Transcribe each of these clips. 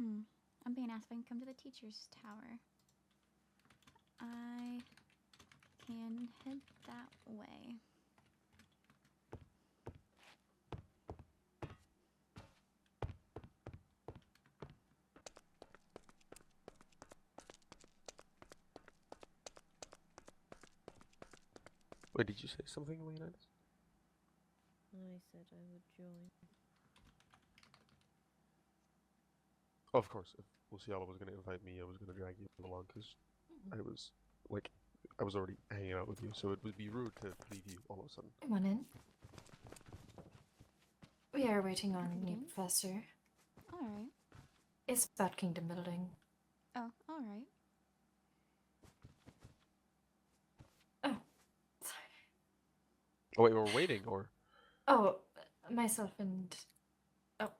I'm being asked if I can come to the teacher's tower. I can head that way. Wait, did you say something, Leonidas? I said I would join. Oh, of course, if Lizzaylia was going to invite me, I was going to drag you along, because I was, like, I was already hanging out with you, so it would be rude to leave you all of a sudden. Come on in. We are waiting on you, Professor. Alright. It's about Kingdom building. Oh, alright. Oh, sorry. Oh, wait, we're waiting, or? Oh, myself and... Oh.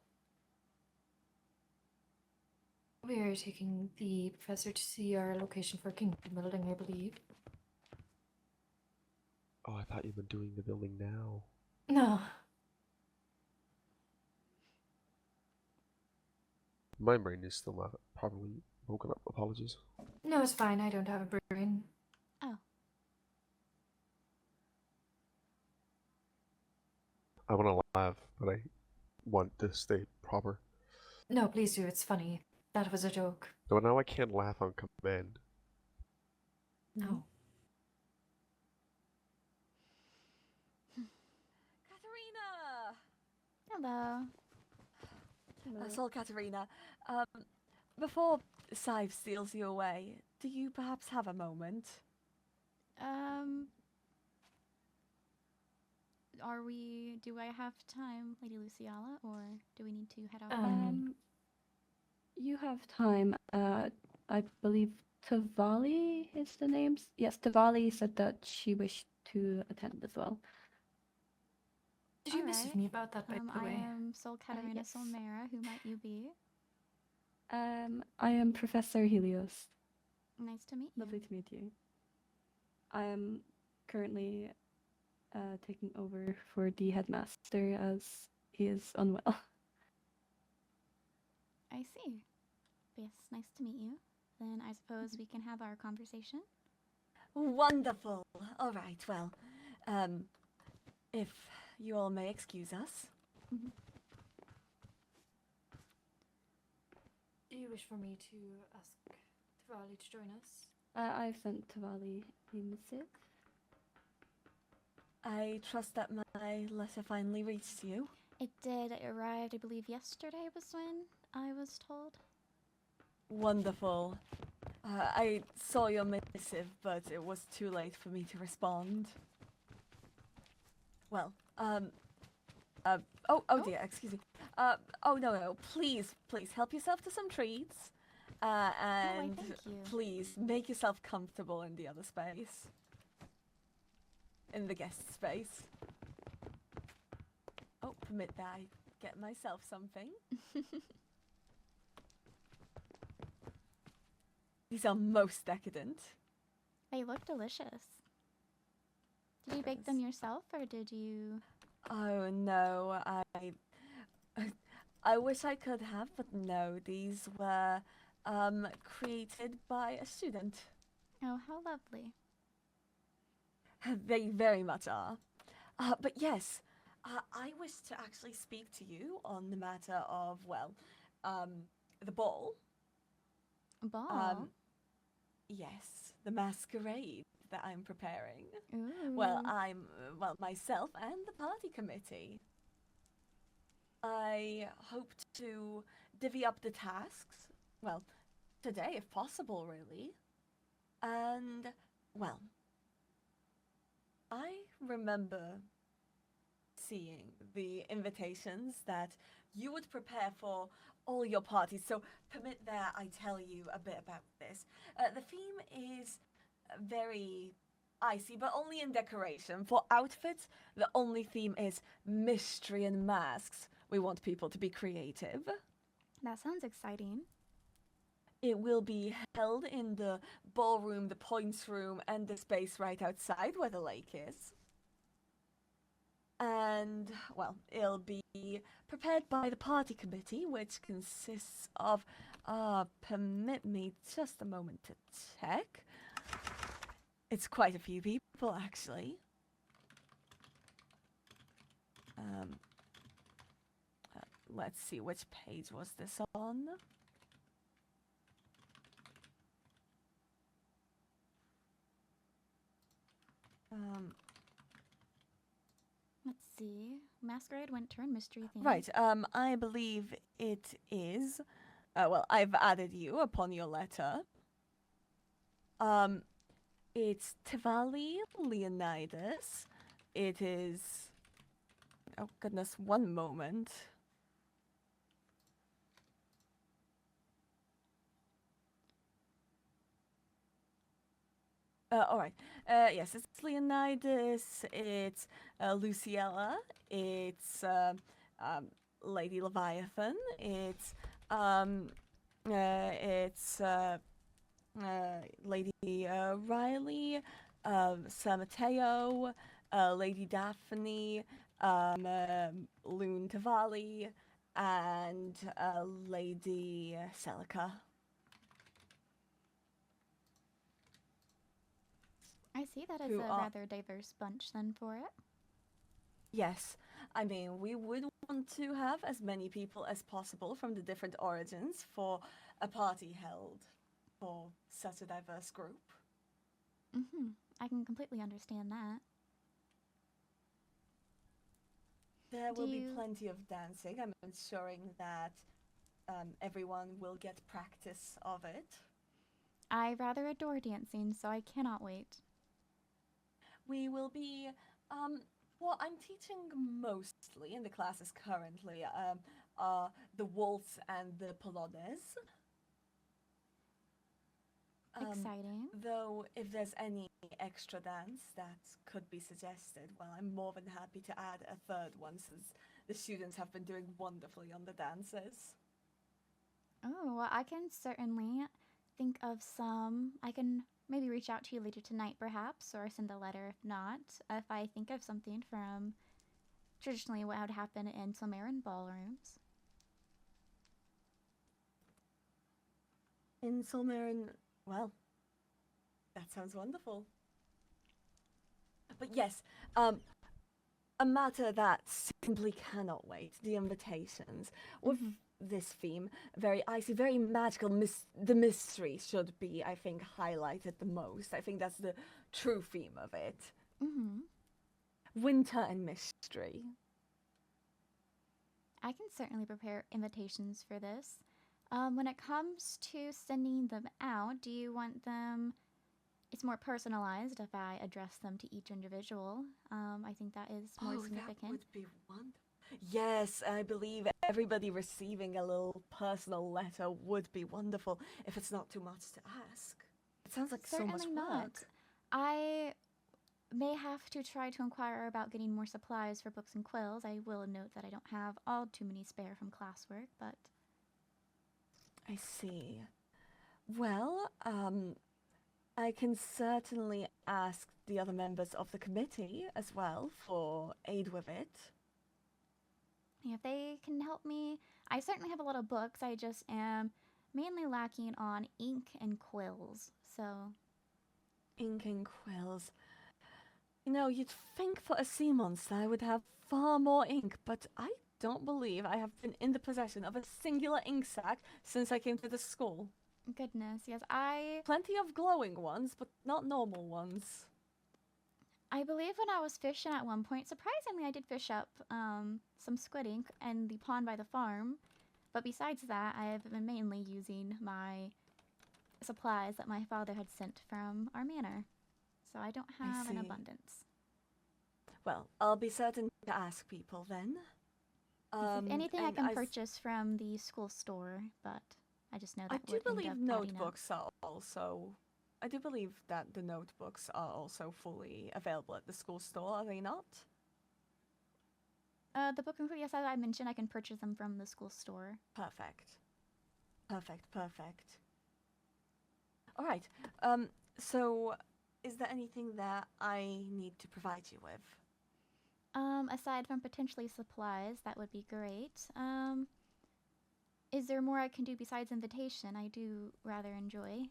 We are taking the professor to see our location for Kingdom building, I believe. Oh, I thought you were doing the building now. No. My brain is still not properly woken up. Apologies. No, it's fine. I don't have a brain. Oh. I want to laugh, but I want to stay proper. No, please do. It's funny. That was a joke. No, now I can't laugh on command. No. Katarina! Hello. That's all, Katarina. Before Scythe steals you away, do you perhaps have a moment? Do I have time, Lady Lizzaylia, or do we need to head out? You have time. I believe Tavali is the name. Yes, Tavali said that she wished to attend as well. Did you message me about that, by the way? I am Katarina yes. Solmera. Who might you be? I am Professor Helios. Nice to meet you. Lovely to meet you. I am currently taking over for the headmaster as he is unwell. I see. Yes, nice to meet you. Then I suppose we can have our conversation. Wonderful. All right, well, if you all may excuse us. Do you wish for me to ask Tavali to join us? I've sent Tavali a missive. I trust that my letter finally reached you. It did. It arrived, I believe, yesterday was when I was told. Wonderful. I saw your missive, but it was too late for me to respond. Well, oh dear, excuse me. Oh no, please help yourself to some treats. And thank you. please make yourself comfortable in the other space. In the guest space. Oh, permit that I get myself something. These are most decadent. They look delicious. Did you bake them yourself, or did you... Oh no, I wish I could have, but no, these were created by a student. Oh, how lovely. They very much are. But yes, I wish to actually speak to you on the matter of, well, the ball. Ball? Yes, the masquerade that I'm preparing. Ooh. Well, myself and the party committee. I hope to divvy up the tasks, well, today if possible, really. And, well, I remember seeing the invitations that you would prepare for all your parties, so permit that I tell you a bit about this. The theme is very icy, but only in decoration. For outfits, the only theme is mystery and masks. We want people to be creative. That sounds exciting. It will be held in the ballroom, the points room, and the space right outside where the lake is. And, well, it'll be prepared by the party committee, which consists of, permit me just a moment to check. It's quite a few people, actually. Let's see, which page was this on? Let's see. Masquerade, Winter, and Mystery theme. Right, I believe it is. Well, I've added you upon your letter. It's Tivali Leonidas. It is. Oh, goodness, one moment. Alright. Yes, it's Leonidas, it's Lizzaylia, it's Lady Leviathan, it's Lady Riley, Sir Mateo, Lady Daphne, Loon Tavali, and Lady Celica. I see that as Who a are- rather diverse bunch then for it. Yes, I mean, we would want to have as many people as possible from the different origins for a party held for such a diverse group. I can completely understand that. There Do will be you- plenty of dancing. I'm ensuring that everyone will get practice of it. I rather adore dancing, so I cannot wait. We will be, what I'm teaching mostly in the classes currently are the waltz and the polonaise. Exciting. Though, if there's any extra dance that could be suggested, well, I'm more than happy to add a third one since the students have been doing wonderfully on the dances. Oh, well, I can certainly think of some. I can maybe reach out to you later tonight, perhaps, or send a letter if not. If I think of something from traditionally what would happen in Solmera ballrooms. In Solmera, well, that sounds wonderful. But yes, a matter that simply cannot wait, the invitations. With this theme, very icy, very magical, the mystery should be, I think, highlighted the most. I think that's the true theme of it. Winter and mystery. I can certainly prepare invitations for this. When it comes to sending them out, do you want them... It's more personalized if I address them to each individual. I think that is more significant. That would be wonderful. Yes, I believe everybody receiving a little personal letter would be wonderful if it's not too much to ask. It sounds like so much Certainly work. not. I may have to try to inquire about getting more supplies for books and quills. I will note that I don't have all too many spare from classwork, but... I see. Well, I can certainly ask the other members of the committee as well for aid with it. If they can help me, I certainly have a lot of books. I just am mainly lacking on ink and quills, so... Ink and quills. You know, you'd think for a sea monster I would have far more ink, but I don't believe I have been in the possession of a singular ink sac since I came to the school. Goodness, yes, I Plenty of glowing ones, but not normal ones. believe when I was fishing at one point, surprisingly, I did fish up some squid ink in the pond by the farm. But besides that, I have been mainly using my supplies that my father had sent from our manor. So I don't have an see. abundance. Well, I'll be certain to ask people then. If anything, I and can purchase from the school store, but I just know that I do would end believe up adding up. notebooks are also... I do believe that the notebooks are also fully available at the school store, are they not? The book and yes, as I mentioned, I can purchase them from the school store. Perfect. Perfect. Alright, so is there anything that I need to provide you with? Aside from potentially supplies, that would be great. Is there more I can do besides invitation? I do rather enjoy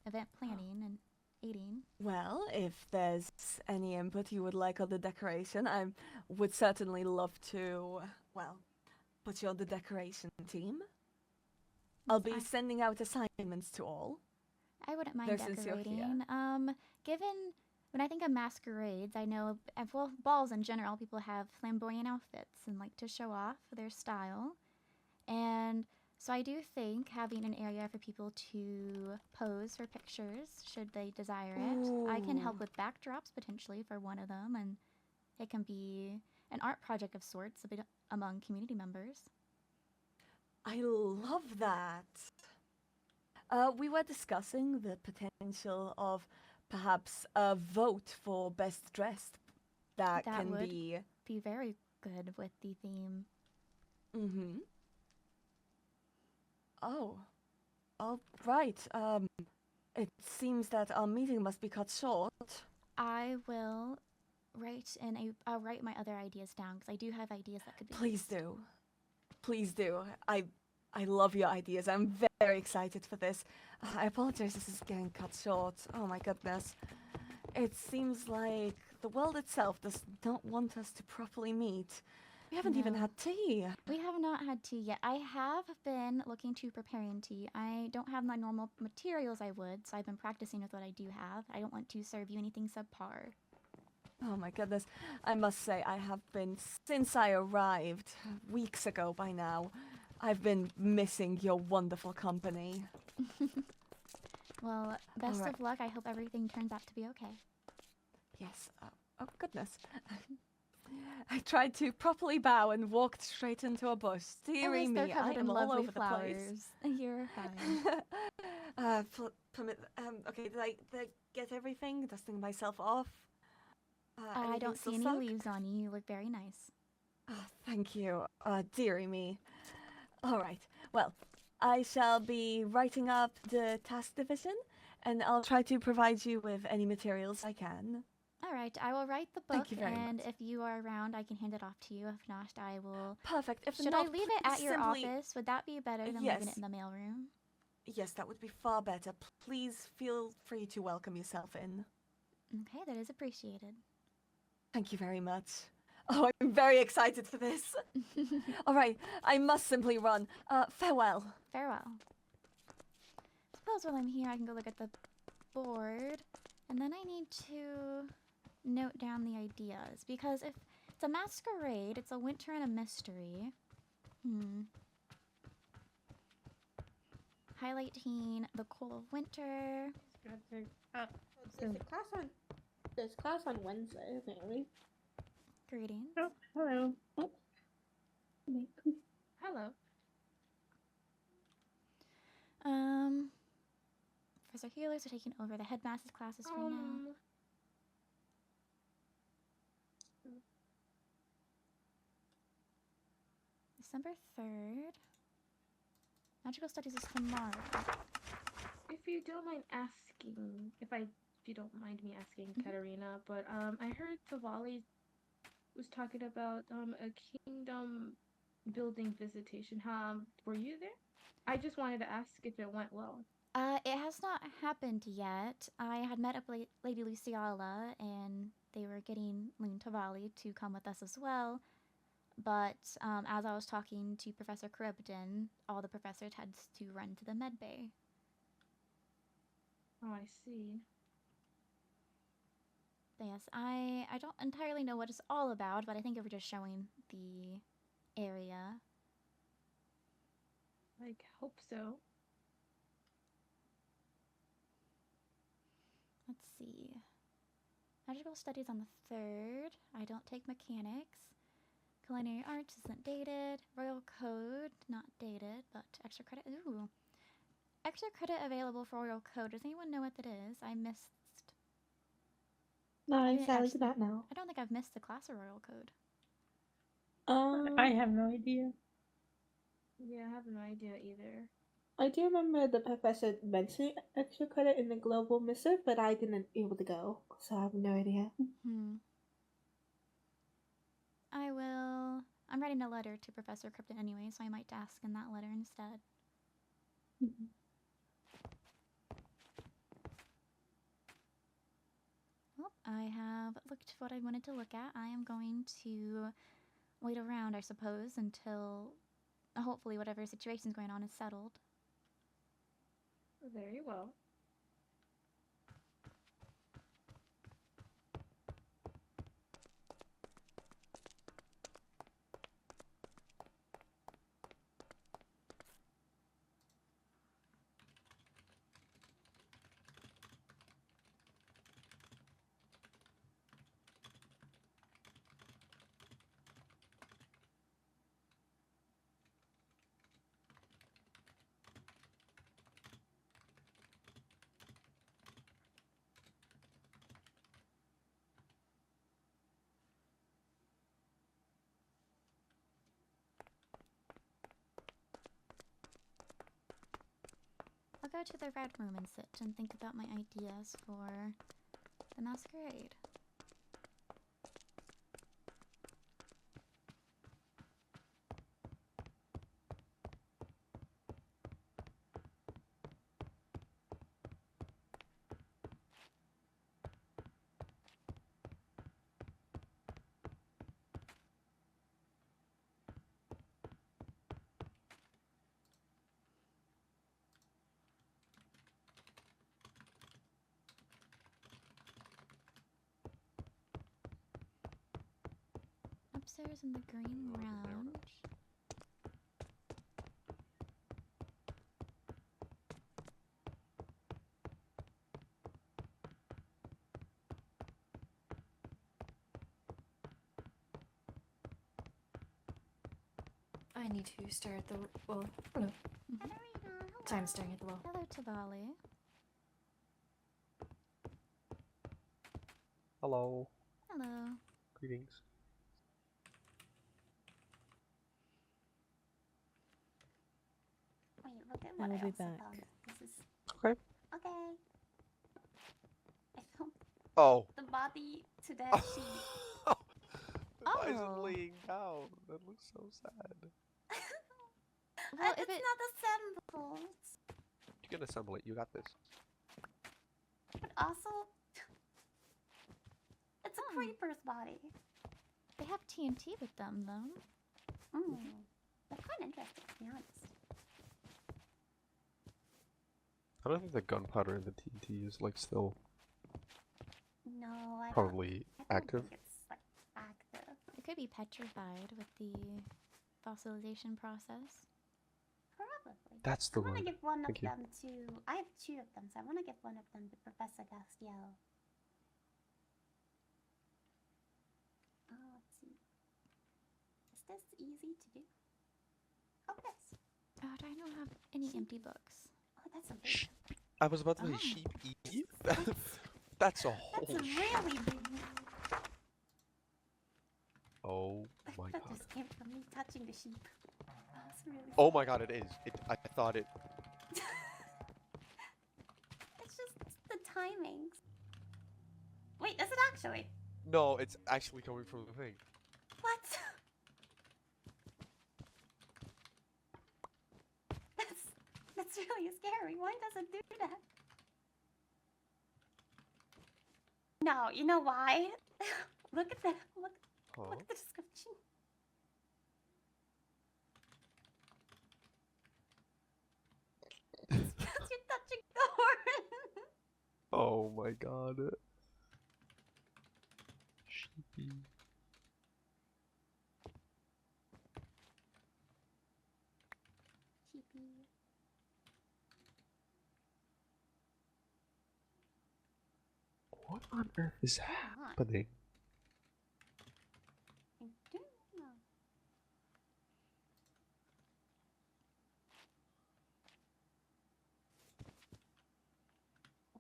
event planning and aiding. Well, if there's any input you would like on the decoration, I would certainly love to, well, put you on the decoration team. I'll be sending out assignments to all. I wouldn't mind They're sincere here. decorating. Given when I think of masquerades, I know well balls in general, people have flamboyant outfits and like to show off their style, and so I do think having an area for people to pose for pictures should they desire it. I can help Ooh. with backdrops potentially for one of them, and it can be an art project of sorts among community members. I love that. We were discussing the potential of perhaps a vote for best dressed that can would be. be very good with the theme. Mm-hmm. Oh. All right. It seems that our meeting must be cut short. I will I'll write my other ideas down because I do have ideas that could be Please used. do. Please do. I love your ideas. I'm very excited for this. I apologize this is getting cut short. Oh my goodness. It seems like the world itself does not want us to properly meet. We haven't even No. had tea. We have not had tea yet. I have been looking to preparing tea. I don't have my normal materials I would, so I've been practicing with what I do have. I don't want to serve you anything subpar. Oh my goodness. I must say, I have been, since I arrived, weeks ago by now, I've been missing your wonderful company. Well, best Alright. of luck. I hope everything turns out to be okay. Yes. Oh goodness. I tried to properly bow and walked straight into a bush. At Deary least me, they're I covered in am all lovely over the place. flowers. You're fine. Okay, did I get everything? Dusting myself off? I Anything don't still see any stuck? leaves on you. You look very nice. Oh, thank you. Deary me. All right. Well, I shall be writing up the task division, and I'll try to provide you with any materials I can. All right, I will write the book, Thank you very and much. if you are around, I can hand it off to you. If not, I will. Perfect. If Should not, I leave it at please your simply... office? Would that be better than Yes. leaving it in the mailroom? Yes, that would be far better. Please feel free to welcome yourself in. Okay, that is appreciated. Thank you very much. Oh, I'm very excited for this. All right, I must simply run. Farewell. Farewell. Suppose while I'm here, I can go look at the board, and then I need to note down the ideas, because if it's a masquerade, it's a winter and a mystery. Highlighting the cool of winter. There's class on Wednesday, apparently. Greetings. Oh, hello. Oh. Hello. Professor Healers are taking over the headmaster's classes for now. December 3rd. Magical studies is tomorrow. If you don't mind asking, if you don't mind me asking, Katarina, but I heard Tavali was talking about a kingdom building visitation. Were you there? I just wanted to ask if it went well. It has not happened yet. I had met up Lady Lizzaylia, and they were getting Loon Tavali to come with us as well. But as I was talking to Professor Caribdon, all the professors had to run to the med bay. Oh, I see. But yes, I don't entirely know what it's all about, but I think it was just showing the area. I hope so. Let's see. Magical studies on the 3rd. I don't take mechanics. Culinary arts isn't dated. Royal code, not dated, but extra credit. Ooh. Extra credit available for Royal code. Does anyone know what that is? I missed. No, I didn't sadly do actually- not know. I don't think I've missed the class of Royal code. I have no idea. Yeah, I have no idea either. I do remember the professor mentioning extra credit in the global missive, but I didn't able to go, so I have no idea. I will. I'm writing a letter to Professor Krypton anyway, so I might ask in that letter instead. Mhm. Well, I have looked what I wanted to look at. I am going to wait around, I suppose, until hopefully whatever situation's going on is settled. Very well. I'll go to the red room and sit and think about my ideas for the masquerade. Upstairs in the green Oh, there it round. is. I need to stare at the wall. Hello. Mhm. Sorry, I'm staring at the wall. Hello, Tavali. Hello. Hello. Greetings. Wait, look at I what will I be also back. found. This is Okay. okay. I found Oh. the body to that sheep. Why is it Oh. laying down? That looks so sad. Well, And if it's it not assembled. You can assemble it. You got this. But also, it's a Oh. creeper's body. they have TNT with them, though. That's quite interesting, to be honest. I don't think the gunpowder in the TNT is like still No, I probably don't active. think it's like active. It could be petrified with the fossilization process. Probably. That's I the want to word. give one of Thank you. them to. I have two of them, so I want to give one of them to Professor Gastiel. Let's see. Is this easy to do? Oh, yes. Oh, I don't have any empty books. Oh, that's a big. Sheep. I was about to say Oh. sheep Eve. That's a whole. That's really big. Oh my That god. just came from me touching the sheep. That's really. Oh my god, it is. I thought it. It's just the timings. Wait, is it actually? No, it's actually coming from the thing. What? That's really scary. Why does it do that? No, you know why? Look at that. Look Huh? at the description. It's because you're touching the horn. Oh my god. Sheepy. Sheepy. What on earth is on. happening? I don't know.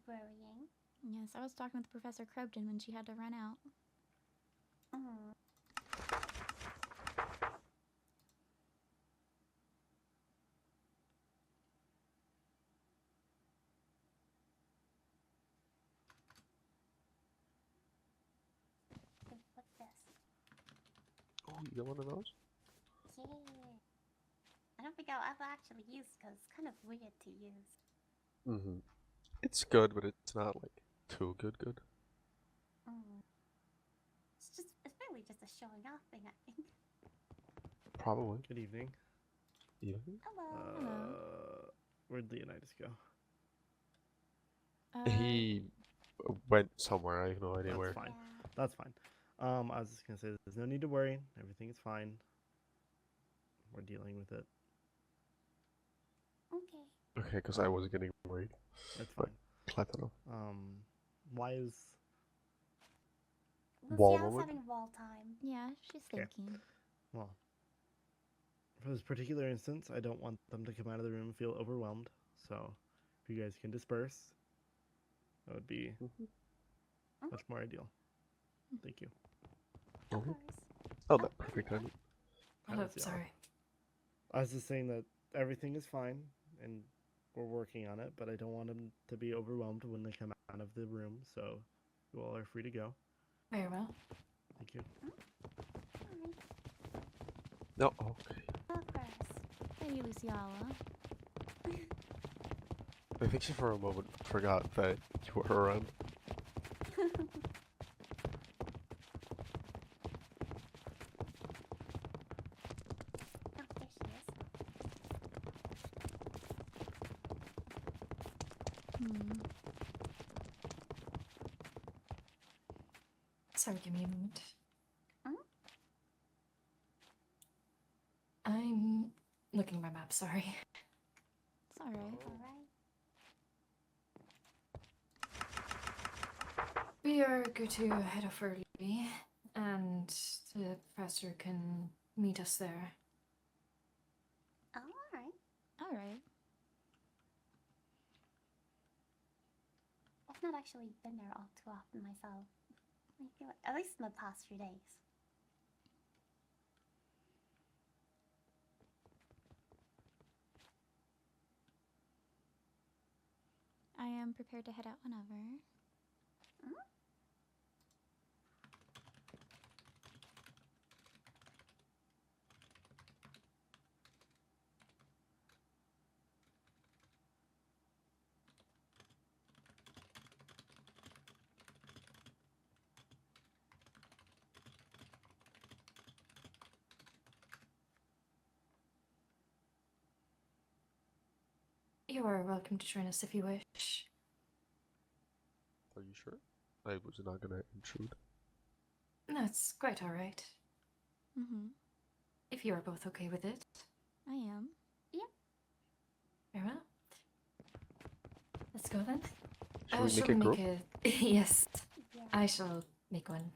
Worrying. Yes, I was talking with Professor Krypton when she had to run out. Mm. What's this? Oh You get one of those? Yeah. I don't think I'll ever actually use because it's kind of weird to use. Mm-hmm. It's good, but it's not like too good. Mm. It's really just a showing off thing, I think. Probably. Good evening. Even. Hello. Where'd Leonidas go? He went somewhere. I have no idea That's where. fine. Yeah. That's fine. I was just gonna say there's no need to worry. Everything is fine. We're dealing with it. Okay. Okay, because I was getting worried. That's But fine. I don't know. Why is Wall Lucia's moment? having wall time. Yeah, she's Okay. thinking. well? For this particular instance, I don't want them to come out of the room and feel overwhelmed. So, if you guys can disperse, that would be much more ideal. Thank you. Of Mhm. course. Oh, that perfect timing. Hello, How's y'all? sorry. I was just saying that everything is fine and we're working on it, but I don't want them to be overwhelmed when they come out of the room. So, you all are free to go. Very well. Thank you. Alright. No, okay. Of course. Hey, Luciala. I think she for a moment forgot that you were around. Oh, there she is. Sorry, give me a moment. Hmm? I'm looking at my map, sorry. It's alright. Alright. We are good to head off early, and the professor can meet us there. Oh, alright. Alright. I've not actually been there all too often myself. I feel at least in the past few days. I am prepared to head out whenever. You are welcome to join us if you wish. Are you sure? I was not gonna intrude. That's quite alright. Mm-hmm. If you are both okay with it. I am. Very well. Let's go then. Should we make Shall a group? Yes, Yeah. I shall make one.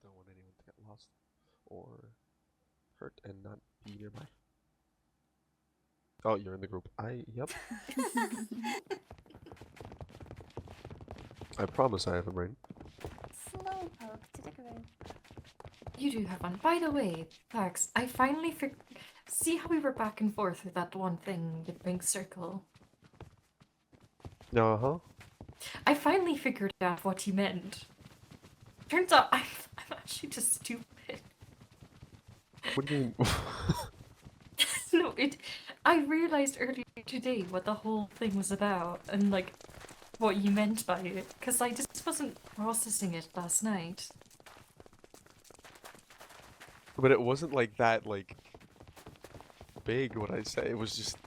Don't want anyone to get lost or hurt and not be nearby. Oh, you're in the group. Yep. I promise I have a brain. Slowpoke to the group. You do have one. By the way, Pax, I finally see how we were back and forth with that one thing with Pink Circle. Uh-huh. I finally figured out what he meant. Turns out I'm actually just stupid. What do you mean? No, I realized earlier today what the whole thing was about and like what you meant by it, because I just wasn't processing it last night. But it wasn't like that, like, big, what I say. It was just...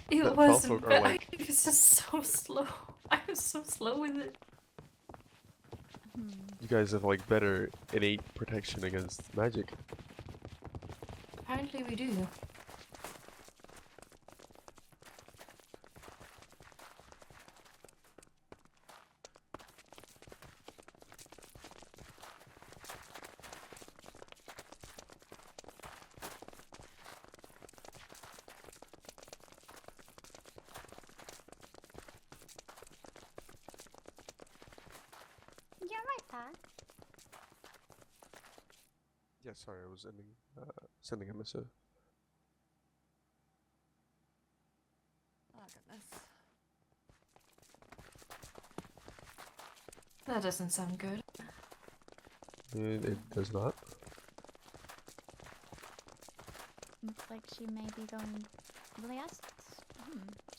It that wasn't, Felfolk are but like... I was just so slow. I was so slow with it. You guys have, like, better innate protection against magic. Apparently we do. You're right, Pat. Yeah, sorry, I was sending a missive. Oh, goodness. That doesn't sound good. It does not. Looks like she may be going. Well, they asked.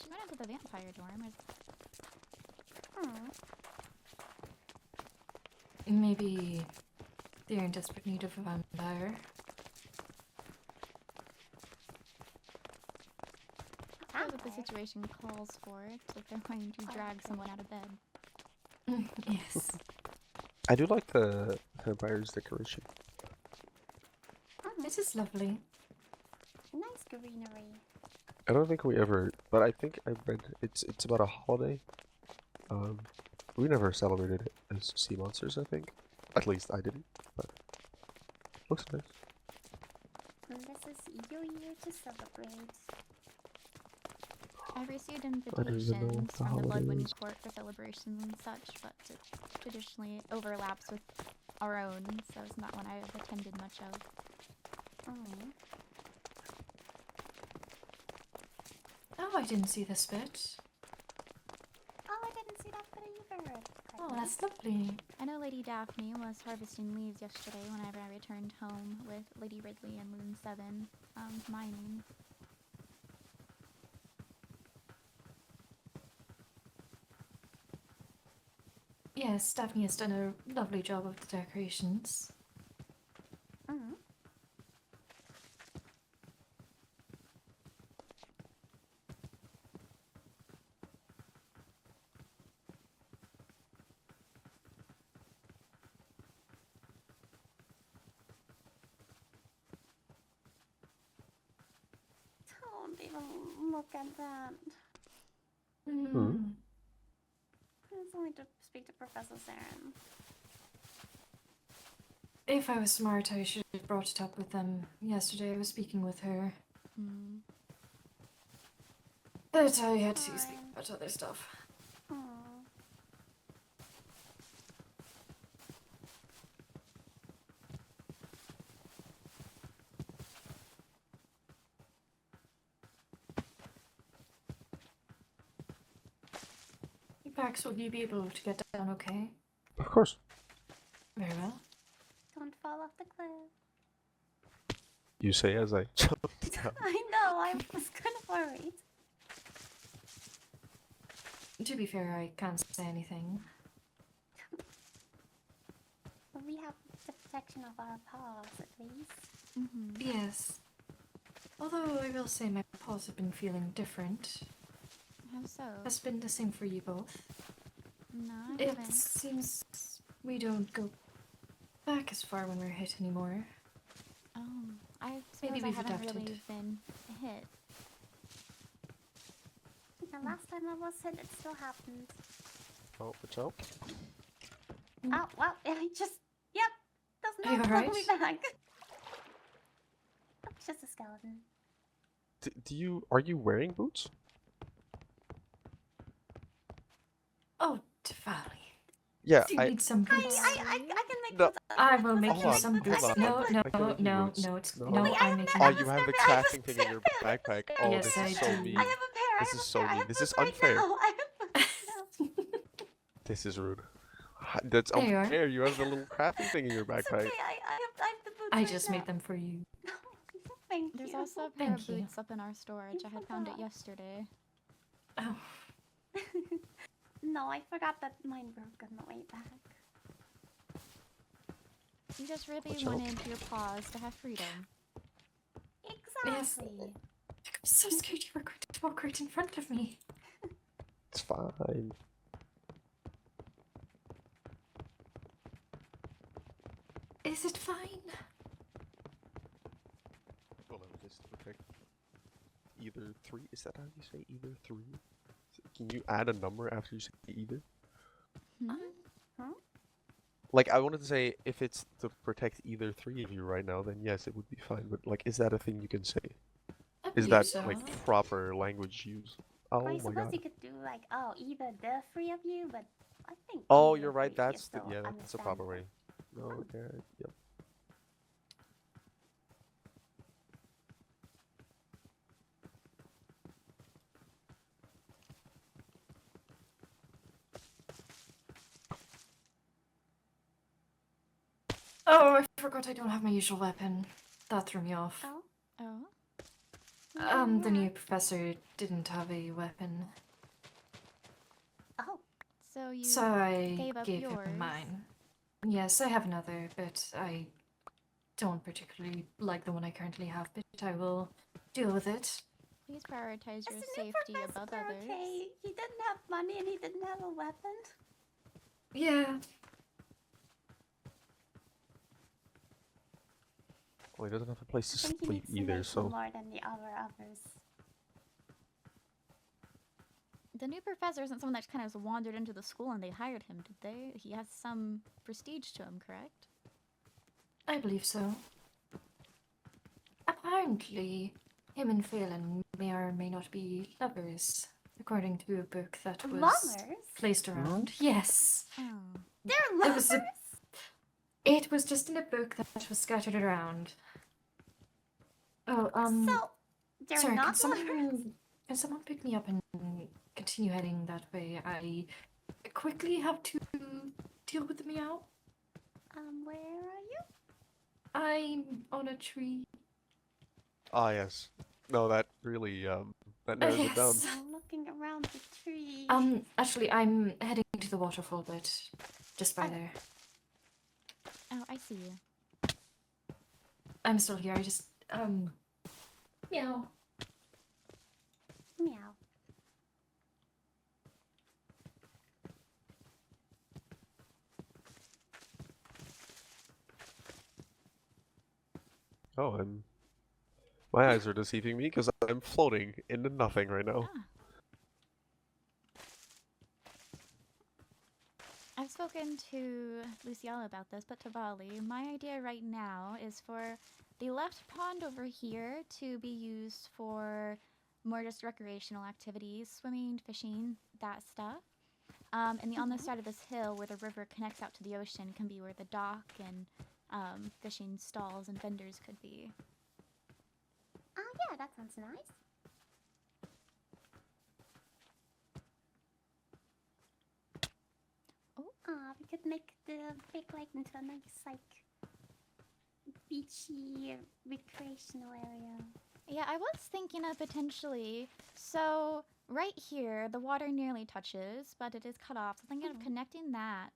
She went into the vampire dorm. Maybe they're in desperate need of a vampire. I feel that the situation calls for it. If they're going to drag someone out of bed. Yes. I do like the vampire's decoration. This is lovely. Nice greenery. I don't think we ever, but I think I read it's about a holiday. We never celebrated it as sea monsters. I think, at least I didn't. But looks nice. And this is your year to celebrate. I've received don't even know invitations what the from the holiday Bloodwind is. Court for celebrations and such, but it traditionally overlaps with our own, so it's not one I've attended much of. Oh, I didn't see this bit. Oh, I didn't see that bit either. Oh, that's lovely. I know Lady Daphne was harvesting leaves yesterday whenever I returned home with Lady Ridley and Moon 7, mining. Yes, Daphne has done a lovely job of the decorations. Don't even look at that. Hmm. I just wanted to speak to Professor Saren. If I was smart, I should have brought it up with them yesterday. I was speaking with her. But I had to speak about other stuff. Pax, will you be able to get down okay? Of course. Very well. Don't fall off the cliff. You say as I jump down. I know, I was kind of worried. To be fair, I can't say anything. But we have the protection of our paws, at least. Yes. Although I will say my paws have been feeling different. How so? Has been the same for you both. No, I It haven't. seems we don't go back as far when we're hit anymore. Oh, I Maybe suppose I we've haven't adapted. really been hit. The last time I was hit, it still happened. Oh, watch out. Oh, well, I just... Yep, does Are you not alright? pull me back. It's just a skeleton. Are you wearing boots? Oh, Diwali. Yeah, Do you need some boots? I can make No. boots. I will make Hold you on, some hold boots. on, No, hold on. no, I can make you no, boots. no, No. no, Wait, I I'm have making Oh, never- you have the I have crafting thing in your backpack. Oh, Yes, this I is so do. mean. I have a pair. This I have is a so pair. I mean. have This boots is right unfair. now. I have boots now. This is rude. That's There you are. unfair. You have the little crafting thing in your It's backpack. okay. I have the boots I right just now. made them for you. Thank There's you. also a pair of Thank you. boots up in our storage. I had found it yesterday. Oh, No, I forgot that mine broke on the way back. You just really Watch out. wanted your paws to have freedom. Exactly. I'm so scared you were going to walk right in front of me. It's fine. Is it fine? Well, it is to protect either 3. Is that how you say either 3? Can you add a number after you say either? Like, I wanted to say, if it's to protect either 3 of you right now, then yes, it would be fine. But, like, is that a thing you can say? I Is believe that, so. like, proper language use? Oh Or I my suppose god. you could do like, oh, either the 3 of you, but I think. Oh, either you're right. 3 is That's the, still yeah, that's the proper way. understandable. No, yeah, yep. Oh, I forgot I don't have my usual weapon. That threw me off. Oh, Oh. The new professor didn't have a weapon, oh, So you so I gave up gave yours. him mine. Yes, I have another, but I don't particularly like the one I currently have, but I will deal with it. Please prioritize your is the new safety professor above others. okay? He didn't have money and he didn't have a weapon. Yeah. Well, he doesn't have a place to I think he sleep needs to either, make so. more than the others. The new professor isn't someone that just kind of wandered into the school and they hired him, did they? He has some prestige to him, correct? I believe so. Apparently, him and Phelan may or may not be lovers, according to a book that was Lovers? placed around. Yes. Oh. They're It lovers? was it was just in a book that was scattered around. Oh, So, they're sorry, not lovers? can someone pick me up and continue heading that way? I quickly have to deal with the meow. Where are you? I'm on a tree. Ah, yes. No, that really, that narrows it down. Yes. I'm looking around the tree. Actually, I'm heading to the waterfall, but just by there. Oh, I see you. I'm still here. I just, meow. Meow. Oh, my eyes are deceiving me because I'm floating into nothing right now. Ah. I've spoken to Lizzaylia about this, but to Bali, my idea right now is for the left pond over here to be used for more just recreational activities, swimming, fishing, that stuff. And the on the side of this hill where the river connects out to the ocean can be where the dock and fishing stalls and vendors could be. Yeah, that sounds nice. We could make the big lake into a nice, like, beachy recreational area. Yeah, I was thinking of potentially, so right here, the water nearly touches, but it is cut off. So thinking of connecting that.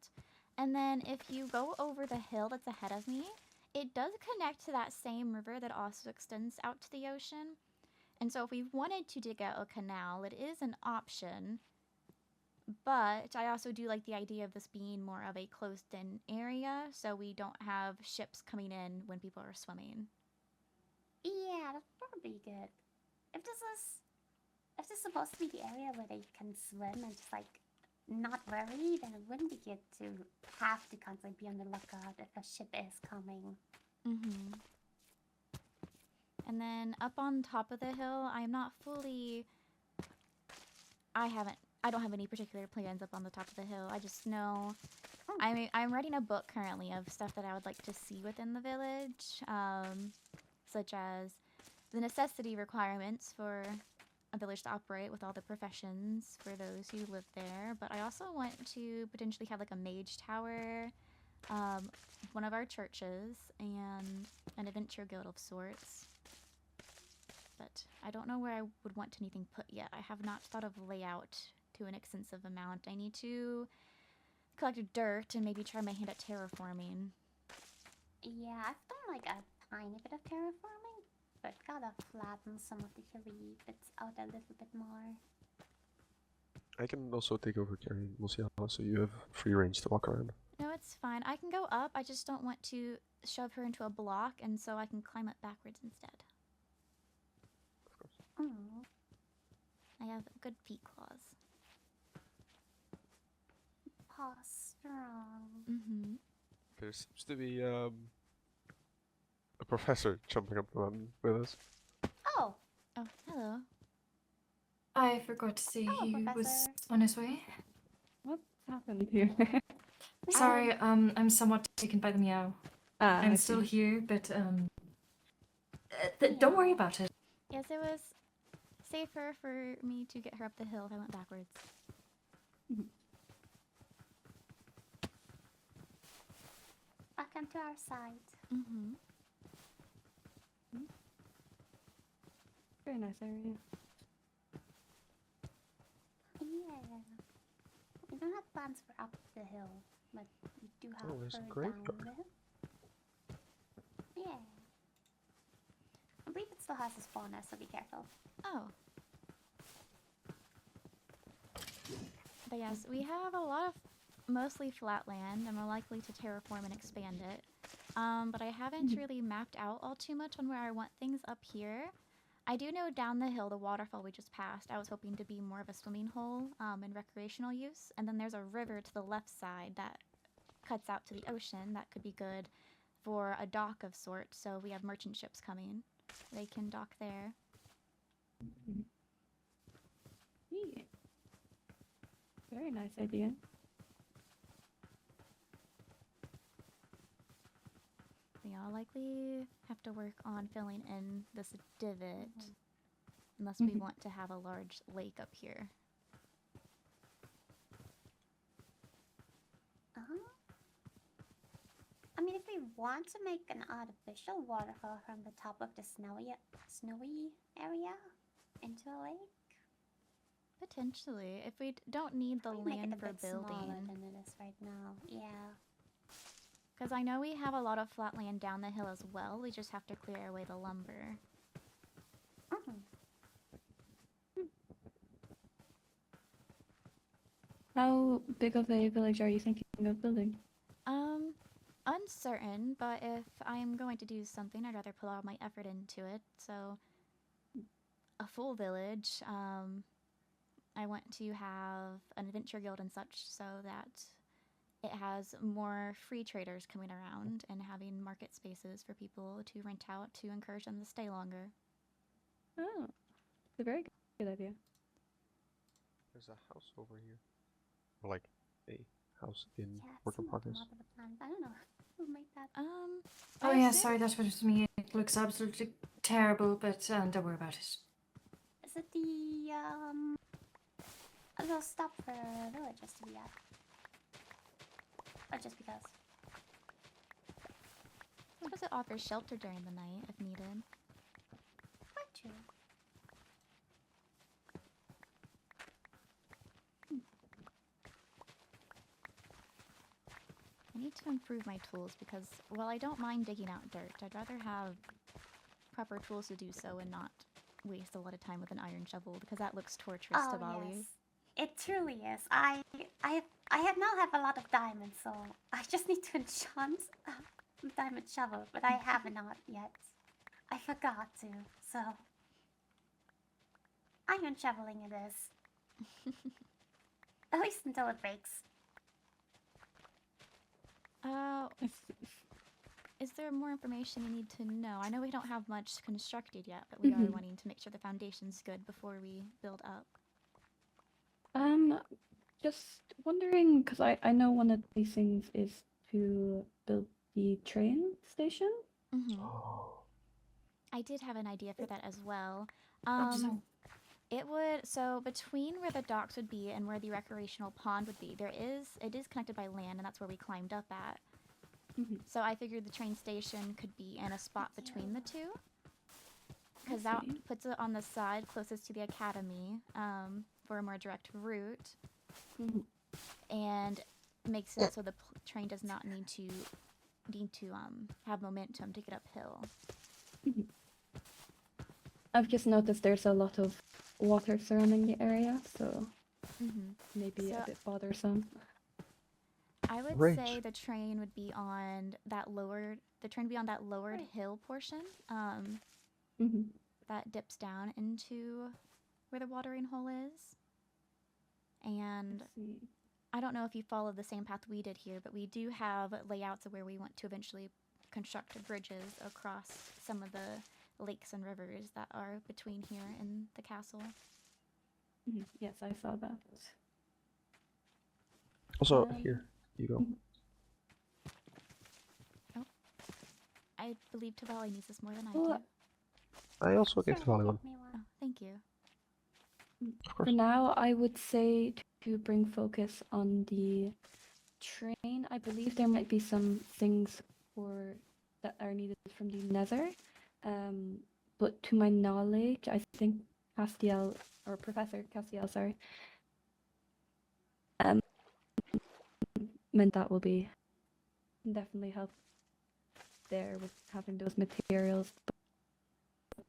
And then if you go over the hill that's ahead of me, it does connect to that same river that also extends out to the ocean. And so if we wanted to dig out a canal, it is an option. But I also do like the idea of this being more of a closed-in area, so we don't have ships coming in when people are swimming. Yeah, that's probably good. If this is supposed to be the area where they can swim and just, like, not worry, then it wouldn't be good to have to constantly be on the lookout if a ship is coming. Mm-hmm. And then up on top of the hill, I'm not fully... I don't have any particular plans up on the top of the hill. I just know... I'm writing a book currently of stuff that I would like to see within the village, such as the necessity requirements for a village to operate with all the professions for those who live there. But I also want to potentially have like a mage tower, one of our churches, and an adventure guild of sorts. But I don't know where I would want anything put yet. I have not thought of layout to an extensive amount. I need to collect dirt and maybe try my hand at terraforming. Yeah, I've done like a tiny bit of terraforming, but gotta flatten some of the hilly bits out a little bit more. I can also take over carrying Lizzaylia, so you have free range to walk around. No, it's fine. I can go up. I just don't want to shove her into a block, and so I can climb up backwards instead. Mm. I have good feet claws. Paw strong. Mm-hmm. There seems to be a professor jumping up the mountain with us. Oh, Oh, hello. I forgot to say Hello, he was Professor. on his way. What happened here? Sorry, I'm somewhat taken by the meow. Ah, I'm I still see. here, but don't worry about it. Yes, it was safer for me to get her up the hill if I went backwards. okay. them to our side. Mm-hmm. Very nice area. Yeah. We don't have plans for up the hill, but we do have there's a for down graveyard. the hill. Yeah. I believe it still has a spawner, so be careful. Oh. But yes, we have a lot of mostly flat land, and we're likely to terraform and expand it. But I haven't really mapped out all too much on where I want things up here. I do know down the hill, the waterfall we just passed, I was hoping to be more of a swimming hole and recreational use. And then there's a river to the left side that cuts out to the ocean that could be good for a dock of sorts. So we have merchant ships coming. They can dock there. Yeah. Very nice idea. I'll likely have to work on filling in this divot unless we want to have a large lake up here. I mean, if we want to make an artificial waterfall from the top of the snowy area into a lake, Potentially, if we don't need the we make it land a for bit smaller building. than it is right now. Yeah. Because I know we have a lot of flat land down the hill as well. We just have to clear away the lumber. How big of a village are you thinking of building? Uncertain, but if I am going to do something, I'd rather put all my effort into it. So, a full village. I want to have an adventure guild and such so that it has more free traders coming around and having market spaces for people to rent out to encourage them to stay longer. Oh, it's a very good idea. There's a house over here. Or like a house in Yeah, work in somewhat progress. of a plan. I don't know who made that. Oh I yeah, assume- sorry, that was me. It looks absolutely terrible, but don't worry about it. Is it the a little stop for villagers to be at? Or just because? I suppose it offers shelter during the night if needed. Quite true. I need to improve my tools because, while I don't mind digging out dirt, I'd rather have proper tools to do so and not waste a lot of time with an iron shovel because that looks torturous to Bali. Yes. It truly is. I now have a lot of diamonds, so I just need to enchant a diamond shovel, but I have not yet. I forgot to, so iron shoveling it is. At least until it breaks. Is there more information we need to know? I know we don't have much constructed yet, but we are wanting to make sure the foundation's good before we build up. Just wondering, because I know one of these things is to build the train station. I did have an idea for that as well. So- It would, so between where the docks would be and where the recreational pond would be, it is connected by land, and that's where we climbed up at. So I figured the train station could be in a spot between the two. Because that puts it on the side closest to the academy for a more direct route. And makes it so the train does not need to have momentum to get uphill. I've just noticed there's a lot of water surrounding the area, so maybe a So- bit bothersome. I would Range. say the train would be on that lowered hill portion that dips down into where the watering hole is. And Let's see. I don't know if you followed the same path we did here, but we do have layouts of where we want to eventually construct bridges across some of the lakes and rivers that are between here and the castle. Yes, I saw that. Also, here you go. I believe Tavali needs this more than I Well, do. I also gave Sure, the Valley give one. me one. Oh, thank you. Of course. For now, I would say to bring focus on the train. I believe there might be some things for that are needed from the Nether. But to my knowledge, I think Castiel or Professor Castiel, sorry, meant that will be definitely help there with having those materials. But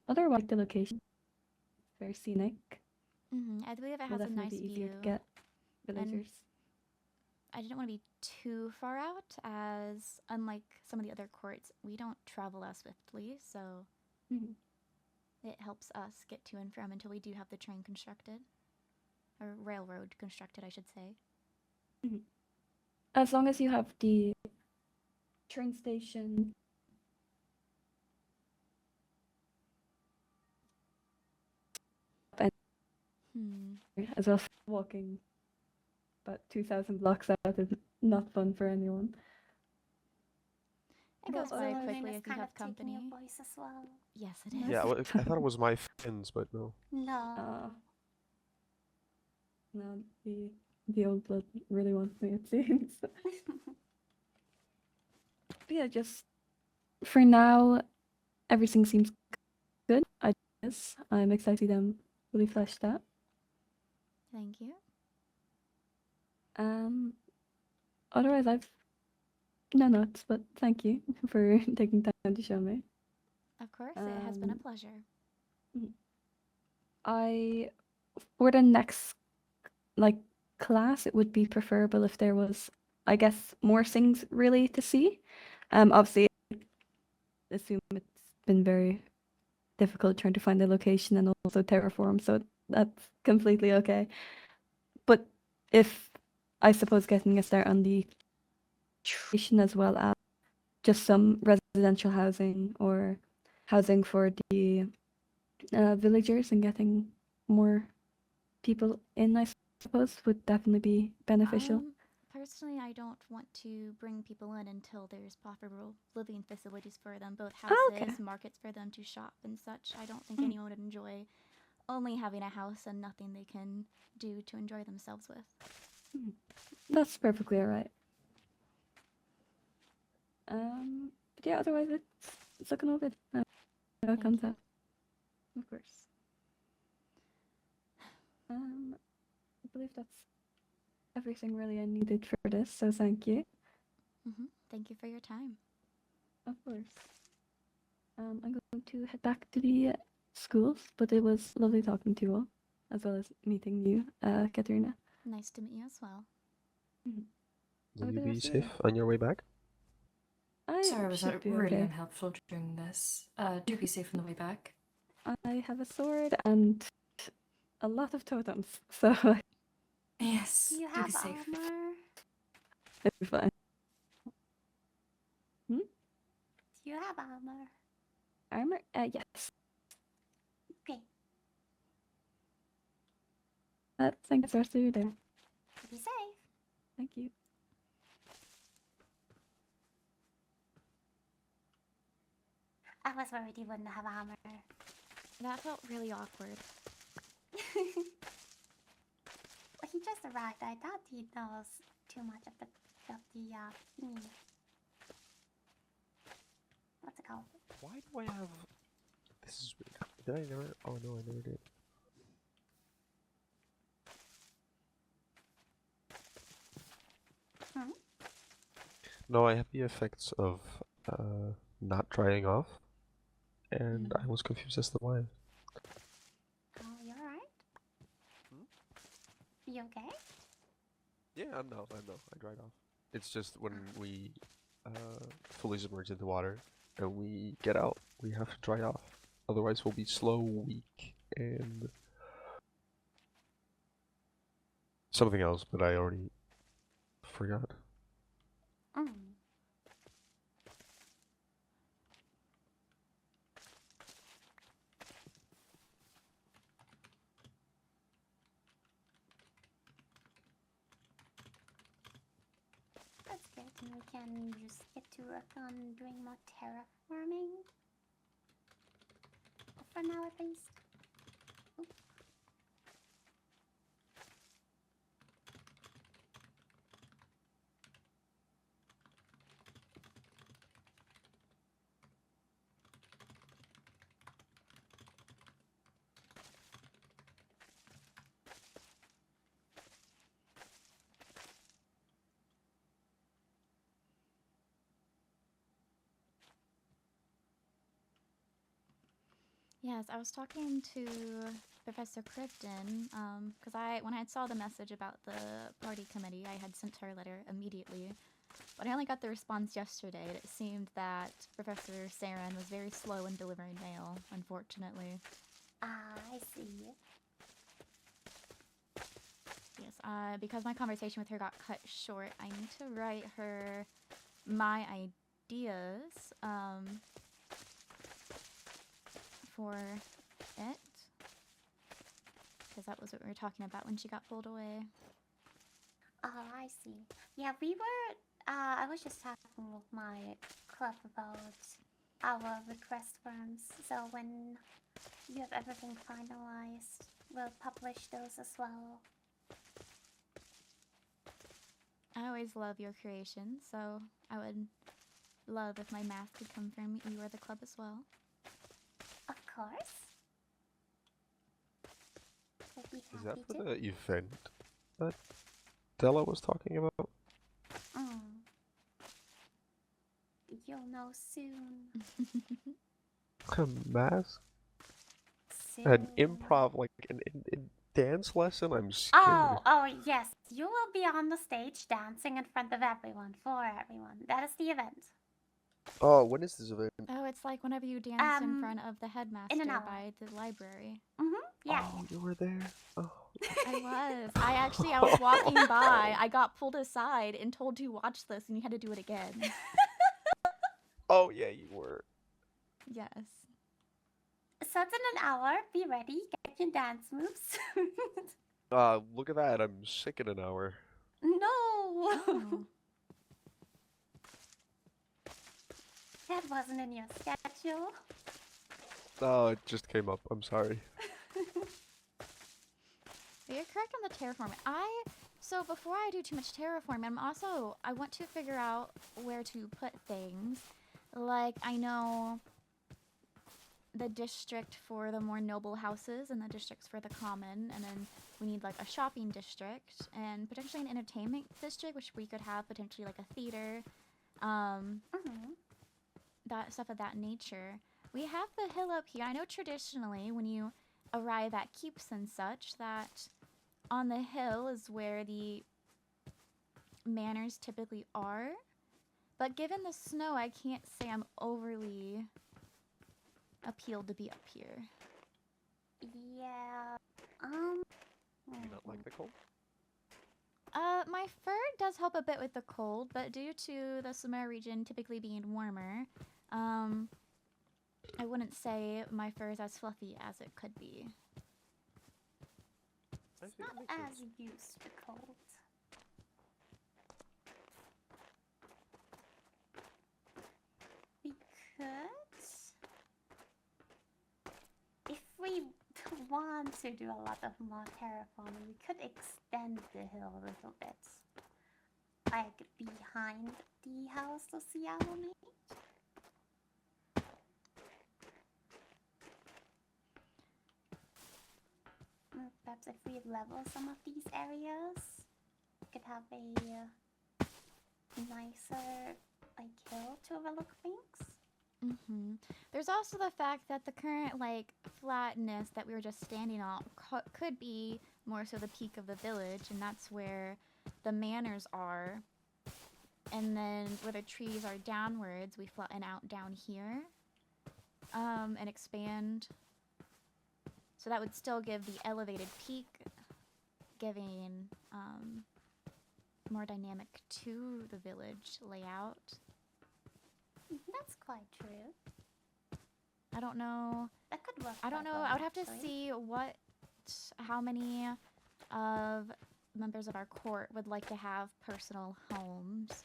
otherwise, the location is very scenic. I believe it Will has a definitely nice be easier view. to get villagers. I didn't want to be too far out, as unlike some of the other courts, we don't travel as swiftly, so it helps us get to and from until we do have the train constructed. Or railroad constructed, I should say. As long as you have the train station and as well as walking about 2,000 blocks out is not fun for anyone. It goes by Solmera quickly is if you kind have of taking company. your voice as well. Yes, it Yes. is. Yeah, well, I thought it was my fins, but no. No. No, the old blood really wants me, it seems. But yeah, just for now, everything seems good. I guess I'm excited to see them fully fleshed out. Thank you. Otherwise, I've no notes, but thank you for taking time to show me. Of course, it has been a pleasure. For the next class, it would be preferable if there was, I guess, more things really to see. Obviously, I assume it's been very difficult trying to find the location and also terraform, so that's completely okay. But if I suppose getting a start on the creation as well as just some residential housing or housing for the villagers and getting more people in, I suppose, would definitely be beneficial. Personally, I don't want to bring people in until there's proper living facilities for them, both houses, markets for them to shop and such. I don't think anyone would enjoy only having a house and nothing they can do to enjoy themselves with. That's perfectly alright. But yeah, otherwise it's looking all good. How it comes out. Of course. I believe that's everything really I needed for this, so thank you. Thank you for your time. Of course. I'm going to head back to the schools, but it was lovely talking to you all, as well as meeting you, Katarina. Nice to meet you as well. Will you be safe on your way back? Sorry, was should that be really okay. unhelpful during this? Do be safe on the way back. I have a sword and a lot of totems, so Yes, You do have be safe. armor. it'll be fine. Do you have armor? Armor? Yes. Okay. Thanks, rest of your day. Be safe. Thank you. I was worried you wouldn't have armor. That felt really awkward. Well, he just arrived. I thought he knows too much of the what's it called? Why do I have... This is weird. Did I never... Oh no, I never did. No, I have the effects of not drying off, and I was confused as to why. Oh, you alright? You okay? Yeah, I know, I dried off. It's just when we fully submerge into water and we get out, we have to dry off. Otherwise we'll be slow, weak, and something else, but I already forgot. That's good. And we can just get to work on doing more terraforming. For now, at least. Oop. Yes, I was talking to Professor Crifton, because when I saw the message about the party committee, I had sent her a letter immediately. But I only got the response yesterday, and it seemed that Professor Saren was very slow in delivering mail, unfortunately. Ah, I see. Yes, because my conversation with her got cut short, I need to write her my ideas, for it. Because that was what we were talking about when she got pulled away. Oh, I see. Yeah, we were. I was just talking with my club about our request forms. So when you have everything finalized, we'll publish those as well. I always love your creations, so I would love if my math could come from you or the club as well. Of course. We'll be Is that happy for to. the event that Della was talking about? You'll know soon. A mask? Soon. An improv, like an dance lesson? I'm scared. Oh, yes. You will be on the stage dancing in front of everyone, for everyone. That is the event. Oh, when is this event? Oh, it's like whenever you dance in front of the headmaster in an hour. by the library. Yeah. Oh, you were there? Oh. I was. I was walking by. I got pulled aside and told to watch this, and you had to do it again. Oh, yeah, you were. Yes. So it's in an hour. Be ready. Get your dance moves. Look at that. I'm sick in an hour. No. Oh. That wasn't in your schedule. Oh, it just came up. I'm sorry. You're correct on the terraforming. So before I do too much terraforming, I want to figure out where to put things. Like, I know the district for the more noble houses and the districts for the common, and then we need like a shopping district and potentially an entertainment district, which we could have potentially like a theater, that stuff of that nature. We have the hill up here. I know traditionally when you arrive at keeps and such that on the hill is where the manors typically are, but given the snow, I can't say I'm overly appealed to be up here. Yeah. Do you not like the cold? My fur does help a bit with the cold, but due to the Solmera region typically being warmer, I wouldn't say my fur is as fluffy as it could be. It's not as used to cold. We could, if we want to do a lot of more terraforming, we could extend the hill a little bit, like behind the house of Seattle, maybe. Perhaps if we level some of these areas, we could have a nicer like hill to overlook things. There's also the fact that the current like flatness that we were just standing on could be more so the peak of the village, and that's where the manors are. And then where the trees are downwards, we flatten out down here, and expand. So that would still give the elevated peak, giving more dynamic to the village layout. That's quite true. I don't know. That could work. I don't know. I would have to see how many of members of our court would like to have personal homes.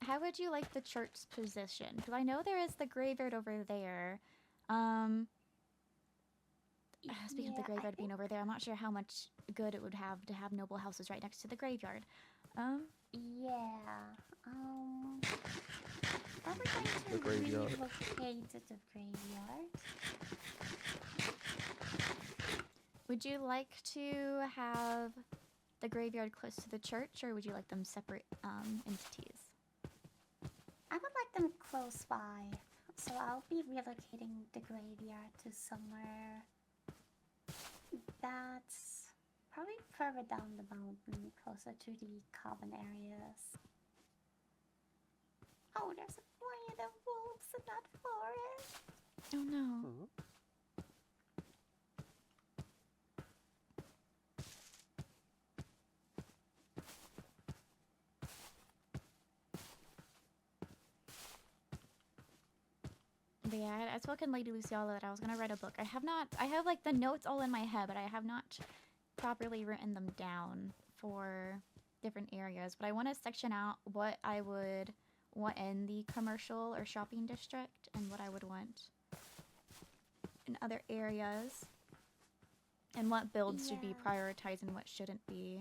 How would you like the church's position? Because I know there is the graveyard over there. Speaking of the graveyard being over there, I'm not sure how much good it would have to have noble houses right next to the graveyard. Probably going to The graveyard. relocate to the graveyard. Would you like to have the graveyard close to the church, or would you like them separate entities? I would like them close by, so I'll be relocating the graveyard to somewhere that's probably further down the mountain, closer to the common areas. Oh, there's a lion of wolves in that forest. Oh no. But yeah, I spoke in Lady Lizzaylia that I was gonna write a book. I have like the notes all in my head, but I have not properly written them down for different areas. But I want to section out what I would want in the commercial or shopping district and what I would want in other areas. And what builds should be prioritized and what shouldn't be.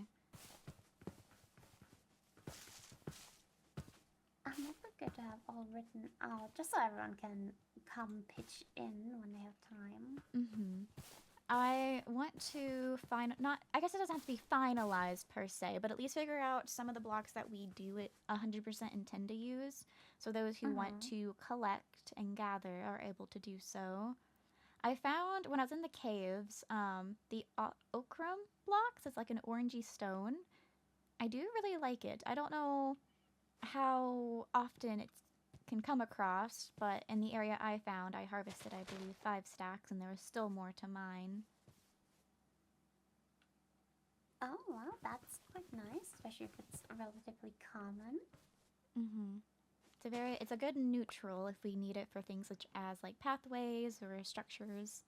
It would be good to have all written out, just so everyone can come pitch in when they have time. Mm-hmm. I want to I guess it doesn't have to be finalized per se, but at least figure out some of the blocks that we do it 100% intend to use. So those who want to collect and gather are able to do so. I found when I was in the caves, the ochrum blocks. It's like an orangey stone. I do really like it. I don't know how often it can come across, but in the area I found, I harvested, I believe, 5 stacks, and there was still more to mine. Oh, well, that's quite nice, especially if it's relatively common. Mm-hmm. It's a good neutral if we need it for things such as like pathways or structures.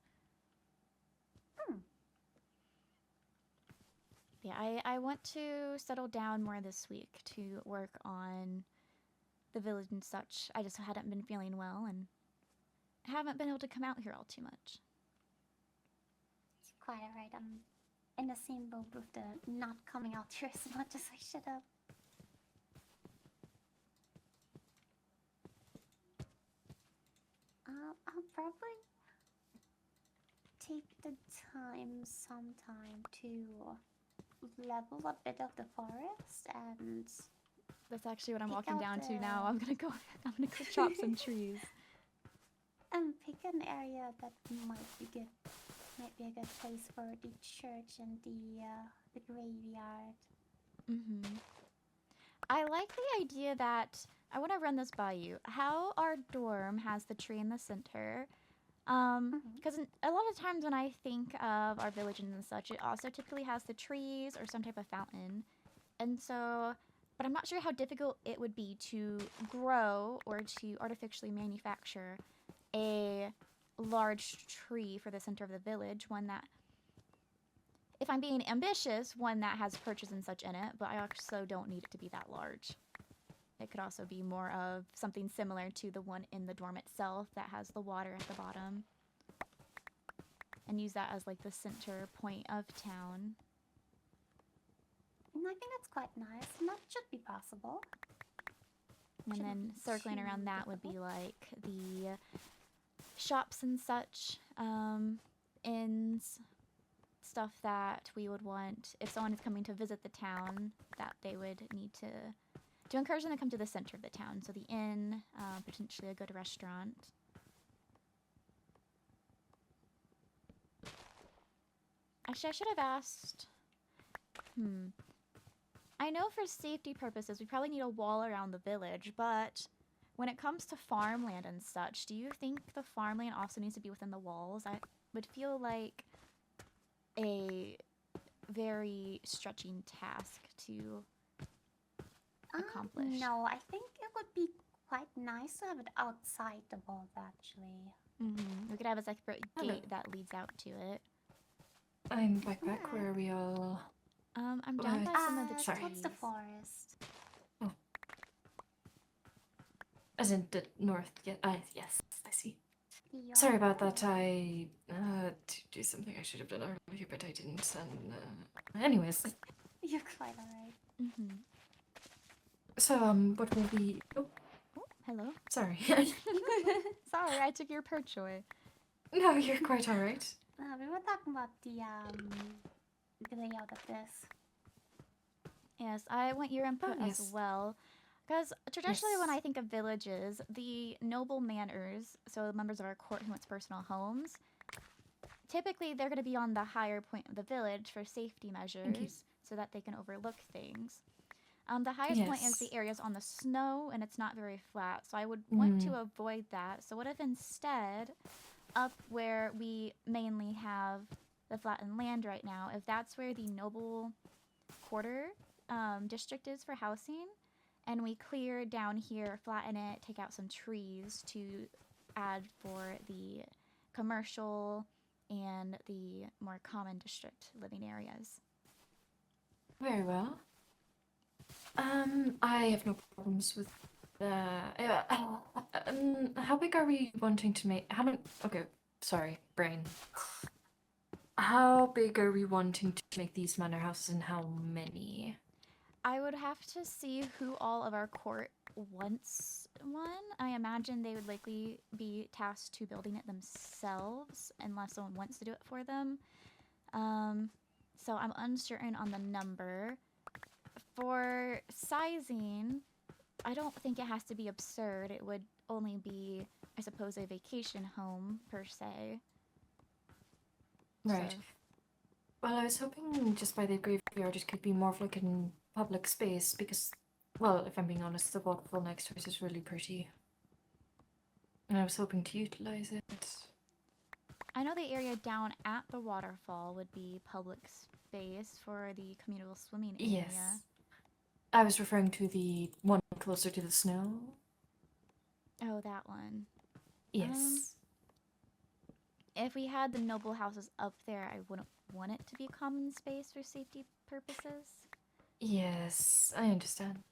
Yeah, I want to settle down more this week to work on the village and such. I just hadn't been feeling well and haven't been able to come out here all too much. It's quite alright. I'm in the same boat with the not coming out here as much as I should have. I'll probably take the time sometime to level a bit of the forest and That's actually what I'm pick walking out down to the- now. I'm gonna go chop some trees. and pick an area that might be a good place for the church and the graveyard. Mm-hmm. I like the idea that I want to run this by you. How our dorm has the tree in the center. Because a lot of times when I think of our villages and such, it also typically has the trees or some type of fountain. And so, but I'm not sure how difficult it would be to grow or to artificially manufacture a large tree for the center of the village, one that, if I'm being ambitious, one that has perches and such in it, but I also don't need it to be that large. It could also be more of something similar to the one in the dorm itself that has the water at the bottom. And use that as like the center point of town. And I think that's quite nice, and that should be possible. And then circling around that would be like the shops and such, inns, stuff that we would want if someone is coming to visit the town, that they would need to encourage them to come to the center of the town. So the inn, potentially a good restaurant. Actually, I should have asked. I know for safety purposes, we probably need a wall around the village, but when it comes to farmland and such, do you think the farmland also needs to be within the walls? I would feel like a very stretching task to accomplish. No, I think it would be quite nice to have it outside the walls, actually. We could have a separate gate that leads out to it. I'm back where are we all? I'm down by some of the sorry. Towards the forest. Oh. As in the north, yes, I see. Sorry about that, I to do something I should have done earlier, but I didn't, and anyways. You're quite alright. So, what will be... Oh, hello? sorry. Sorry, I took your perch away. No, you're quite alright. We were talking about the layout of this. Yes, I want your input as yes. well. Because traditionally, when Yes. I think of villages, the noble manors, so the members of our court who wants personal homes, typically they're going to be on the higher point of the village for safety Thank you. measures so that they can overlook things. The highest point is Yes. the areas on the snow and it's not very flat, so I would want Mm. to avoid that. So what if instead, up where we mainly have the flattened land right now, if that's where the noble quarter district is for housing, and we clear down here, flatten it, take out some trees to add for the commercial and the more common district living areas. Very well. I have no problems with how big are we wanting to make? How many? Okay, sorry, brain. How big are we wanting to make these manor houses, and how many? I would have to see who all of our court wants one. I imagine they would likely be tasked to building it themselves unless someone wants to do it for them. So I'm uncertain on the number. For sizing, I don't think it has to be absurd. It would only be, I suppose, a vacation home per se. Right. So, Well, I was hoping just by the graveyard it could be more of like a public space because, well, if I'm being honest, the waterfall next to it is really pretty. And I was hoping to utilize it. I know the area down at the waterfall would be public space for the communal swimming area. Yes. I was referring to the one closer to the snow. Oh, that one. Yes. If we had the noble houses up there, I wouldn't want it to be common space for safety purposes. Yes, I understand.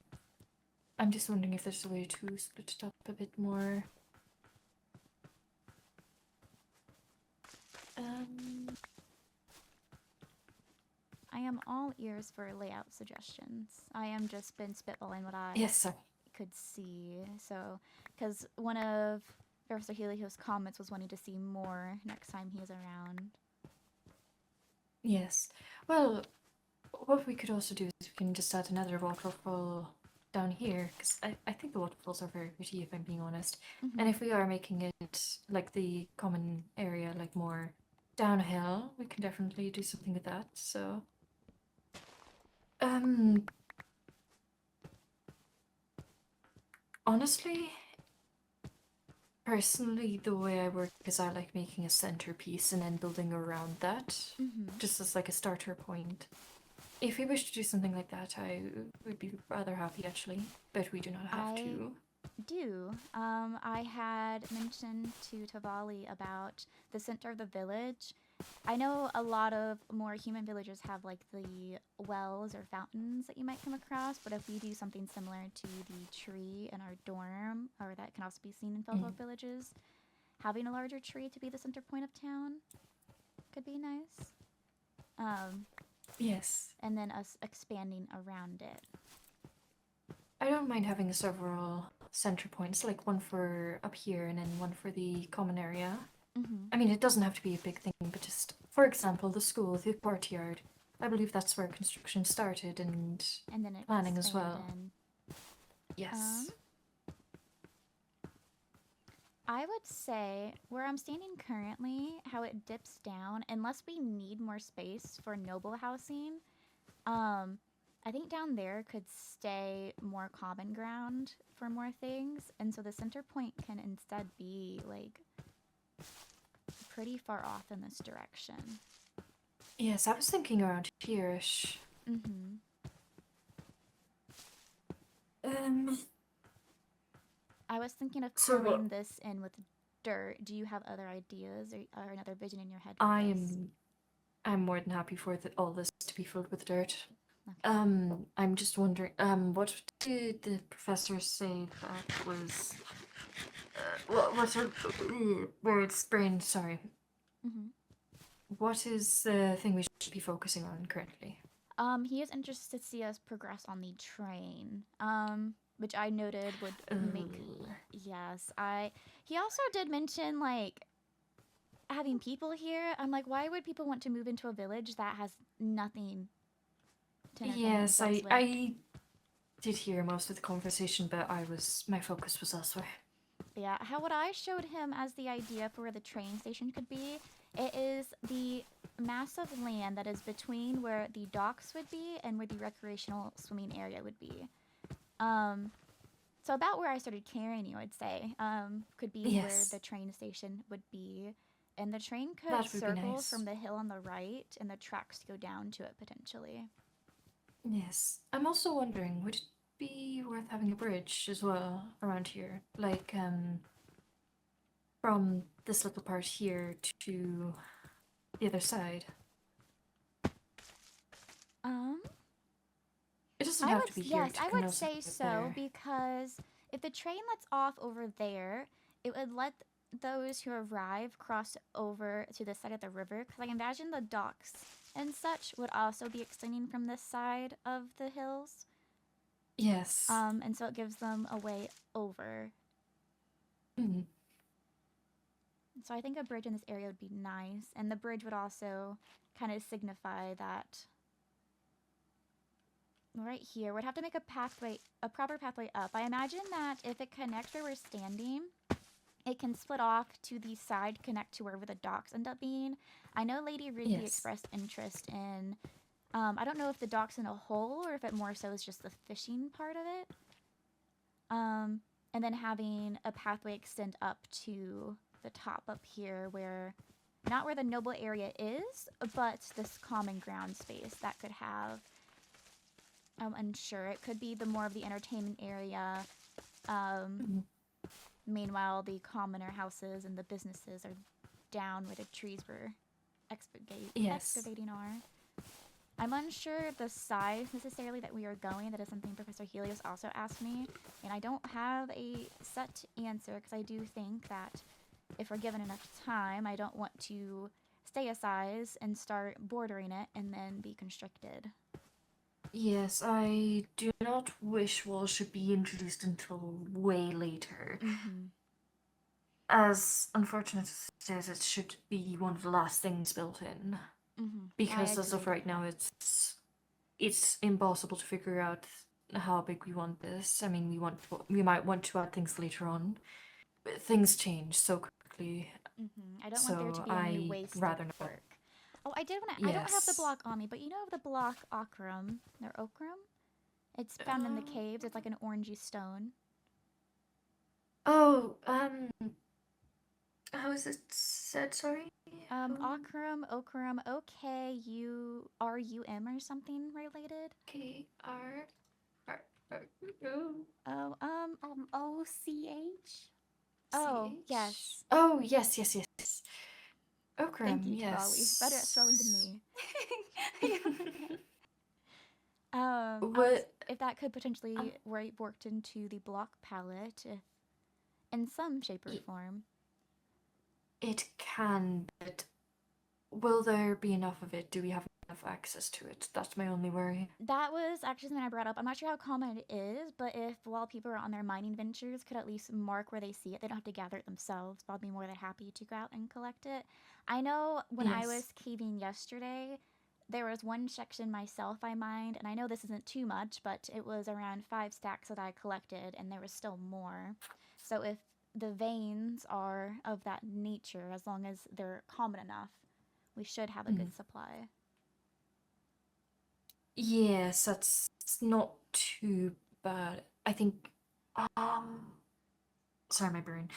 I'm just wondering if there's a way to split it up a bit more. I am all ears for layout suggestions. I am just been spitballing what I Yes, sir. could see. So, because one of Professor Helio's comments was wanting to see more next time he's around. Yes. Well, what we could also do is we can just add another waterfall down here, because I think the waterfalls are very pretty, if I'm being honest. Mhm. And if we are making it like the common area, like more downhill, we can definitely do something with that. So, honestly, personally, the way I work is I like making a centerpiece and then building around that, just as like a starter point. If we wish to do something like that, I would be rather happy actually, but we do not have to. I had mentioned to Tavali about the center of the village. I know a lot of more human villages have like the wells or fountains that you might come across, but if we do something similar to the tree in our dorm, or that can also be seen in Feltwalk villages, having a larger tree to be the center point of town could be nice. Yes. And then us expanding around it. I don't mind having several center points, like one for up here and then one for the common area. I mean, it doesn't have to be a big thing, but just, for example, the school, the courtyard. I believe that's where construction started and then it planning as well. expanded. Yes. I would say where I'm standing currently, how it dips down, unless we need more space for noble housing, I think down there could stay more common ground for more things, and so the center point can instead be like pretty far off in this direction. Yes, I was thinking around here-ish. I was thinking of So filling this in with dirt. Do you have other ideas or another vision in your head? I'm more than happy for all this to be filled with dirt. Okay. I'm just wondering, what did the professor say that was, what's her words, brain, sorry. What is the thing we should be focusing on currently? He is interested to see us progress on the train, which I noted would make, yes, he also did mention, like, having people here. I'm like, why would people want to move into a village that has nothing to entertain Yes, themselves with. I did hear most of the conversation, but my focus was elsewhere. Yeah, what I showed him as the idea for where the train station could be, it is the massive land that is between where the docks would be and where the recreational swimming area would be. So about where I started carrying you, I'd say, could be where Yes. the train station would be. And the train could That would be circle nice. from the hill on the right and the tracks go down to it potentially. Yes. I'm also wondering, would it be worth having a bridge as well around here? Like, from this little part here to the other side? It doesn't have to be here. Yes, It I can would also say be so there. because if the train lets off over there, it would let those who arrive cross over to the side of the river. Because I imagine the docks and such would also be extending from this side of the hills. Yes. And so it gives them a way over. Mhm. So I think a bridge in this area would be nice, and the bridge would also kind of signify that right here we'd have to make a pathway, a proper pathway up. I imagine that if it connects where we're standing, it can split off to the side, connect to wherever the docks end up being. I know Lady Rigby Yes. expressed interest in, I don't know if the dock's in a hole or if it more so is just the fishing part of it. And then having a pathway extend up to the top up here where, not where the noble area is, but this common ground space that could have, I'm unsure, it could be the more of the entertainment area. Meanwhile, the commoner houses and the businesses are down where the trees were excavating are. I'm unsure the size necessarily that we are going. That is something Professor Helios also asked me, and I don't have a set answer because I do think that if we're given enough time, I don't want to stay a size and start bordering it and then be constricted. Yes, I do not wish walls should be introduced until way later. As unfortunate as it is, it should be one of the last things built in. Because as of right now, it's impossible to figure out how big we want this. I mean, we might want to add things later on, but things change so quickly. I don't want there to be any waste of work. Oh, I did want to. I don't have the block on me, but you know the block ochrum or ochrum? It's found in the caves. It's like an orangey stone. Oh, how is it said? Sorry. Ochrum, OKURUM or something related. OCH. Oh, yes. Oh, yes. Ochrum, Thank you, yes. Tawali. Better at spelling than me. If that could potentially worked into the block palette in some shape or form. It can, but will there be enough of it? Do we have enough access to it? That's my only worry. That was actually something I brought up. I'm not sure how common it is, but if while people are on their mining ventures could at least mark where they see it, they don't have to gather it themselves, but I'd be more than happy to go out and collect it. I know when I was caving yesterday, there was one section myself I mined, and I know this isn't too much, but it was around 5 stacks that I collected, and there was still more. So if the veins are of that nature, as long as they're common enough, we should have a good supply. Yes, that's not too bad. I think. Sorry, my brain.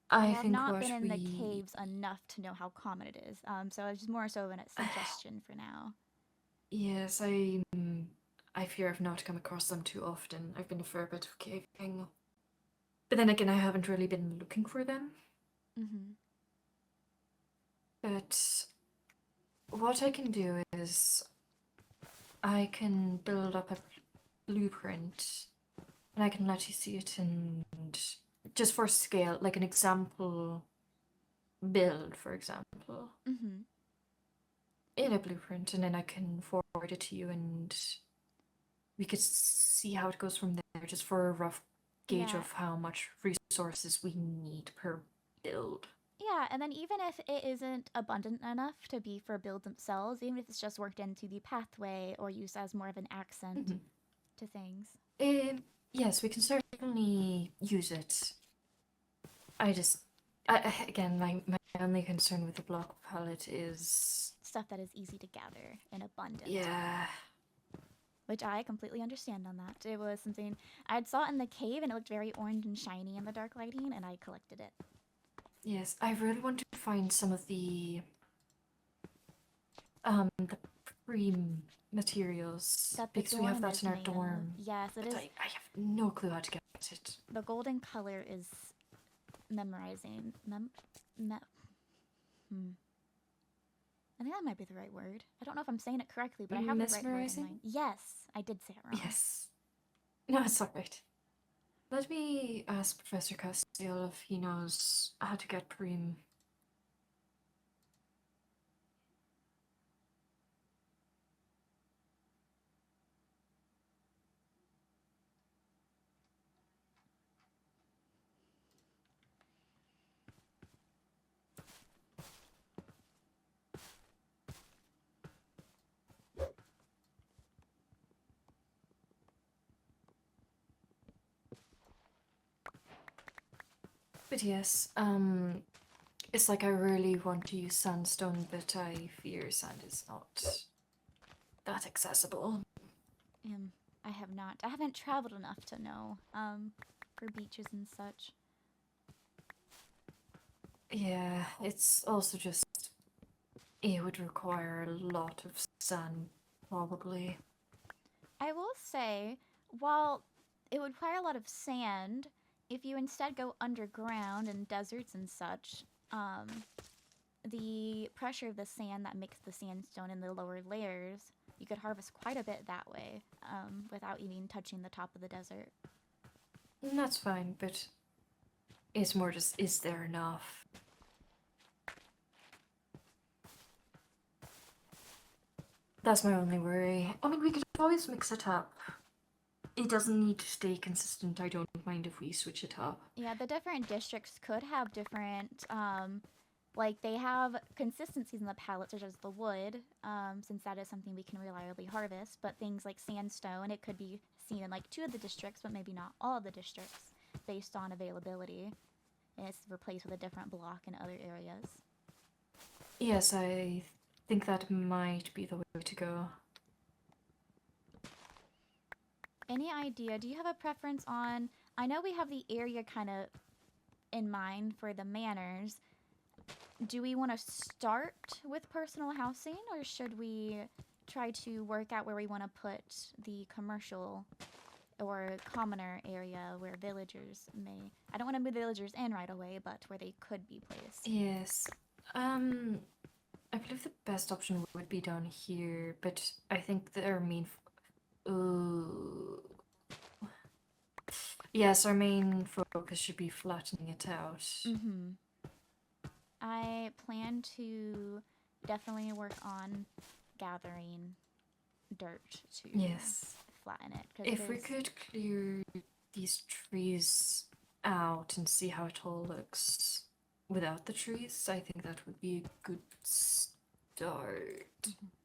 I have think not been in the caves enough to know how common it is. So it's more so of a suggestion for now. Yes, I fear I've not come across them too often. I've been a fair bit of caving. But then again, I haven't really been looking for them. But what I can do is I can build up a blueprint and I can let you see it, and just for scale, like an example build, for example, in a blueprint, and then I can forward it to you and we could see how it goes from there, just for a rough gauge of how much resources we need per build. Yeah, and then even if it isn't abundant enough to be for builds themselves, even if it's just worked into the pathway or used as more of an accent Mhm. to things. Yes, we can certainly use it. Again, my only concern with the block palette is, Stuff that is easy to gather in abundance. yeah, Which I completely understand on that. It was something I'd saw it in the cave and it looked very orange and shiny in the dark lighting, and I collected it. yes, I really want to find some of the preem materials That the because we have dorm that is in our made of. dorm. Yes, it But is. I have no clue how to get it. The golden color is memorizing. I think that might be the right word. I don't know if I'm saying it correctly, but I have the right word in Mesmerizing? mind. Yes, I did say it wrong. Yes. No, it's alright. Let me ask Professor Castiel if he knows how to get preem. But yes, it's like I really want to use sandstone, but I fear sand is not that accessible. I haven't traveled enough to know, for beaches and such. Yeah, it's also just, it would require a lot of sand, probably. I will say, while it would require a lot of sand, if you instead go underground in deserts and such, the pressure of the sand that makes the sandstone in the lower layers, you could harvest quite a bit that way, without even touching the top of the desert. And that's fine, but it's more just, is there enough? That's my only worry. I mean, we could always mix it up. It doesn't need to stay consistent. I don't mind if we switch it up. Yeah, the different districts could have different, like they have consistencies in the palettes, such as the wood, since that is something we can reliably harvest, but things like sandstone, it could be seen in like 2 of the districts, but maybe not all of the districts, based on availability. And it's replaced with a different block in other areas. Yes, I think that might be the way to go. Any idea, do you have a preference on, I know we have the area kind of in mind for the manors. Do we want to start with personal housing, or should we try to work out where we want to put the commercial or commoner area where villagers may... I don't want to move the villagers in right away, but where they could be placed. Yes. I believe the best option would be down here, but I think that our main... Yes, our main focus should be flattening it out. Mm-hmm. I plan to definitely work on gathering dirt to Yes. flatten it. 'Cause If we could clear these trees out and see how it all looks without the trees, I think that would be a good start.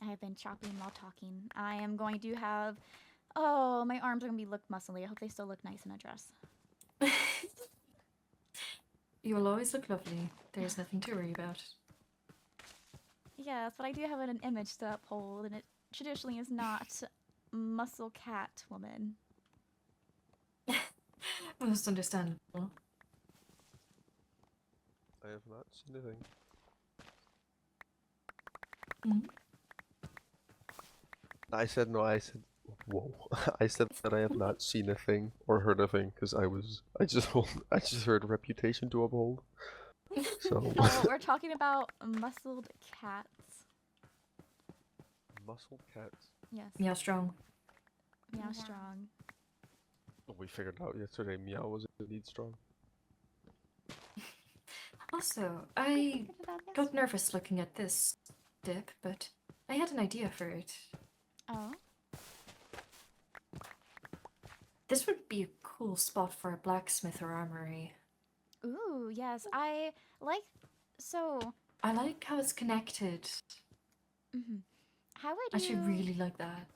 I have been chopping while talking. I am going to have... Oh, my arms are going to look muscly. I hope they still look nice in a dress. You will always look lovely. There's nothing to worry about. Yes, but I do have an image to uphold, and it traditionally is not muscle cat woman. Most understandable. I have not seen a thing. Mhm. I said no, I said... Whoa. I said that I have not seen a thing or heard a thing, because I just heard reputation to uphold. So... Oh, we're talking about muscled cats. Muscle cats. Yes. Meow strong. Meow Yeah. strong. We figured out yesterday Meow was indeed strong. Also, I Figured it out got yesterday. nervous looking at this dip, but I had an idea for it. Oh? This would be a cool spot for a blacksmith or armory. Ooh, yes. I like So, I like how it's connected. how would I you? should really like that.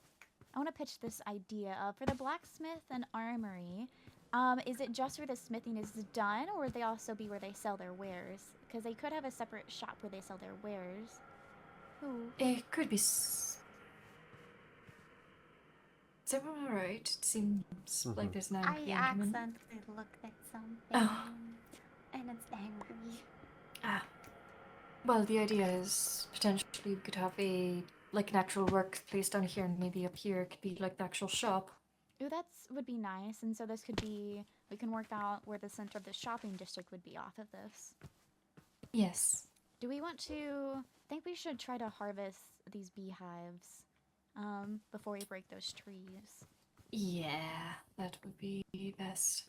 I want to pitch this idea for the blacksmith and armory. Is it just where the smithing is done, or would they also be where they sell their wares? Because they could have a separate shop where they sell their wares. Ooh. It could be. Is everyone alright? It seems like there's now. I accidentally looked at something. Oh. And it's angry. Ah. Well, the idea is potentially we could have a natural workplace down here, and maybe up here could be like the actual shop. Ooh, would be nice. And so this could be, we can work out where the center of the shopping district would be off of this. Yes. Do we want to, I think we should try to harvest these beehives before we break those trees. Yeah, that would be best.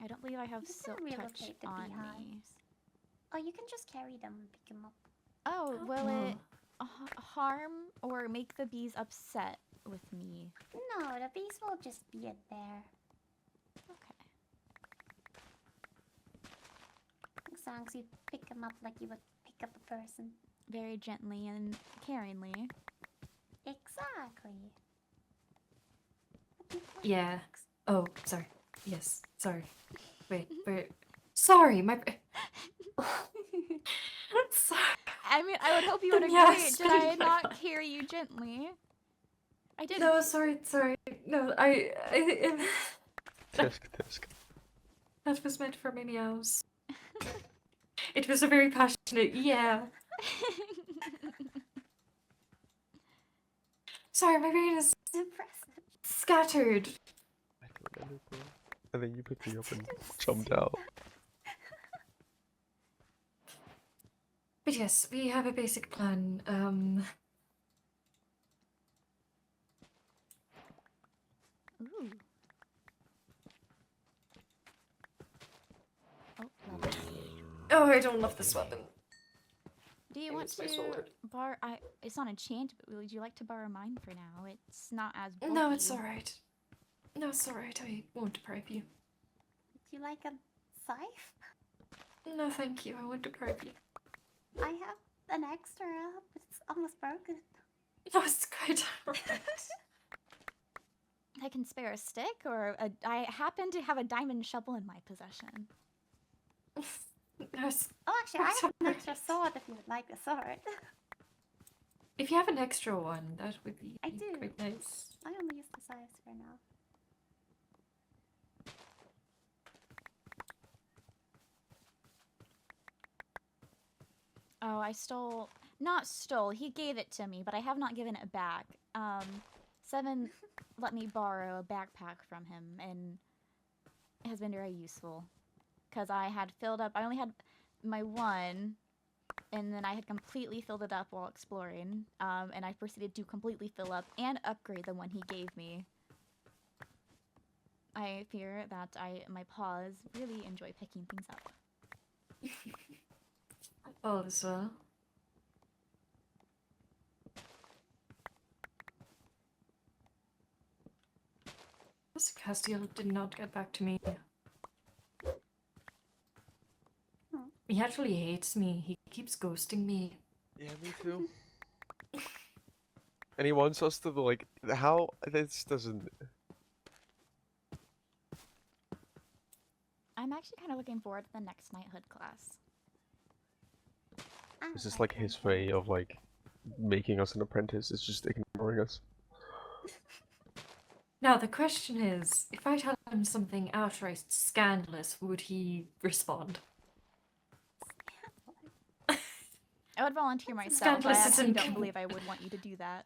I don't believe I have You can silk touch relocate the on me. beehives. Oh, you can just carry them and pick them up. Oh, will Oh. it harm or make the bees upset with me? No, the bees will just be in there. Okay. As long as you pick them up like you would pick up a person. Very gently and caringly. Exactly. Yeah. Oh, sorry. Yes. Sorry. Wait. Sorry, my. Sorry. I mean, I would hope you would agree. Yes, Did I but- not carry you gently? I did. No, sorry. No, I Tisk. that was meant for my meows. It was a very passionate yeah. Sorry, my brain is Impressive. scattered. I don't remember. And then you picked me up and jumped out. But yes, we have a basic plan. Ooh. Oh, love it. Oh, I don't love this weapon. Do you It want was my to sword. borrow? It's not enchant, but would you like to borrow mine for now? It's not as. No, it's bulky. alright. No, it's alright. I won't deprive you. Would you like a scythe? No, thank you. I won't deprive you. I have an extra, but it's almost broken. No, it's quite alright. I can spare a stick, or I happen to have a diamond shovel in my possession. No, it's Oh, actually, I have an extra sword if you would like a sword. If you have an extra one, that would be I do. quite nice. I only use the scythes for now. Oh, I stole. Not stole. He gave it to me, but I have not given it back. Seven let me borrow a backpack from him, and it has been very useful. Because I had filled up. I only had my one, and then I had completely filled it up while exploring. And I proceeded to completely fill up and upgrade the one he gave me. I fear that my paws really enjoy picking things up. All as well. This Castiel did not get back to me. He actually hates me. He keeps ghosting me. Yeah, me too. And he wants us to like how this doesn't. I'm actually kind of looking forward to the next knighthood class. Is this like his way of like making us an apprentice? It's just ignoring us. Now the question is, if I tell him something outright scandalous, would he respond? I would volunteer myself. I Scandalous actually isn't don't con- believe I would want you to do that.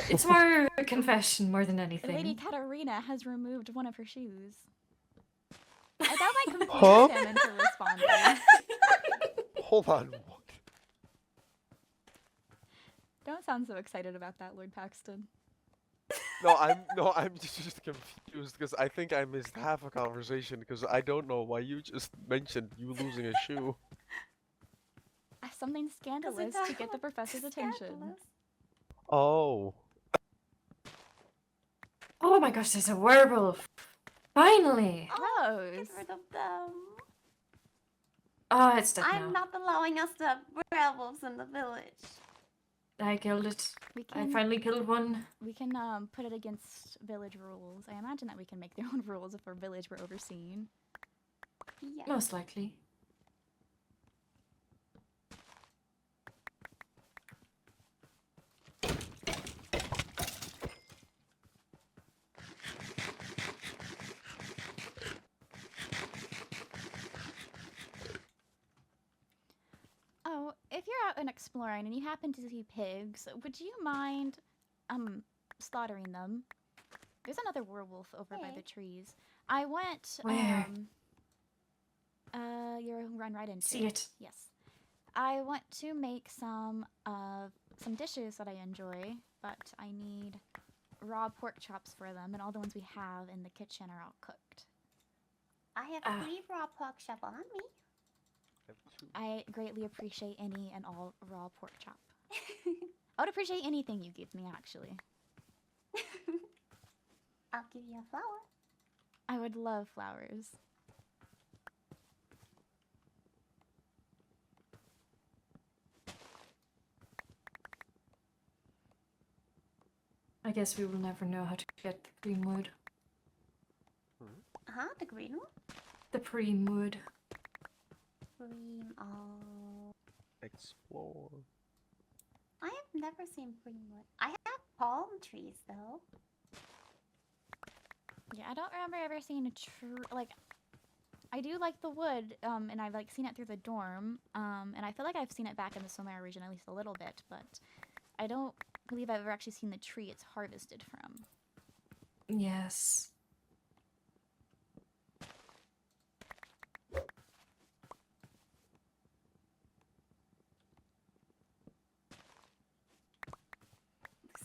It's more a confession more than anything. Lady Katarina has removed one of her shoes. I thought I confused Huh? him into responding. Hold on. What? Don't sound so excited about that, Lord Paxton. No, I'm just confused because I think I missed half a conversation because I don't know why you just mentioned you losing a shoe. Something scandalous to get the professor's attention. Oh. Oh my gosh, there's a werewolf! Finally! Rose! Get rid of them. Ah, it's dead I'm now. not allowing us to have werewolves in the village. I killed it. We I can finally killed one. we can put it against village rules. I imagine that we can make their own rules if our village were overseen. Yeah. Most likely. Oh, if you're out and exploring and you happen to see pigs, would you mind slaughtering them? There's another werewolf over by the Hey. trees. I went Where? you're run right into See it. Yes. I want to make some dishes that I enjoy, but I need raw pork chops for them, and all the ones we have in the kitchen are all cooked. I have Ah. 3 raw pork chop on me. I greatly appreciate any and all raw pork chop. I would appreciate anything you give me, actually. I'll give you a flower. I would love flowers. I guess we will never know how to get the green wood. Huh? The green one? The preem wood. Green. Oh. Explore. I have never seen green wood. I have palm trees though. Yeah, I don't remember ever seeing a true like. I do like the wood, and I've like seen it through the dorm, and I feel like I've seen it back in the Solmera region at least a little bit, but I don't believe I've ever actually seen the tree it's harvested from. Yes.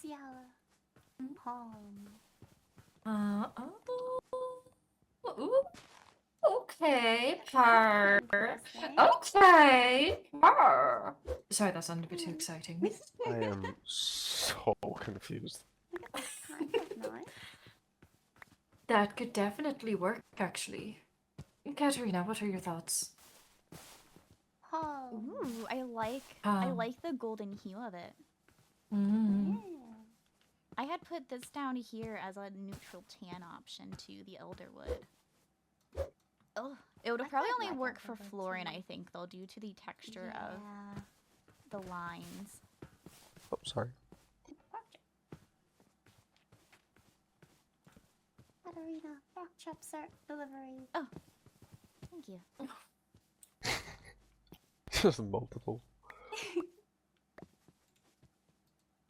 Lizzaylia. Palm. Ooh. Okay, purr. Interesting. Okay, purr. Sorry, that sounded a bit too exciting. I am so confused. Kind of nice. That could definitely work, actually. Katarina, what are your thoughts? Palm. Ooh, I Um. like the golden hue of it. Mm. Yeah. I had put this down here as a neutral tan option to the elderwood. Oh, it would I probably quite only like work for elderwood flooring, too. I think, though, due to the texture of Yeah. the lines. Oh, sorry. Katarina, pork chops are delivery. Thank you. Just multiple.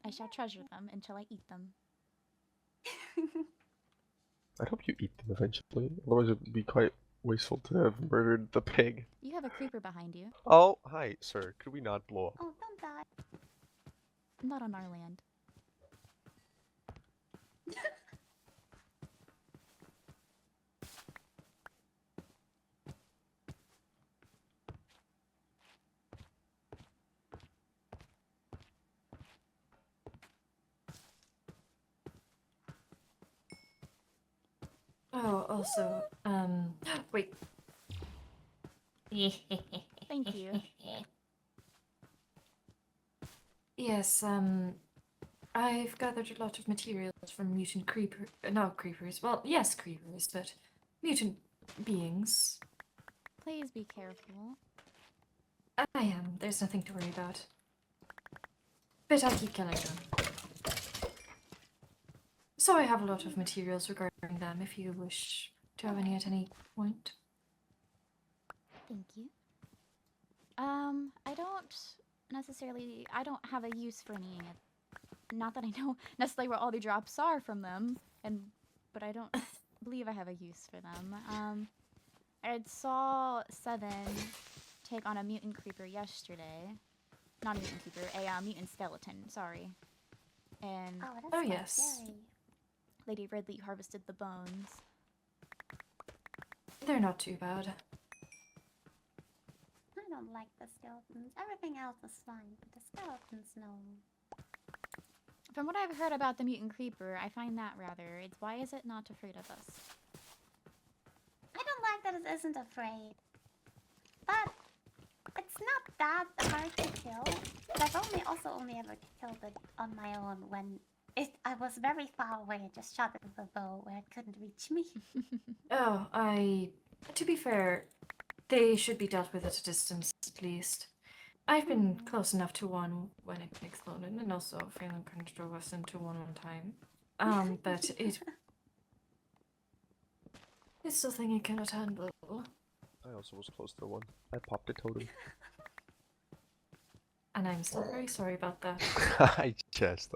I shall treasure them until I eat them. I hope you eat them eventually. Otherwise, it would be quite wasteful to have murdered the pig. You have a creeper behind you. Oh, hi, sir. Could we not blow up? Oh, don't die. Not on our land. Oh, also, wait. Thank you. Yes, I've gathered a lot of materials from mutant not creepers, well, yes, creepers, but mutant beings. Please be careful. I am, there's nothing to worry about. But I keep killing them. So I have a lot of materials regarding them if you wish to have any at any point. Thank you. I don't have a use for any. Not that I know necessarily where all the drops are from them, but I don't believe I have a use for them. I saw 7 take on a mutant creeper yesterday. Not a mutant creeper, a mutant skeleton, sorry. And Oh, that's Oh, quite yes. scary. Lady Ridley harvested the bones. They're not too bad. I don't like the skeletons. Everything else is fine, but the skeletons, no. From what I've heard about the mutant creeper, I find that rather. It's why is it not afraid of us? I don't like that it isn't afraid. But it's not that hard to kill. But I've also only ever killed it on my own when I was very far away and just shot it with a bow where it couldn't reach me. Oh, to be fair, they should be dealt with at a distance at least. I've been close enough to one when it exploded, and also feeling kind of drove us into one time. But it's something you cannot handle. I also was close to one. I popped a totem. And I'm still very sorry about that. I jest.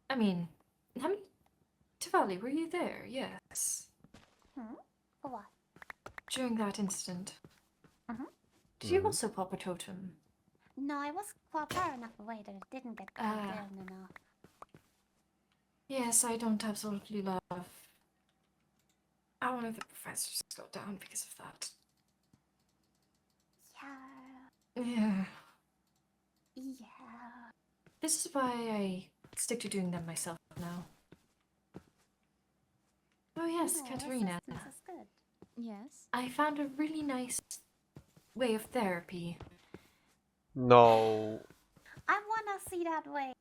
I mean, how many... Tavali, were you there? Yes. For what? During that incident. Did you also pop a totem? No, I was far enough away that it didn't get down enough. Yes, I don't absolutely love... I want the professors to go down because of that. Yeah. This is why I stick to doing them myself now. Oh yes, Katarina. That's good. Yes. I found a really nice way of therapy. No. I wanna see that way.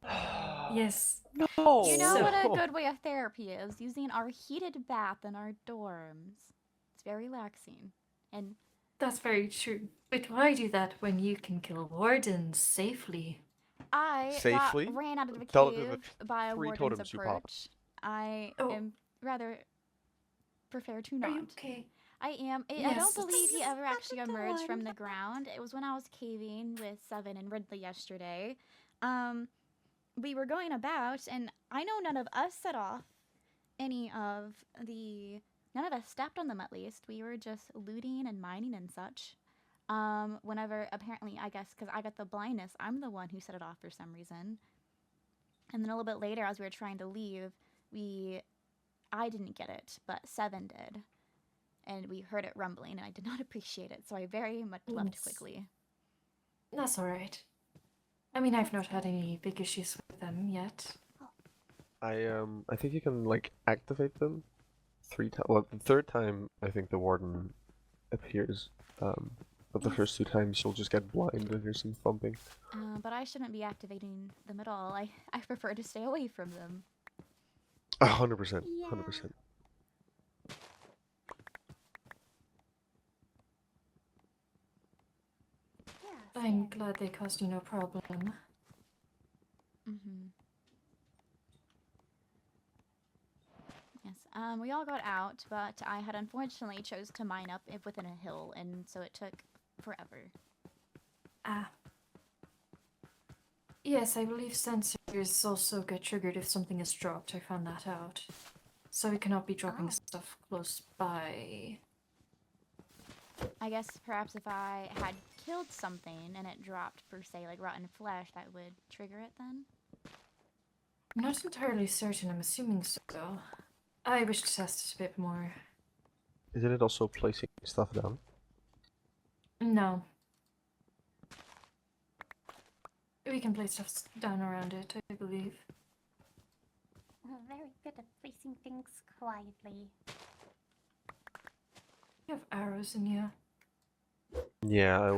Yes. No. You know what a good way of therapy is? Using our heated bath in our dorms. It's very relaxing. And that's very true. But why do that when you can kill wardens safely? I Safely? ran out of the Tell cave by a 3 warden's totems you popped. approach. I am rather prefer to not. Are you okay? I am. I Yes. don't believe he ever That's actually a emerged from dawn. the ground. It was when I was caving with Seven and Ridley yesterday. We were going about, and I know none of us set off any of the... None of us stepped on them, at least. We were just looting and mining and such. Whenever, apparently, I guess, because I got the blindness, I'm the one who set it off for some reason. And then a little bit later, as we were trying to leave, I didn't get it, but Seven did. And we heard it rumbling, and I did not appreciate it, so I very much left quickly. That's alright. I mean, I've not had any big issues with them yet. I think you can like activate them 3 times. Well, the 3rd time I think the warden appears. But the first 2 times you'll just get blind and hear some thumping. But I shouldn't be activating them at all. I prefer to stay away from them. 100%. 100%. I'm glad they caused you no problem. Yes. We all got out, but I had unfortunately chose to mine up within a hill, and so it took forever. Yes, I believe sensors also get triggered if something is dropped. I found that out. So we cannot be dropping stuff close by. I guess perhaps if I had killed something and it dropped, per se, like rotten flesh, that would trigger it then? I'm not entirely certain. I'm assuming so. I wish to test it a bit more. Isn't it also placing stuff down? No. We can place stuff down around it, I believe. Very good at placing things quietly. You have arrows in you. Yeah,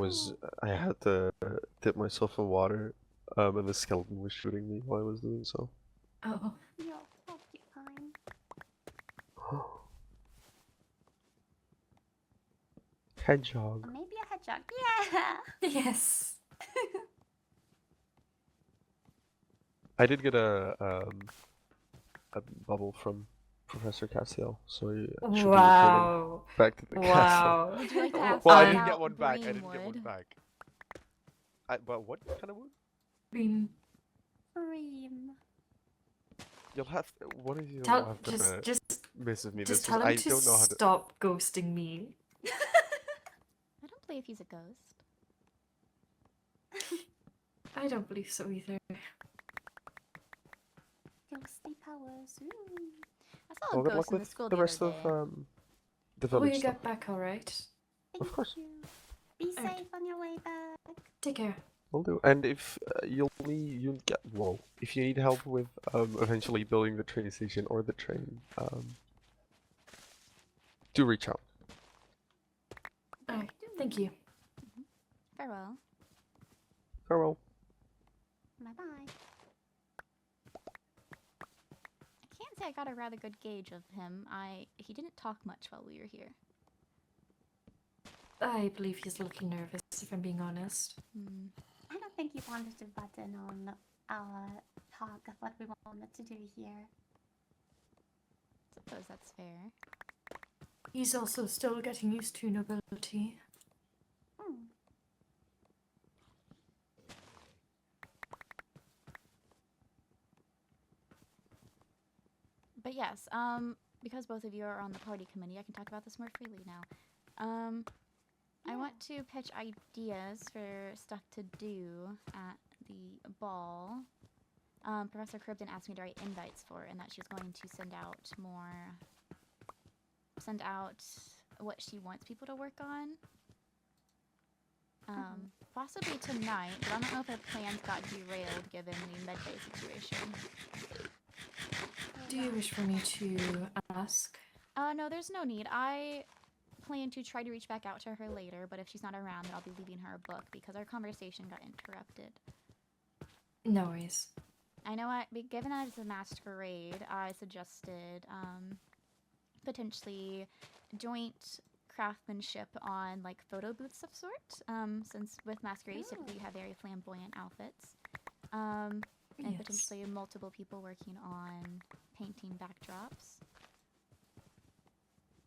I had to dip myself in water, and the skeleton was shooting me while I was doing so. Oh. You're totally fine. Hedgehog. Or maybe a hedgehog. Yeah! Yes! I did get a bubble from Professor Cassian, so I should be returning back to the castle. Would you like to ask Well, I about didn't get one back. I green didn't get one wood? back. But what kind of wood? Green. Cream. You'll have one of you will Tell, have to just message me. just This tell was, him I to don't know how to. stop ghosting me. I don't believe he's a ghost. I don't believe so either. Ghosty powers. Ooh. I saw a Well, good ghost luck in the with school the rest other of day. the Will village you stuff. get back alright? Thank Of course. you. Be Alright. safe on your way back. Take care. will do. And if if you need help with eventually building the train station or the train, do reach out. Alright, thank you. Farewell. Farewell. Bye bye. I can't say I got a rather good gauge of him. He didn't talk much while we were here. I believe he's a little nervous, if I'm being honest. I don't think he wanted to butt in on our talk of what we wanted to do here. Suppose that's fair. He's also still getting used to nobility. But yes, because both of you are on the party committee, I can talk about this more freely now. I want to pitch ideas for stuff to do at the ball. Professor Cribden asked me to write invites for it, and that she's going to send out what she wants people to work on. Possibly tonight, but I don't know if her plans got derailed given the medbay situation. Do you wish for me to ask? No, there's no need. I plan to try to reach back out to her later, but if she's not around, then I'll be leaving her a book because our conversation got interrupted. No worries. I know, given that it's a masquerade, I suggested potentially joint craftsmanship on like photo booths of sort, since with masquerades typically you have very flamboyant outfits, and potentially multiple people working on painting backdrops.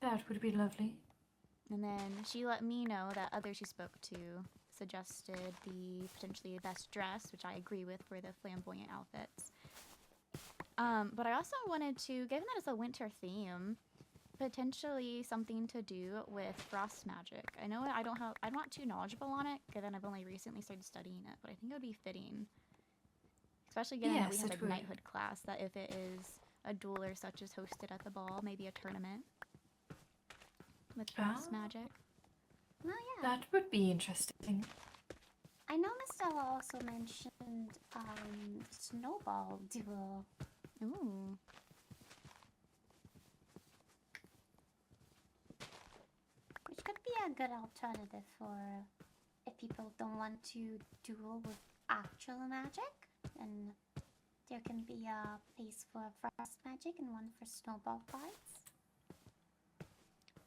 That would be lovely. And then she let me know that others she spoke to suggested the potentially best dress, which I agree with for the flamboyant outfits. But I also wanted to, given that it's a winter theme, potentially something to do with frost magic. I know I'm not too knowledgeable on it, given I've only recently started studying it, but I think it would be fitting. Especially given that we have a knighthood class, that if it is a duel or such is hosted at the ball, maybe a tournament with frost magic. Well, yeah. That would be interesting. I know Miss Stella also mentioned snowball duel. Ooh. Which could be a good alternative for if people don't want to duel with actual magic. And there can be a place for frost magic and one for snowball fights.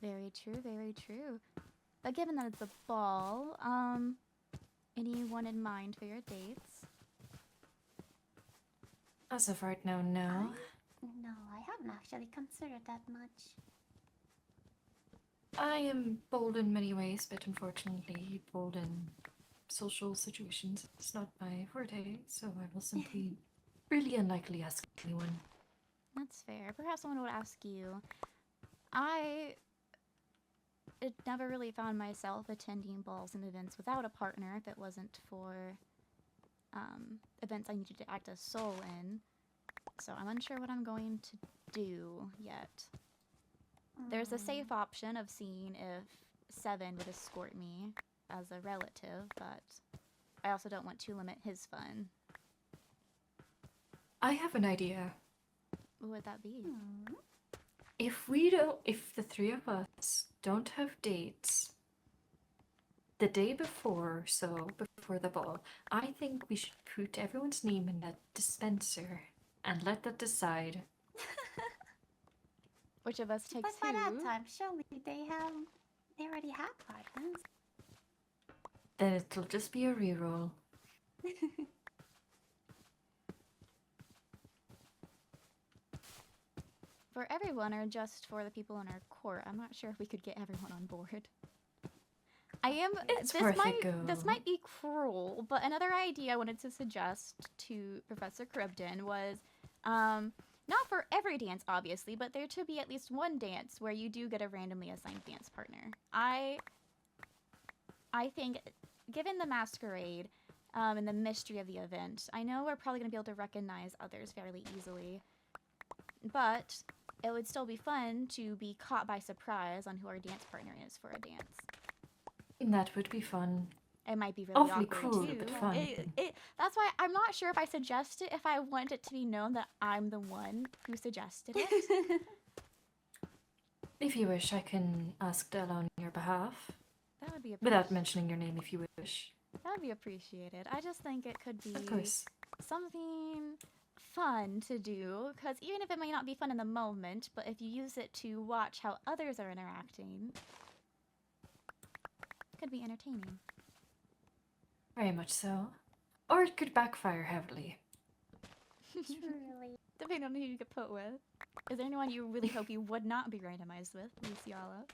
Very true, very true. But given that it's a ball, anyone in mind for your dates? As of right now, no. No, I haven't actually considered that much. I am bold in many ways, but unfortunately bold in social situations. It's not my forte, so I will simply really unlikely ask anyone. That's fair. Perhaps someone would ask you. It never really found myself attending balls and events without a partner if it wasn't for events I needed to act as soul in. So I'm unsure what I'm going to do yet. There's a safe option of seeing if Seven would escort me as a relative, but I also don't want to limit his fun. I have an idea. What would that be? If the three of us don't have dates the day before, before the ball, I think we should put everyone's name in that dispenser and let that decide. Which of us takes But by that who? time, surely they already have partners. Then it'll just be a reroll. For everyone or just for the people in our court? I'm not sure if we could get everyone on board. It's worth a go. This might be cruel, but another idea I wanted to suggest to Professor Cribden was, not for every dance, obviously, but there to be at least one dance where you do get a randomly assigned dance partner. I think, given the masquerade and the mystery of the event, I know we're probably going to be able to recognize others fairly easily, but it would still be fun to be caught by surprise on who our dance partner is for a dance. That would be fun. it might be really Awfully awkward cruel, too. but fun. That's why I'm not sure if I suggest it, if I want it to be known that I'm the one who suggested it. If you wish, I can ask Della on your behalf. That would be Without mentioning your name, if you wish. That would be appreciated. I just think it could be Of course. something fun to do, because even if it may not be fun in the moment, but if you use it to watch how others are interacting, it could be entertaining. Very much so. Or it could backfire heavily. Truly. Depending on who you get put with. Is there anyone you really hope you would not be randomized with, Lizzaylia?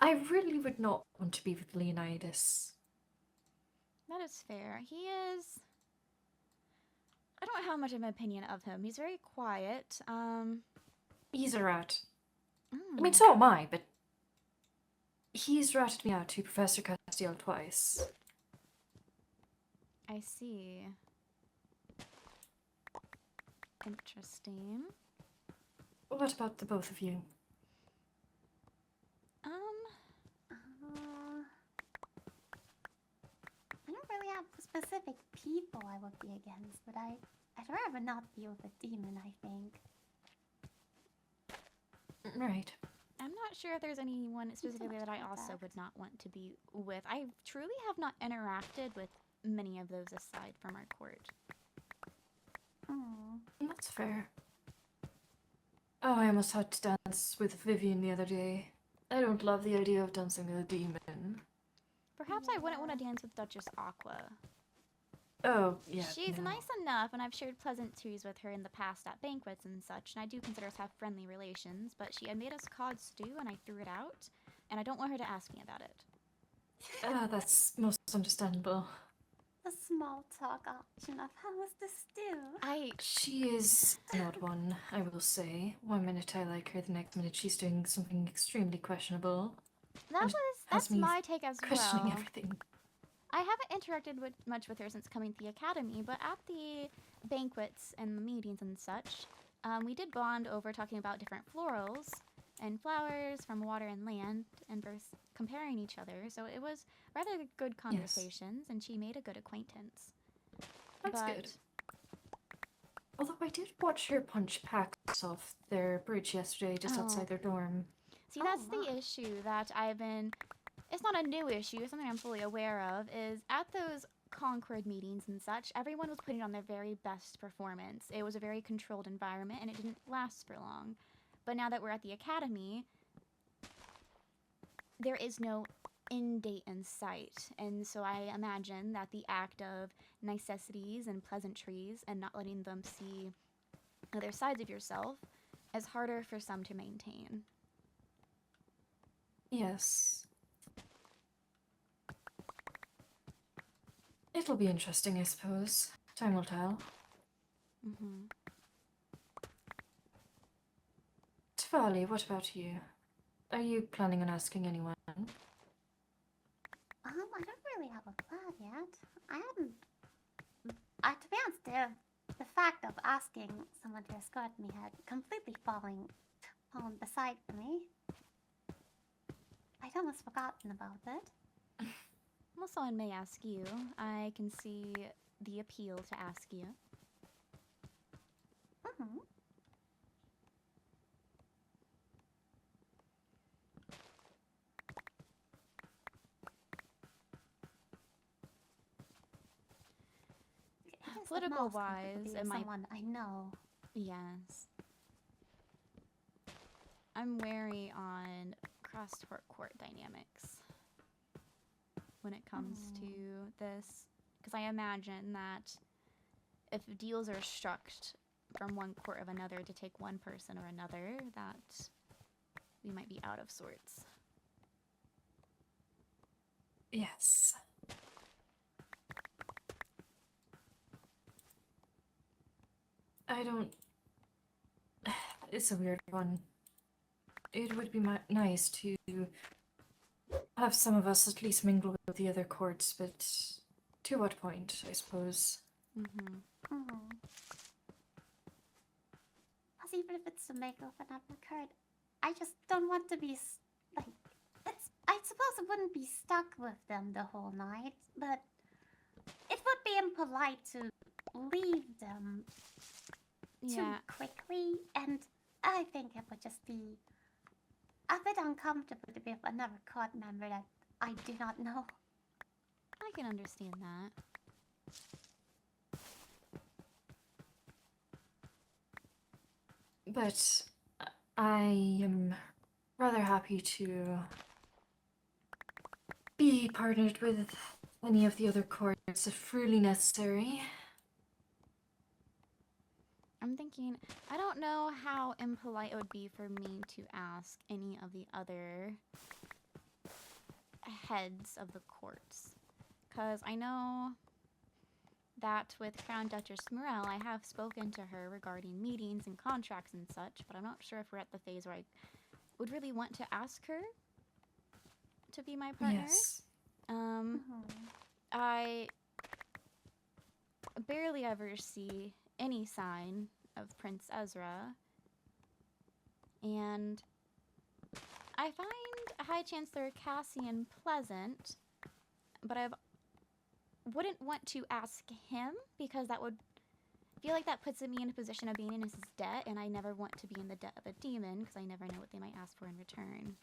I really would not want to be with Leonidas. That is fair. He is... I don't have much of an opinion of him. He's very quiet. He's a rat. I mm. mean, so am I, but he's ratted me out to Professor Castiel twice. I see. Interesting. What about the both of you? I don't really have specific people I would be against, but I'd rather not be with a demon, I think. Right. I'm not sure if there's anyone specifically that I also would not want to be with. I truly have not interacted with many of those aside from our court. Oh. That's fair. Oh, I almost had to dance with Vivian the other day. I don't love the idea of dancing with a demon. Perhaps I wouldn't want to dance with Duchess Aqua. Oh, yeah. She's no. nice enough, and I've shared pleasantries with her in the past at banquets and such, and I do consider us to have friendly relations, but she had made us cod stew, and I threw it out, and I don't want her to ask me about it. That's most understandable. The small talk option of how was the stew? She is an odd one, I will say. One minute I like her, the next minute she's doing something extremely questionable. That's my take as questioning well. everything. I haven't interacted much with her since coming to the academy, but at the banquets and the meetings and such, we did bond over talking about different florals and flowers from water and land and comparing each other. So it was rather good conversations, and she made a good acquaintance. That's good. Although I did watch her punch packs off their bridge yesterday just outside their dorm. See, that's the issue that I've been... It's not a new issue, it's something I'm fully aware of, is at those Concord meetings and such, everyone was putting on their very best performance. It was a very controlled environment, and it didn't last for long. But now that we're at the academy, there is no end date in sight. And so I imagine that the act of niceties and pleasantries and not letting them see other sides of yourself is harder for some to maintain. Yes. It'll be interesting, I suppose. Time will tell. Tvali, what about you? Are you planning on asking anyone? I don't really have a plan yet. I haven't... to be honest, the fact of asking someone to escort me had completely fallen beside me. I'd almost forgotten about it. Well, someone may ask you. I can see the appeal to ask you. Political wise, it might... someone I know. Yes. I'm wary on cross-court dynamics when it comes to this, because I imagine that if deals are struck from one court of another to take one person or another, that we might be out of sorts. Yes. I don't... It's a weird one. It would be nice to have some of us at least mingle with the other courts, but to what point, I suppose? Plus, even if it's to make up another card, I just don't want to be like. I suppose it wouldn't be stuck with them the whole night, but it would be impolite to leave them too quickly, and I think it would just be a bit uncomfortable to be with another court member that I do not know. I can understand that. But I am rather happy to be partnered with any of the other courts if really necessary. I'm thinking, I don't know how impolite it would be for me to ask any of the other heads of the courts. Because I know that with Crown Duchess Mirelle, I have spoken to her regarding meetings and contracts and such, but I'm not sure if we're at the phase where I would really want to ask her to be my partner. Yes. I barely ever see any sign of Prince Ezra, and I find High Chancellor Cassian pleasant, but I wouldn't want to ask him because that would feel like that puts me in a position of being in his debt, and I never want to be in the debt of a demon because I never know what they might ask for in return.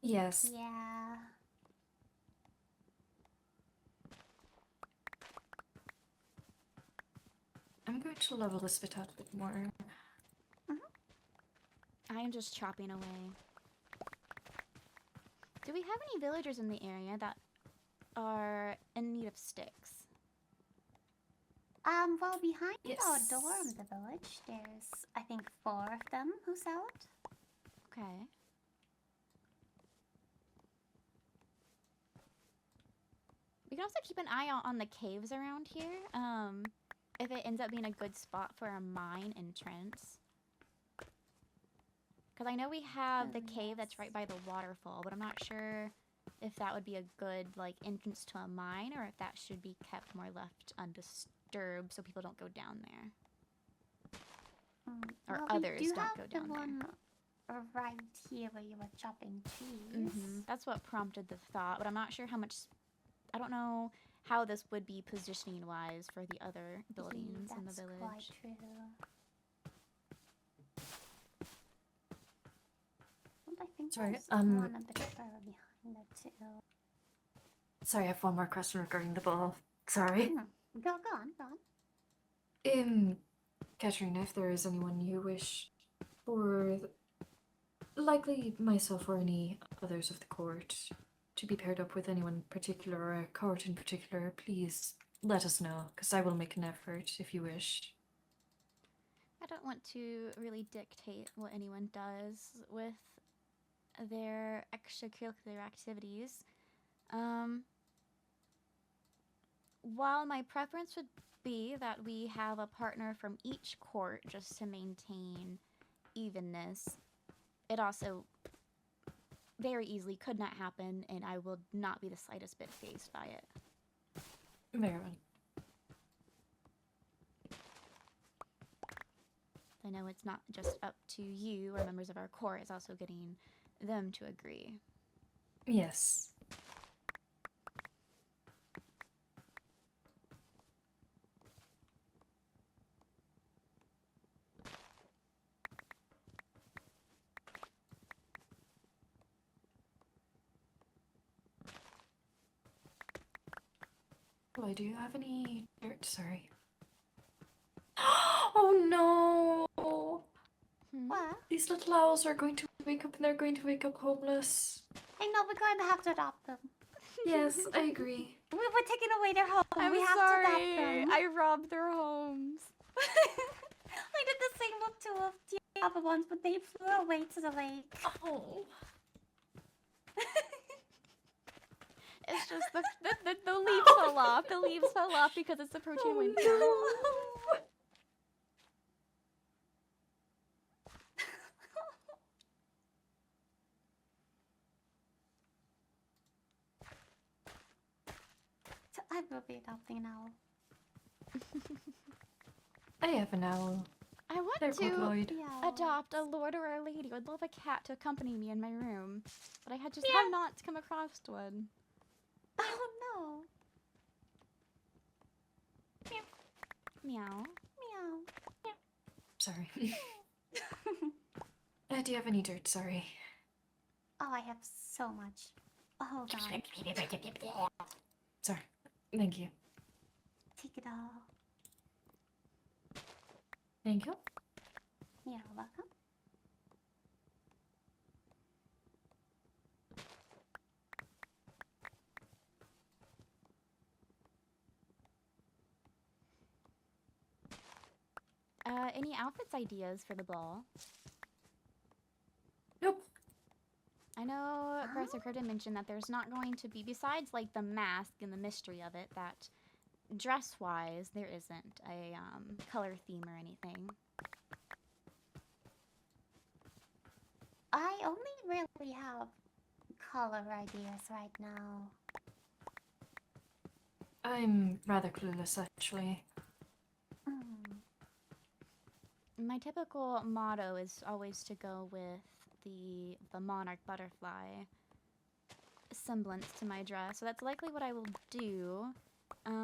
Yes. Yeah. I'm going to level this bit out a bit more. I am just chopping away. Do we have any villagers in the area that are in need of sticks? Well, behind Yes. our door in the village, there's, I think, 4 of them who sell it. Okay. We can also keep an eye out on the caves around here. If it ends up being a good spot for a mine entrance. Because I know we have the cave that's right by the waterfall, but I'm not sure if that would be a good, like, entrance to a mine, or if that should be kept more left undisturbed so people don't go down there. Or Well, others we do don't have go the down one right here where you were chopping there. trees. That's what prompted the thought, but I'm not sure how much... I don't know how this would be positioning-wise for the other buildings in the That's village. quite true. And I think Sorry, there's one a bit further behind it too. Sorry, I have one more question regarding the ball. Sorry. Go on. Katarina, if there is anyone you wish for, likely myself or any others of the court, to be paired up with anyone in particular or a court in particular, please let us know, because I will make an effort if you wish. I don't want to really dictate what anyone does with their extracurricular activities. While my preference would be that we have a partner from each court just to maintain evenness, it also very easily could not happen, and I will not be the slightest bit fazed by it. Very well. I know it's not just up to you or members of our court, it's also getting them to agree. Yes. Well, do you have any dirt? Sorry. Oh no! What? These little owls are going to wake up and they're going to wake up homeless. I know we're going to have to adopt them. Yes, I agree. We're taking away their home. I'm we have sorry. to adopt them. I robbed their homes. I did the same with 2 of the other ones, but they flew away to the lake. Oh. It's just the leaves fell off. The leaves fell off because it's approaching winter. So I will be adopting an owl. I have an owl. I want They're quite to loyal. Yeah. adopt a lord or a lady. I would love a cat to accompany me in my room, but I had just Yeah. have not come across one. Oh no. Meow. Meow. Sorry. Do you have any dirt? Sorry. Oh, I have so much. Oh, hold on. Sorry. Thank you. Take it all. Thank you. You're welcome. Any outfits ideas for the ball? Nope. I know Professor Curtin mentioned that there's not going to be, besides like the mask and the mystery of it, that dress-wise there isn't a color theme or anything. I only really have color ideas right now. I'm rather clueless, actually. My typical motto is always to go with the monarch butterfly semblance to my dress, so that's likely what I will do. But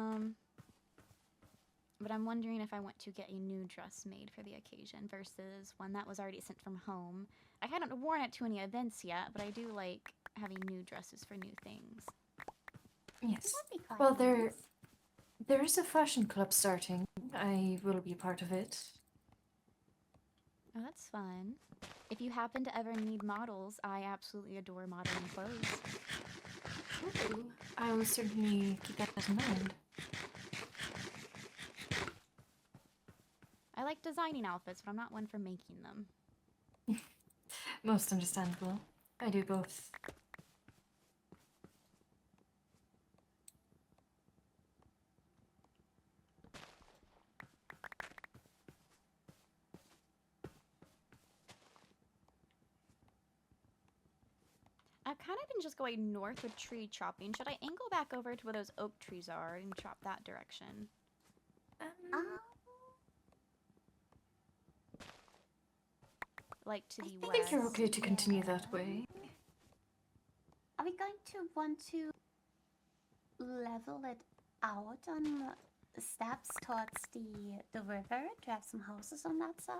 I'm wondering if I want to get a new dress made for the occasion versus one that was already sent from home. I hadn't worn it to any events yet, but I do like having new dresses for new things. Yes. That'd be quite Well, nice. there is a fashion club starting. I will be part of it. Oh, that's fun. If you happen to ever need models, I absolutely adore modeling clothes. Ooh, I will certainly keep that in mind. I like designing outfits, but I'm not one for making them. Most understandable. I do both. I've kind of been just going north with tree chopping. Should I angle back over to where those oak trees are and chop that direction? Like to the I west? think you're okay to continue that way. Are we going to want to level it out on the steps towards the river to have some houses on that side?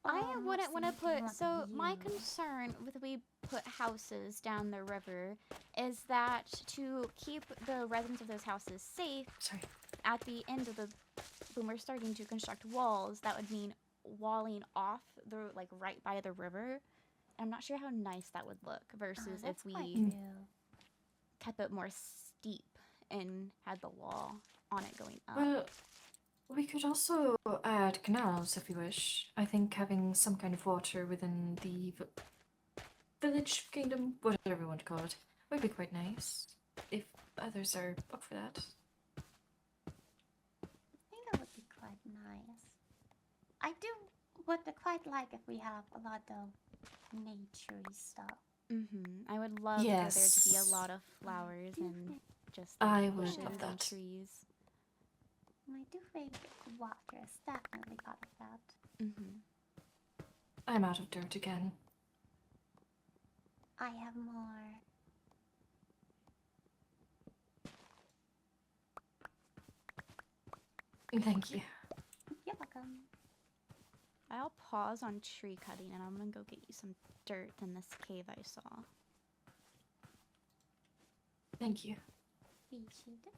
I Or wouldn't want to mostly do you put. want So my view? concern with we put houses down the river is that to keep the residents of those houses safe, Sorry. at the end of the when we're starting to construct walls, that would mean walling off the like right by the river. I'm not sure how nice that would look versus if That's quite we true. kept it more steep and had the wall on it going up. Well, we could also add canals if you wish. I think having some kind of water within the village kingdom, whatever you want to call it, would be quite nice. If others are up for that. I think that would be quite nice. I would quite like if we have a lot of naturey stuff. I would love for there to be a Yes. lot of flowers and just I like, would bushes love and that. trees. And I do think water is definitely part of that. I'm out of dirt again. I have more. Thank you. You're welcome. I'll pause on tree cutting and I'm gonna go get you some dirt in this cave I saw. Thank you. Appreciate it.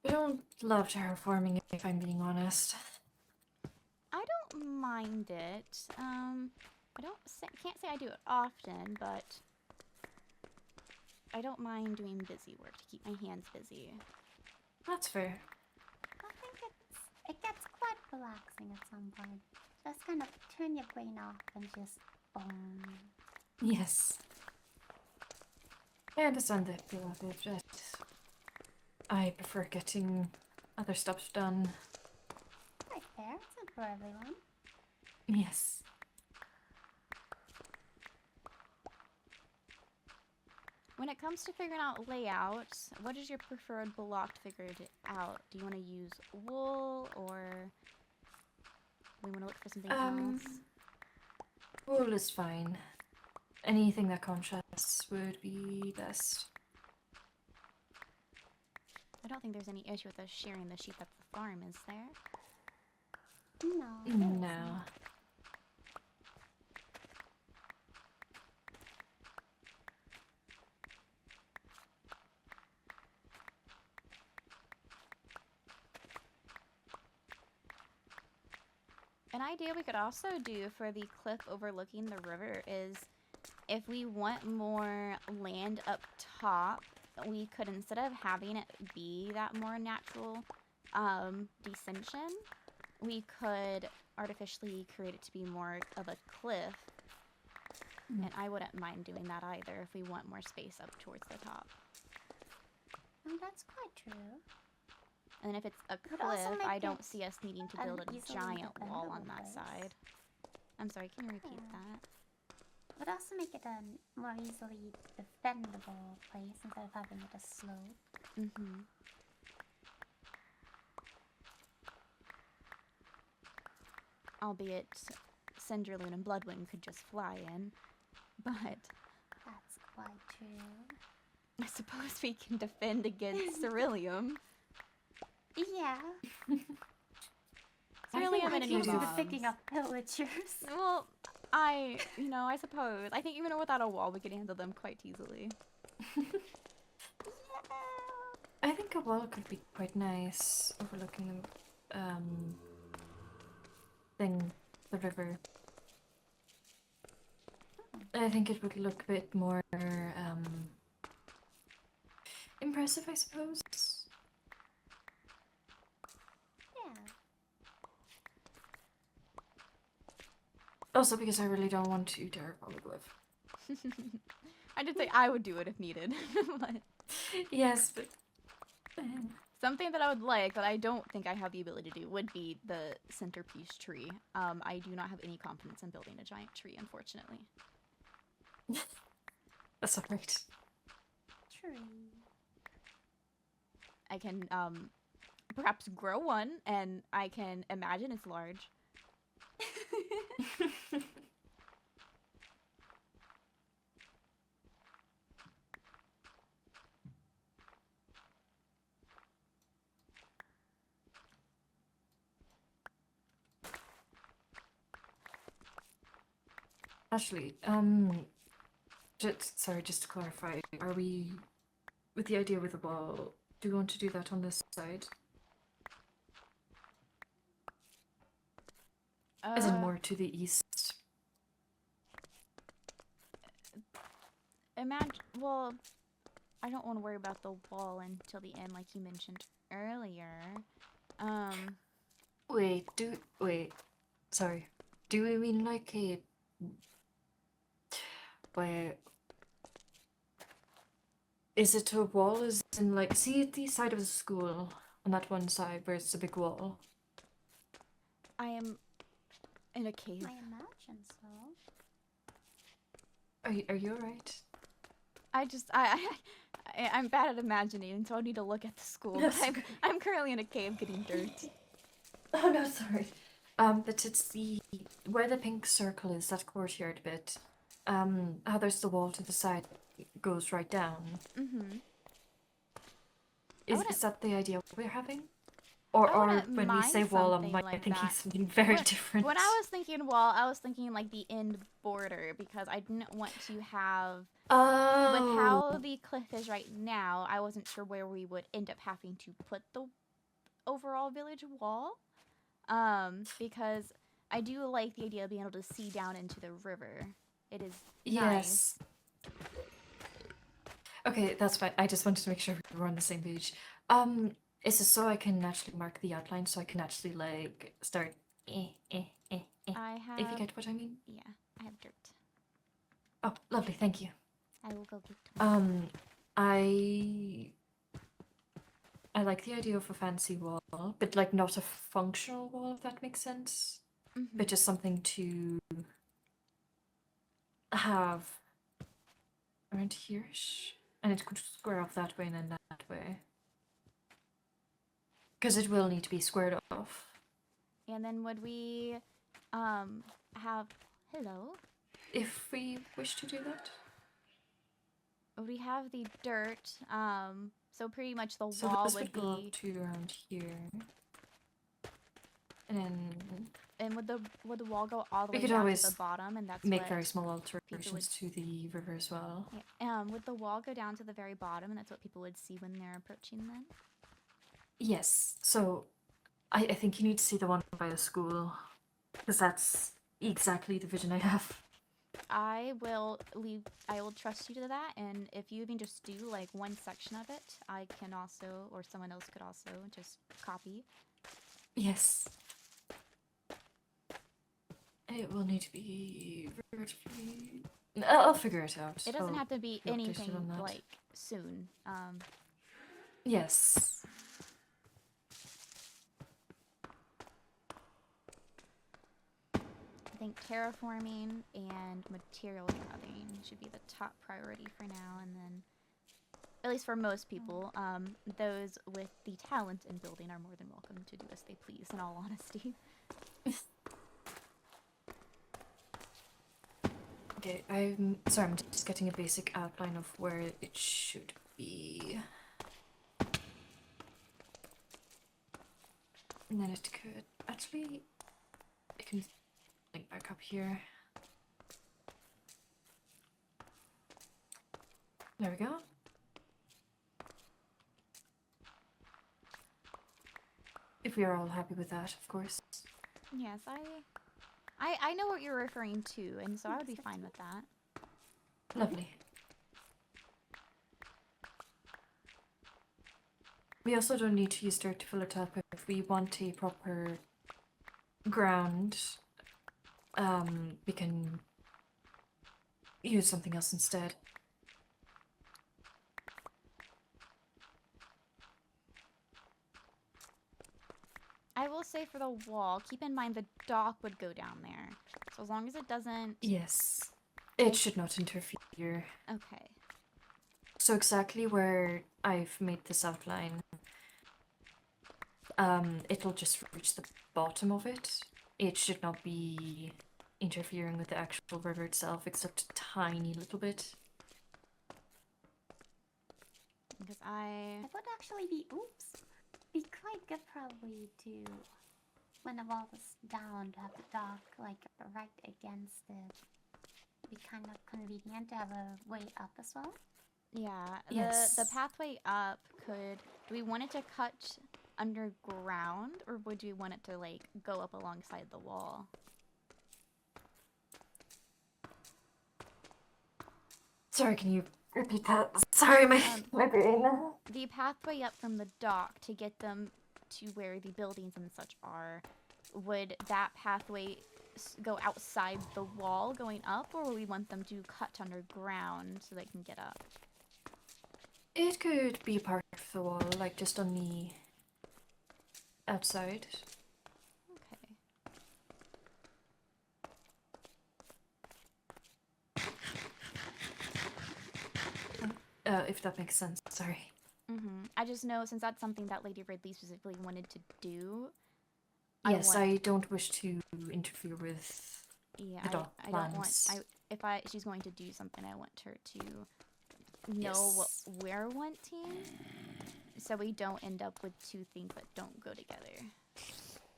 I don't love terraforming if I'm being honest. I don't mind it. Can't say I do it often, but I don't mind doing busy work to keep my hands busy. That's fair. I think it gets quite relaxing at some point. Just kind of turn your brain off and just Yes. I understand the appeal of it, but I prefer getting other stuff done. Quite fair. It's not for everyone. Yes. When it comes to figuring out layouts, what is your preferred block to figure it out? Do you want to use wool or we want to look for something else? Wool is fine. Anything that contrasts would be best. I don't think there's any issue with us shearing the sheep at the farm, is there? No. there No. isn't. An idea we could also do for the cliff overlooking the river is if we want more land up top, we could, instead of having it be that more natural descension, we could artificially create it to be more of a cliff. And I wouldn't mind doing that either if we want more space up towards the top. Oh, that's quite true. And if it's a Would also cliff, make I don't it see us needing to an build a easily giant wall on defendable that place. side. I'm sorry, can you repeat Yeah. that? Would also make it a more easily defendable place instead of having it a slope. Mm-hmm. Albeit Cinderloon and Bloodwind could just fly in, but That's quite true. I suppose we can defend against Ceruleum. Yeah. Ceruleum I'm and any used to mobs. picking up villagers. Well, I suppose. I think even without a wall, we could handle them quite easily. I think a wall could be quite nice, overlooking the river. I think it would look a bit more impressive, I suppose. Yeah. Also, because I really don't want to terraform the cliff. I did say I would do it if needed. But Yes, but something that I would like, but I don't think I have the ability to do, would be the centerpiece tree. I do not have any confidence in building a giant tree, unfortunately. that's alright. True. I can perhaps grow one, and I can imagine it's large. Actually, just to clarify, are we, with the idea with the wall, do we want to do that on this side? As in more to the east? Well, I don't want to worry about the wall until the end, like you mentioned earlier. Sorry. Do we mean like a... Where... Is it a wall? Is in like, see at the side of the school, on that one side where it's a big wall? I am in a cave. I imagine so. Are you alright? I'm bad at imagining, so I need to look at the school. But That's I'm currently in a cave getting dirt. Oh no, sorry. But it's where the pink circle is, that courtyard bit. How there's the wall to the side goes right down. Mm-hmm. Is that the idea we're having? Or wouldn't when we mind say wall, am something I like thinking that. something very different? When I was thinking wall, I was thinking like the end border, because I didn't want to have... With how the cliff is right now, I wasn't sure where we would end up having to put the overall village wall. Because I do like the idea of being able to see down into the river. It is nice. Yes. Okay, that's fine. I just wanted to make sure we were on the same page. Is it so I can actually mark the outline, so I can actually like start I have... if you get what I mean? Yeah, I have dirt. Oh, lovely, thank you. I will go get to I like the idea of a fancy wall, but like not a functional wall, if that makes sense. But just something to have around here-ish. And it could square off that way and then that way. Because it will need to be squared off. And then would we have hello? If we wish to do that. Would we have the dirt? So pretty much the So wall this would go be up to around here. And then and would the wall go all the We way could down to always the bottom and that's make what very small people would alterations to the river as well. would the wall go down to the very bottom and that's what people would see when they're approaching then? Yes. So I think you need to see the one by the school. Because that's exactly the vision I have. I will trust you to that, and if you even just do like one section of it, I can also, or someone else could also just copy. Yes. It will need to be vertically. I'll figure it out. It doesn't I'll have to be updated anything on that. like soon. Yes. I think terraforming and material gathering should be the top priority for now, and then, at least for most people, those with the talent in building are more than welcome to do as they please, in all honesty. Okay, I'm sorry, I'm just getting a basic outline of where it should be. And then it could actually, it can link back up here. There we go. If we are all happy with that, of course. Yes, I know what you're referring to, and so I would be fine with that. Lovely. We also don't need to use dirt to fill it up if we want a proper ground. We can use something else instead. I will say for the wall, keep in mind the dock would go down there. So as long as it doesn't... Yes. It should not interfere. Okay. So exactly where I've made this outline, it'll just reach the bottom of it. It should not be interfering with the actual river itself, except a tiny little bit. Because I... It would actually be, be quite good probably to, when the wall is down, to have the dock like right against it. It'd be kind of convenient to have a way up as well. Yeah, Yes. the pathway up could... Do we want it to cut underground, or would we want it to, like, go up alongside the wall? Sorry, can you repeat that? Sorry, my brain. The pathway up from the dock to get them to where the buildings and such are, would that pathway go outside the wall going up, or would we want them to cut underground so they can get up? It could be part of the wall, like just on the outside. Okay. If that makes sense, sorry. I just know, since that's something that Lady Ridley specifically wanted to do... Yes, I don't wish to interfere with the dock I don't want... plans. If she's going to do something, I want her to know what Yes. we're wanting, so we don't end up with two things that don't go together.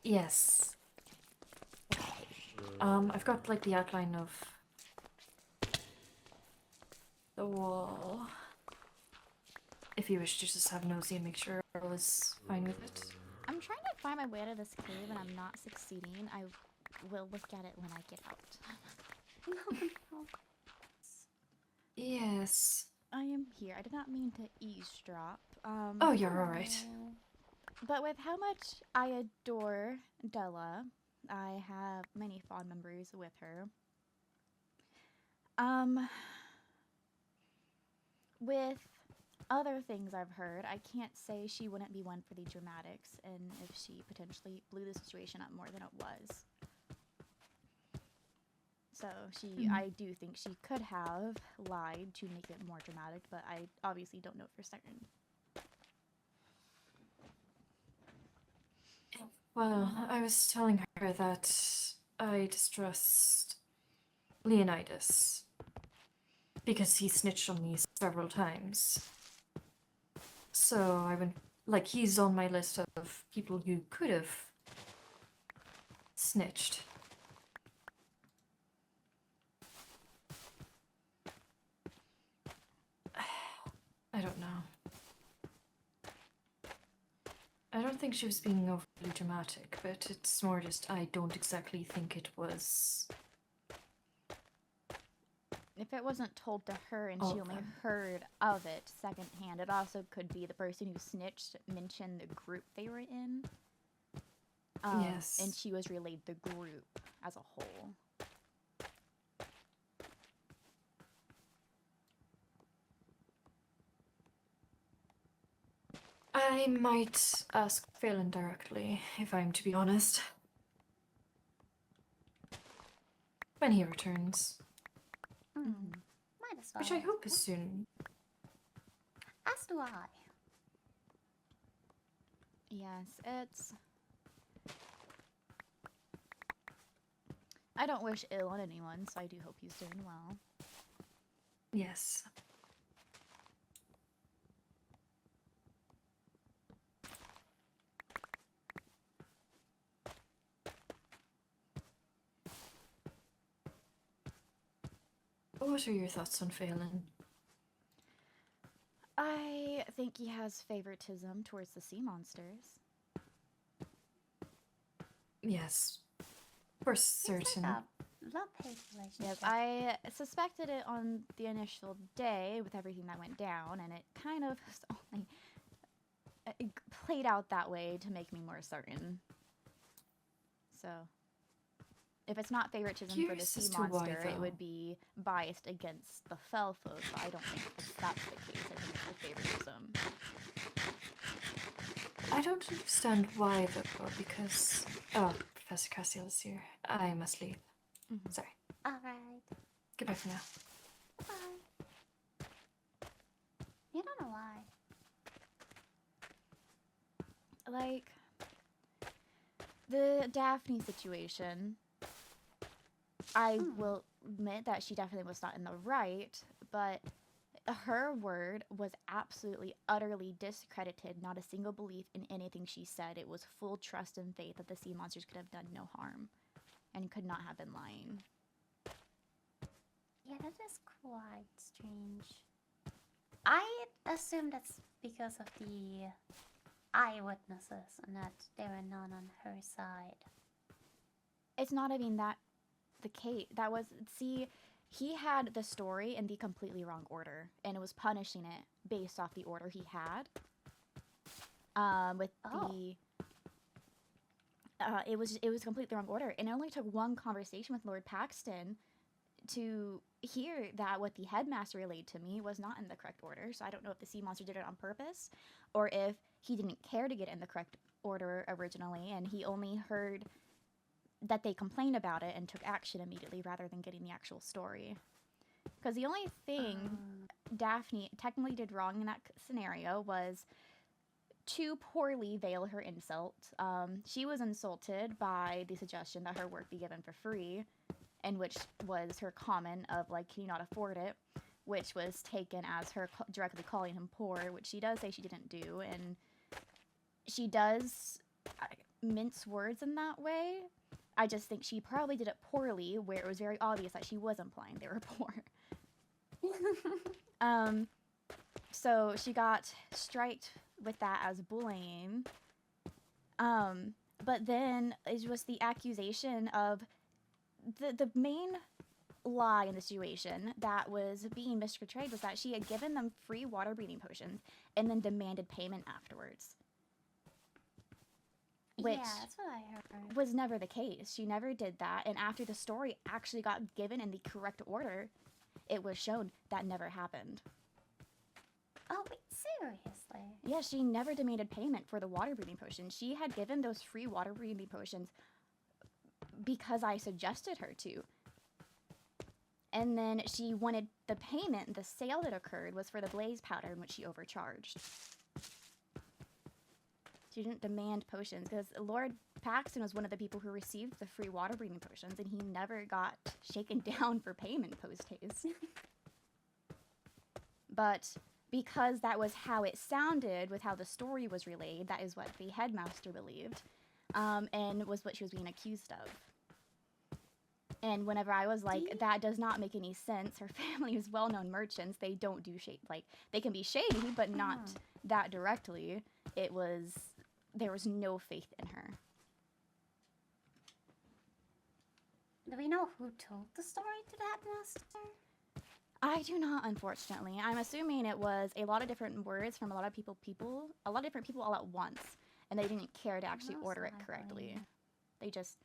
Yes. I've got like the outline of the wall. If you wish to just have a nosy and make sure all is fine with it. I'm trying to find my way out of this cave and I'm not succeeding. I will look at it when I get out. Yes. I am here. I did not mean to eavesdrop. Oh, you're alright. But with how much I adore Della, I have many fond memories with her. With other things I've heard, I can't say she wouldn't be one for the dramatics, and if she potentially blew the situation up more than it was. So I do think she could have lied to make it more dramatic, but I obviously don't know for certain. Well, I was telling her that I distrust Leonidas because he snitched on me several times. So I went, like, he's on my list of people who could have snitched. I don't know. I don't think she was being overly dramatic, but it's more just I don't exactly think it was. If it wasn't told to her and All she of only them. heard of it secondhand, it also could be the person who snitched mentioned the group they were in. Yes. And she was relayed the group as a whole. I might ask Phelan directly, if I'm to be honest. When he returns. Might as well. Which I hope is soon. As do I. Yes, it's... I don't wish ill on anyone, so I do hope he's doing well. Yes. What are your thoughts on Phelan? I think he has favoritism towards the sea monsters. Yes. For It's certain. like a love-hate relationship. Yes, I suspected it on the initial day with everything that went down, and it kind of only it played out that way to make me more certain. So, if it's not favoritism for the Curious sea as to why, monster, it though. would be biased against the fell foes, but I don't think that's the case. I think it's the favoritism. I don't understand why though, because Professor Cassian is here. I must leave. Sorry. Alright. Goodbye for now. Bye. You don't know why. Like, the Daphne situation, I will admit that she definitely was not in the right, but her word was absolutely, utterly discredited. Not a single belief in anything she said. It was full trust and faith that the sea monsters could have done no harm and could not have been lying. Yeah, that is quite strange. I assume that's because of the eyewitnesses and that there were none on her side. It's not even that the case. That was, see, he had the story in the completely wrong order, and it was punishing it based off the order he had. It was completely wrong order, and it only took one conversation with Lord Paxton to hear that what the headmaster relayed to me was not in the correct order. So I don't know if the sea monster did it on purpose, or if he didn't care to get in the correct order originally, and he only heard that they complained about it and took action immediately rather than getting the actual story. Because the only thing Daphne technically did wrong in that scenario was to poorly veil her insult. She was insulted by the suggestion that her work be given for free, and which was her comment of, like, can you not afford it? Which was taken as her directly calling him poor, which she does say she didn't do, and she does mince words in that way. I just think she probably did it poorly, where it was very obvious that she was implying they were poor. So she got striked with that as bullying. But then it was the accusation of the main lie in the situation that was being misportrayed was that she had given them free water breathing potions and then demanded payment afterwards. Which yeah, that's what I heard. was never the case. She never did that, and after the story actually got given in the correct order, it was shown that never happened. Oh, wait, seriously? Yeah, she never demanded payment for the water breathing potions. She had given those free water breathing potions because I suggested her to. And then she wanted the payment, the sale that occurred was for the blaze powder in which she overcharged. She didn't demand potions because Lord Paxton was one of the people who received the free water breathing potions, and he never got shaken down for payment post haste. But because that was how it sounded with how the story was relayed, that is what the headmaster believed, and was what she was being accused of. And whenever I was like, that does not make any sense, her family is well-known merchants, they don't do shade, like, they can be shady, but not that directly, there was no faith in her. Do we know who told the story to the headmaster? I do not, unfortunately. I'm assuming it was a lot of different words from a lot of different people all at once, and they didn't care to actually order it correctly. They just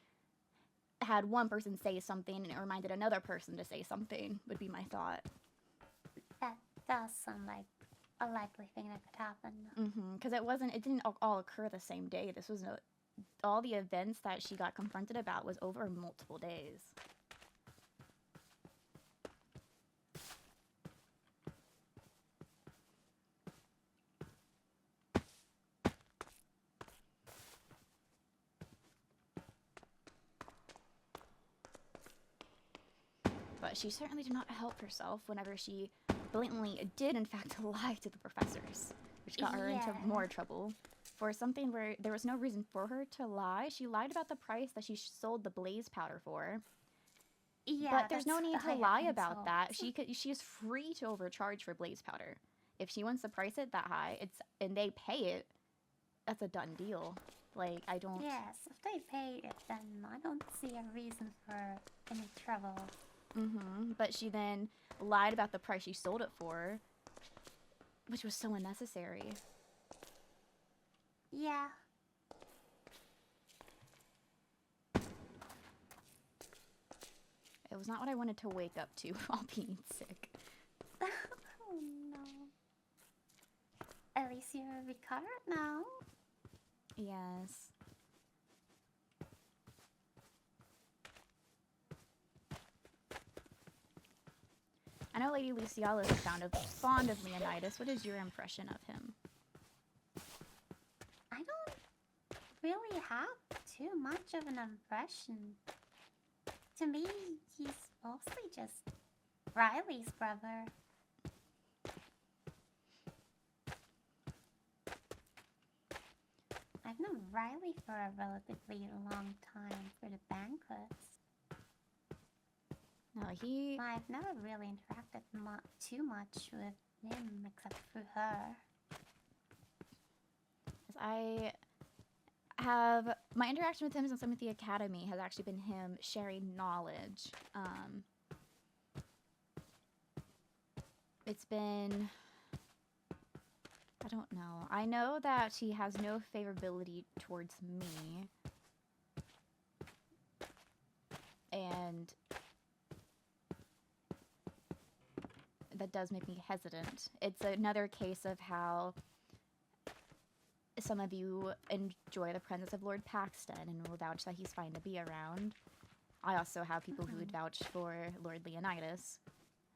had one person say something, and it reminded another person to say something, would be my thought. That does sound like a likely thing that could happen. Because it didn't all occur the same day. This was all the events that she got confronted about was over multiple days. But she certainly did not help herself whenever she blatantly did, in fact, lie to the professors, which got her into more trouble. For something where there was no reason for her to lie, she lied about the price that she sold the blaze powder for. Yeah, but there's no need to lie about insult. that. She is free to overcharge for blaze powder. If she wants to price it that high, and they pay it, that's a done deal. Like, I don't... Yes, if they pay it, then I don't see a reason for any trouble. But she then lied about the price she sold it for, which was so unnecessary. Yeah. It was not what I wanted to wake up to while being sick. Oh no. At least you're recovered now. Yes. I know Lady Lizzaylia is fond of Leonidas. What is your impression of him? I don't really have too much of an impression. To me, he's mostly just Riley's brother. I've known Riley for a relatively long time for the banquets. No, I've never really interacted too much with him except through her. I have... My interaction with him since I'm at the academy has actually been him sharing knowledge. It's been... I don't know. I know that he has no favorability towards me. And that does make me hesitant. It's another case of how some of you enjoy the presence of Lord Paxton and will vouch that he's fine to be around. I also have people who would vouch for Lord Leonidas.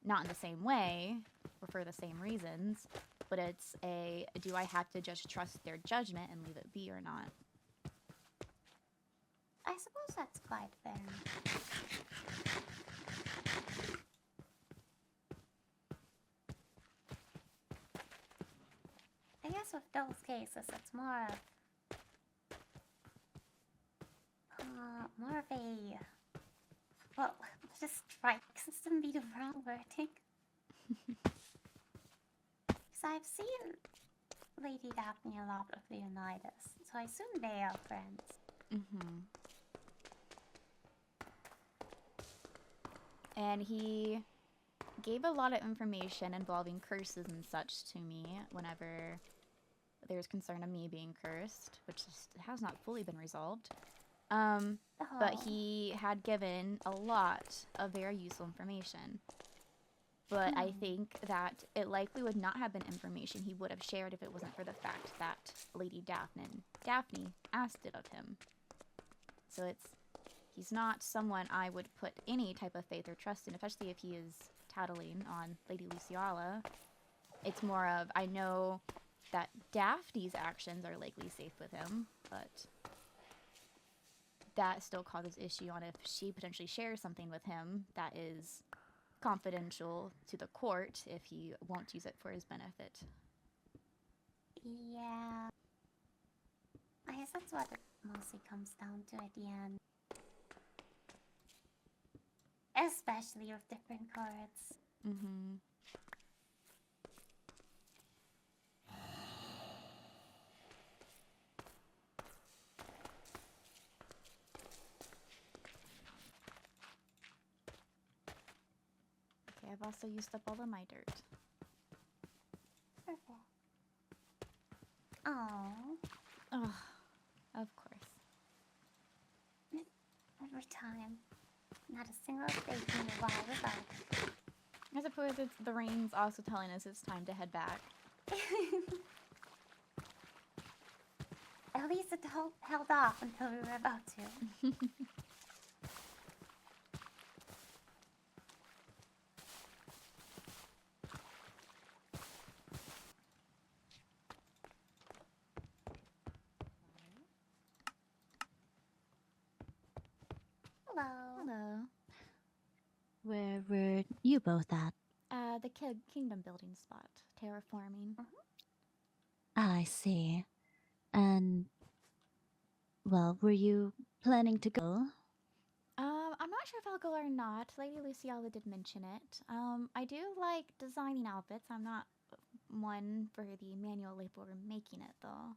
Not in the same way, or for the same reasons, but it's a, do I have to just trust their judgment and leave it be or not? I suppose that's quite fair. I guess with those cases, it's more of a, well, the strike system be the wrong wording. Because I've seen Lady Daphne a lot with Leonidas, so I assume they are friends. And he gave a lot of information involving curses and such to me whenever there's concern of me being cursed, which has not fully been resolved. But he had given a lot of very useful information. But I think that it likely would not have been information he would have shared if it wasn't for the fact that Lady Daphne asked it of him. So he's not someone I would put any type of faith or trust in, especially if he is tattling on Lady Lizzaylia. It's more of, I know that Daphne's actions are likely safe with him, but that still causes issue on if she potentially shares something with him that is confidential to the court if he won't use it for his benefit. Yeah. I guess that's what it mostly comes down to at the end. Especially with different cards. Mm-hmm. Okay, I've also used up all of my dirt. Perfect. Oh, Oh, of course. every time. Not a single day in a while without. I suppose it's the rain's also telling us it's time to head back. At least it held off until we were about to. Hello. Hello. Where were you both at? The kingdom building spot. Terraforming. I see. And, well, were you planning to go? I'm not sure if I'll go or not. Lady Lizzaylia did mention it. I do like designing outfits. I'm not one for the manual labor making it, though.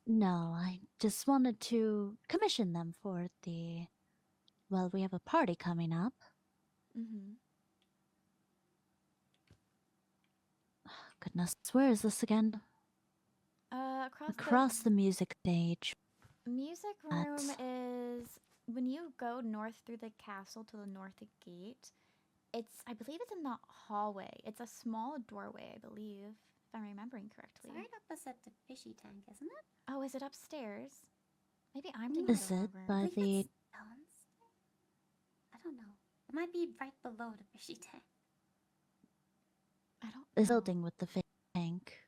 No, I just wanted to commission them for the... Well, we have a party coming up. Mm-hmm. Goodness, where is this again? Across the music stage. music room is when you go north through the castle to the north gate. I believe it's in the hallway. It's a small doorway, I believe, if I'm remembering correctly. It's right opposite the fishy tank, isn't it? Oh, is it upstairs? Maybe I'm thinking Is of the it wrong room. by I believe the... it's downstairs? I don't know. It might be right below the fishy tank. I don't the know. building with the fish tank?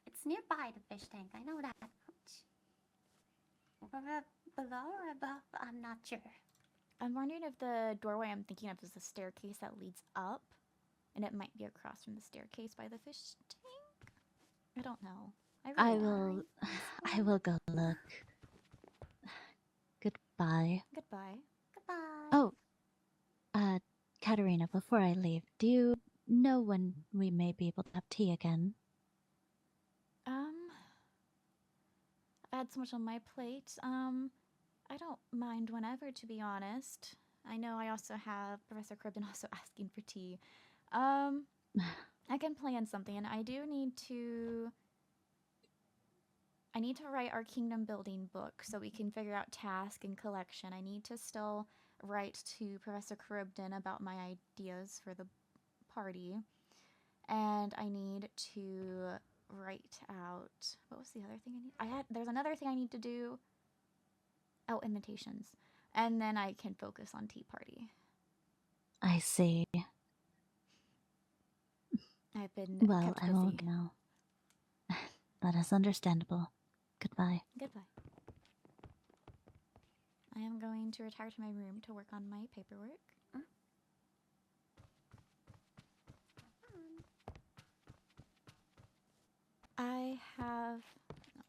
It's nearby the fish tank. I know that much. Below or above? I'm not sure. I'm wondering if the doorway I'm thinking of is the staircase that leads up, and it might be across from the staircase by the fish tank. I don't know. I really will... don't. I will go look. Goodbye. Goodbye. Goodbye. Oh, Katarina, before I leave, do you know when we may be able to have tea again? I've had so much on my plate. I don't mind whenever, to be honest. I know I also have Professor Cribden also asking for tea. I can plan something, and I do need to... I need to write our kingdom building book so we can figure out task and collection. I need to still write to Professor Cribden about my ideas for the party. And I need to write out... What was the other thing I need? There's another thing I need to do. Oh, invitations. And then I can focus on tea party. I see. I've been Well, kept I busy. won't know. That is understandable. Goodbye. Goodbye. I am going to retire to my room to work on my paperwork. I have... No.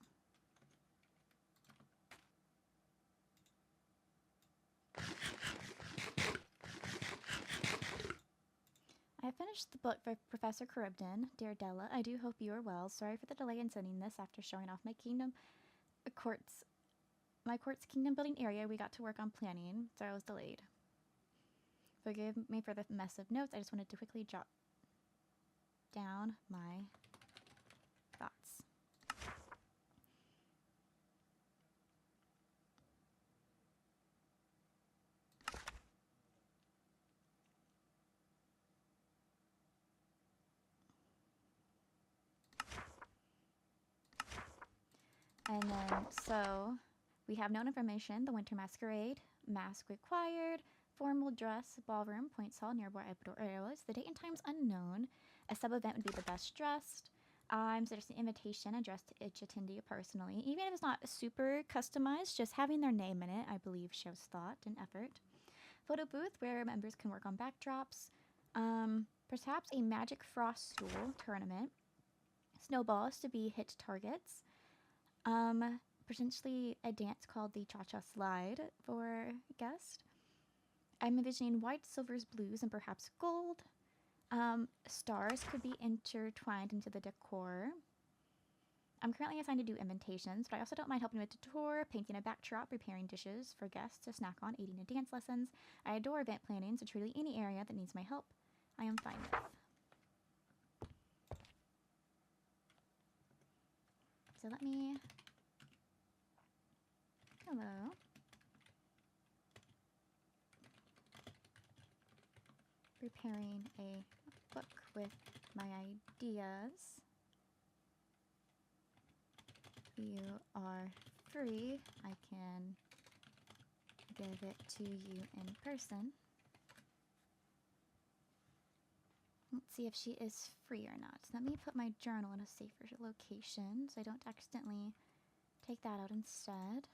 I finished the book for Professor Cribden, Dear Della. I do hope you are well. Sorry for the delay in sending this after showing off my court's kingdom building area. We got to work on planning, so I was delayed. Forgive me for the mess of notes. I just wanted to quickly jot down my thoughts. And then, so, We have known information: the Winter Masquerade, mask required, formal dress, ballroom, points hall, nearby areas. The date and time's unknown. A sub-event would be the best dressed. I'm suggesting invitation addressed to each attendee personally. Even if it's not super customized, just having their name in it, I believe, shows thought and effort. Photo booth where members can work on backdrops. Perhaps a Magic Frost Stool tournament. Snowballs to be hit targets. Potentially a dance called the Cha-Cha Slide for a guest. I'm envisioning white, silvers, blues, and perhaps gold. Stars could be intertwined into the decor. I'm currently assigned to do invitations, but I also don't mind helping with the tour, painting a backdrop, preparing dishes for guests to snack on, aiding in dance lessons. I adore event planning, so truly any area that needs my help, I am fine with. So let me... Hello. Preparing a book with my ideas. You are free. I can give it to you in person. Let's see if she is free or not. Let me put my journal in a safer location so I don't accidentally take that out instead.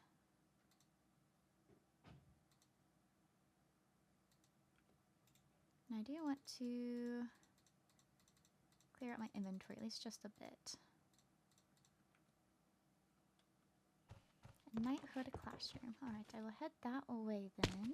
And I do want to clear out my inventory, at least just a bit. Knighthood classroom. Alright, I will head that way then.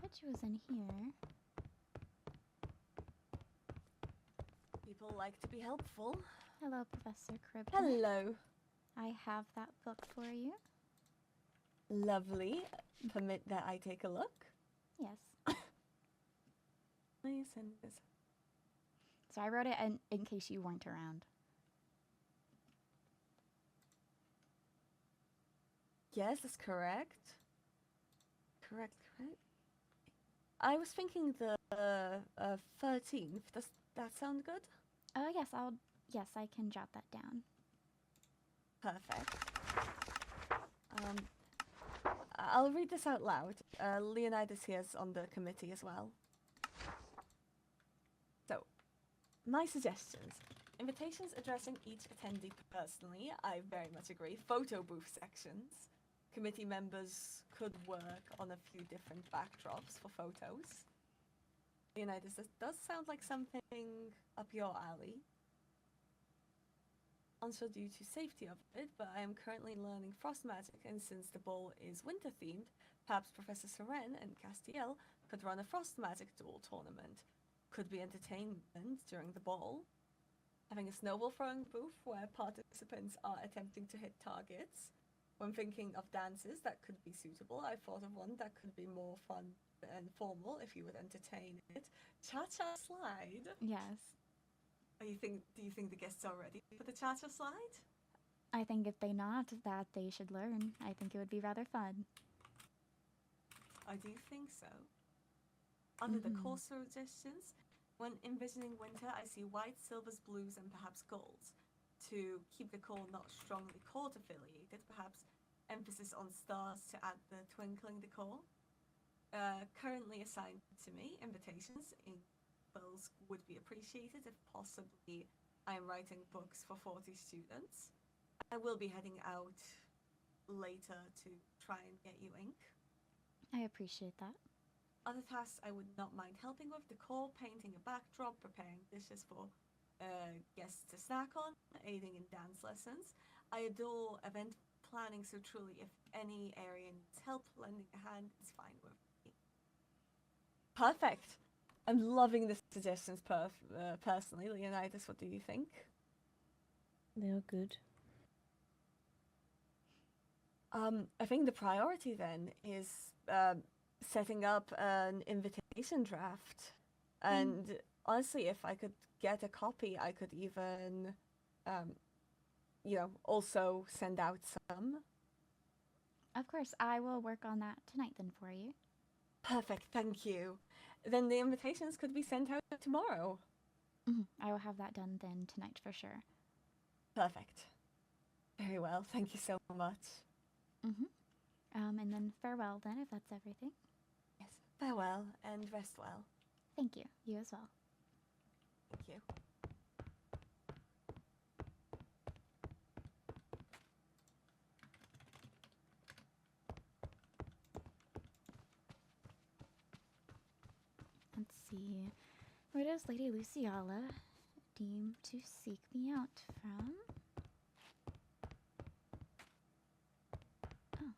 Said she was in here. People like to be helpful. Hello, Professor Cribben. Hello. I have that book for you. Lovely. Permit that I take a look. Yes. Please send this. So I wrote it in case you weren't around. Yes, that's correct. Correct. I was thinking the 13th. Does that sound good? Oh yes, I can jot that down. Perfect. I'll read this out loud. Leonidas here is on the committee as well. So, my suggestions. Invitations addressing each attendee personally. I very much agree. Photo booth sections. Committee members could work on a few different backdrops for photos. Leonidas, this does sound like something up your alley. Unsure due to safety of it, but I am currently learning frost magic, and since the ball is winter themed, perhaps Professor Seren and Castiel could run a frost magic duel tournament. Could be entertainment during the ball. Having a snowball throwing booth where participants are attempting to hit targets. When thinking of dances that could be suitable, I thought of one that could be more fun and formal if you would entertain it. Cha-cha slide. Yes. Do you think the guests are ready for the cha-cha slide? I think if they not, that they should learn. I think it would be rather fun. I do think so. Under the core suggestions, when envisioning winter, I see white, silvers, blues, and perhaps golds. To keep the core not strongly court affiliated, perhaps emphasis on stars to add the twinkling decor. Currently assigned to me, invitations in bills would be appreciated if possibly I am writing books for 40 students. I will be heading out later to try and get you ink. I appreciate that. Other tasks I would not mind helping with: decor, painting a backdrop, preparing dishes for guests to snack on, aiding in dance lessons. I adore event planning, so truly if any area needs help, lending a hand is fine with me. Perfect. I'm loving the suggestions personally. Leonidas, what do you think? They are good. I think the priority then is setting up an invitation draft. And honestly, if I could get a copy, I could even also send out some. Of course, I will work on that tonight then for you. Perfect, thank you. Then the invitations could be sent out tomorrow. I will have that done then tonight for sure. Perfect. Very well, thank you so much. And then farewell then, if that's everything. Yes, farewell and rest well. Thank you. You as well. Thank you. Let's see. Where does Lady Lizzaylia deem to seek me out from? Oh.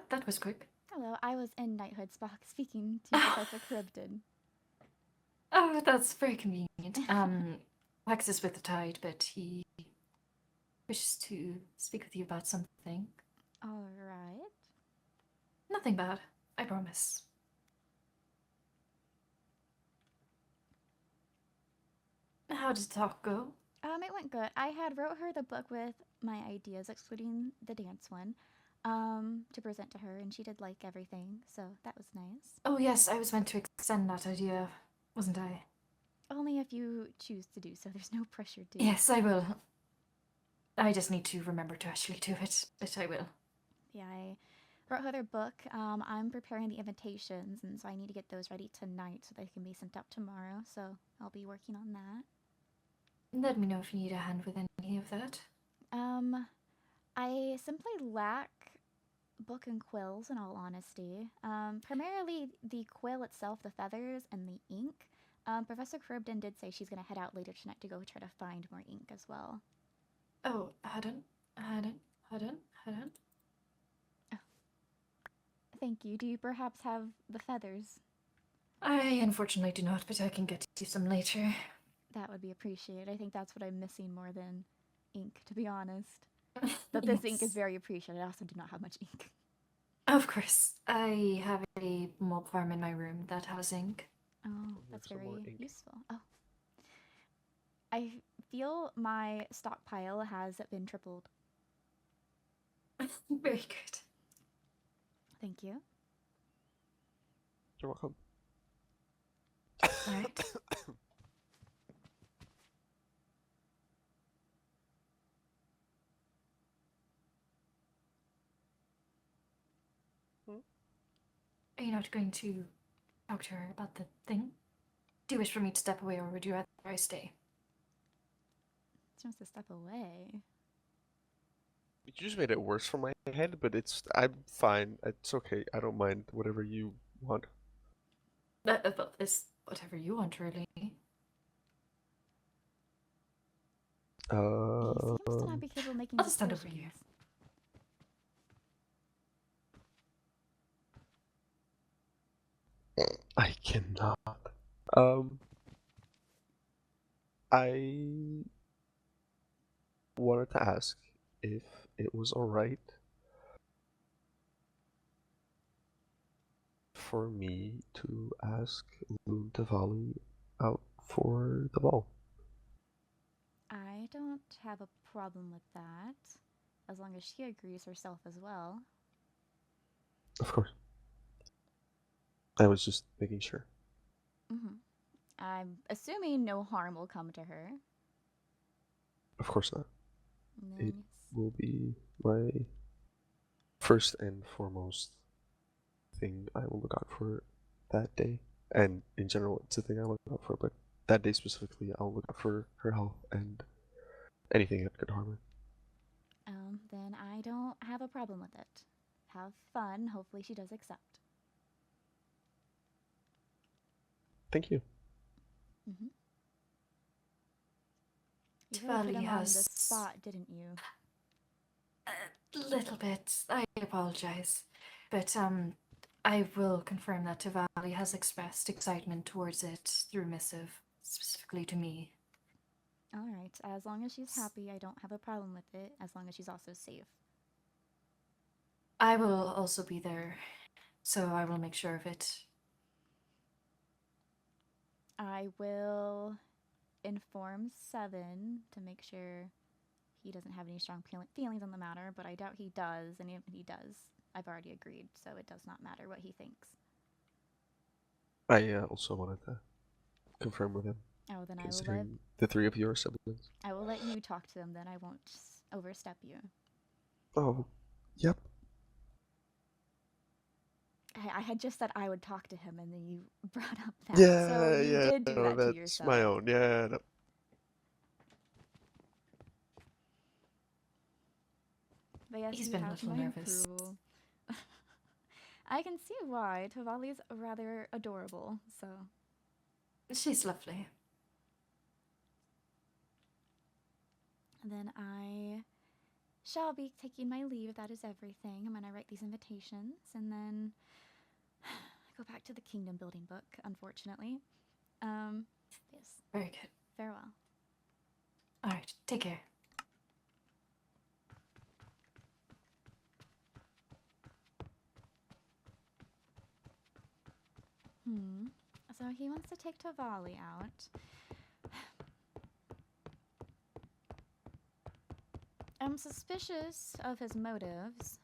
That was quick. Hello, I was in Knighthood speaking to Professor Cribden. Oh, that's very convenient. Wax is with the tide, but he wishes to speak with you about something. Alright. Nothing bad, I promise. How did the talk go? It went good. I had wrote her the book with my ideas, excluding the dance one, to present to her, and she did like everything, so that was nice. Oh yes, I was meant to extend that idea, wasn't I? Only if you choose to do so. There's no pressure to. Yes, I will. I just need to remember to actually do it, but I will. Yeah, I wrote her their book. I'm preparing the invitations, and so I need to get those ready tonight so they can be sent out tomorrow, so I'll be working on that. Let me know if you need a hand with any of that. I simply lack book and quills, in all honesty. Primarily the quill itself, the feathers, and the ink. Professor Cribden did say she's going to head out later tonight to go try to find more ink as well. Oh, hadn't. Oh. Thank you. Do you perhaps have the feathers? I unfortunately do not, but I can get you some later. That would be appreciated. I think that's what I'm missing more than ink, to be honest. But this ink is very appreciated. I also do not have much ink. Of course. I have a mob farm in my room that has ink. Oh, that's very useful. Oh. I feel my stockpile has been tripled. Very good. Thank you. You're welcome. Alright. Are you not going to talk to her about the thing? Do you wish for me to step away, or would you rather I stay? She wants to step away. You just made it worse for my head, but I'm fine. It's okay. I don't mind whatever you want. Well, it's whatever you want, really. He seems to not be capable of making I'll just stand over decisions. here. I cannot. I wanted to ask if it was alright for me to ask Loon Tavali out for the ball. I don't have a problem with that, as long as she agrees herself as well. Of course. I was just making sure. I'm assuming no harm will come to her. Of course not. Nice. It will be my first and foremost thing I will look out for that day. And in general, it's a thing I look out for, but that day specifically, I'll look out for her health and anything that could harm her. Then I don't have a problem with it. Have fun. Hopefully she does accept. Thank you. You really put Tavali him on the has spot, didn't you? a little bit. I apologize, but I will confirm that Tavali has expressed excitement towards it through missive, specifically to me. Alright, as long as she's happy, I don't have a problem with it, as long as she's also safe. I will also be there, so I will make sure of it. I will inform Seven to make sure he doesn't have any strong feelings on the matter, but I doubt he does, and if he does, I've already agreed, so it does not matter what he thinks. I also wanted to confirm with him. Oh, then Considering the three of your siblings. I will let you talk to them, then I won't overstep you. Oh, yep. I had just said I would talk to him, and then you brought up that. Yeah, so you yeah, did do no, that to that's yourself. my own. Yeah, no. But yes, He's you been a have little my nervous. approval. I can see why. Tavali's rather adorable, so. She's lovely. Then I shall be taking my leave. That is everything. I'm gonna write these invitations, and then go back to the kingdom building book, unfortunately. Yes. Very good. Farewell. Alright, take care. So he wants to take Tavali out. I'm suspicious of his motives.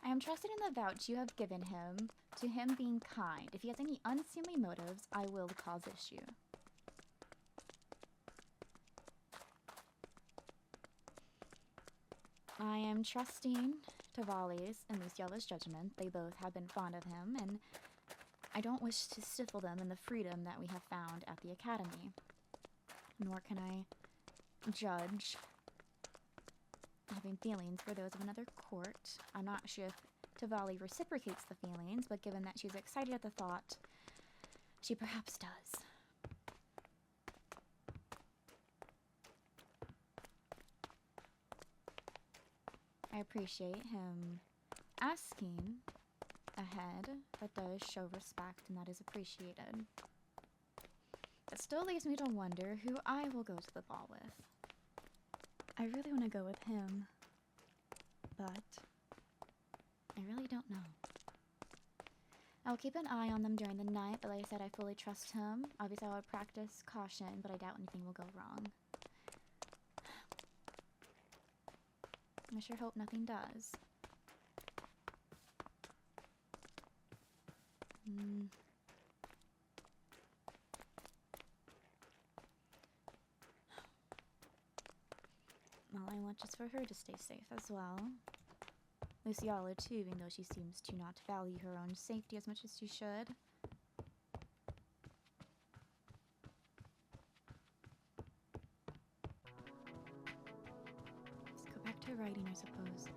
I am trusted in the vouch you have given him to him being kind. If he has any unseemly motives, I will cause issue. I am trusting Tavali's and Luciella's judgment. They both have been fond of him, and I don't wish to stifle them in the freedom that we have found at the academy. Nor can I judge having feelings for those of another court. I'm not sure if Tavali reciprocates the feelings, but given that she's excited at the thought, she perhaps does. I appreciate him asking ahead. That does show respect, and that is appreciated. It still leaves me to wonder who I will go to the ball with. I really want to go with him, but I really don't know. I'll keep an eye on them during the night, but like I said, I fully trust him. Obviously, I would practice caution, but I doubt anything will go wrong. I sure hope nothing does. Well, I want just for her to stay safe as well. Lizzaylia too, even though she seems to not value her own safety as much as she should. Let's go back to writing, I suppose.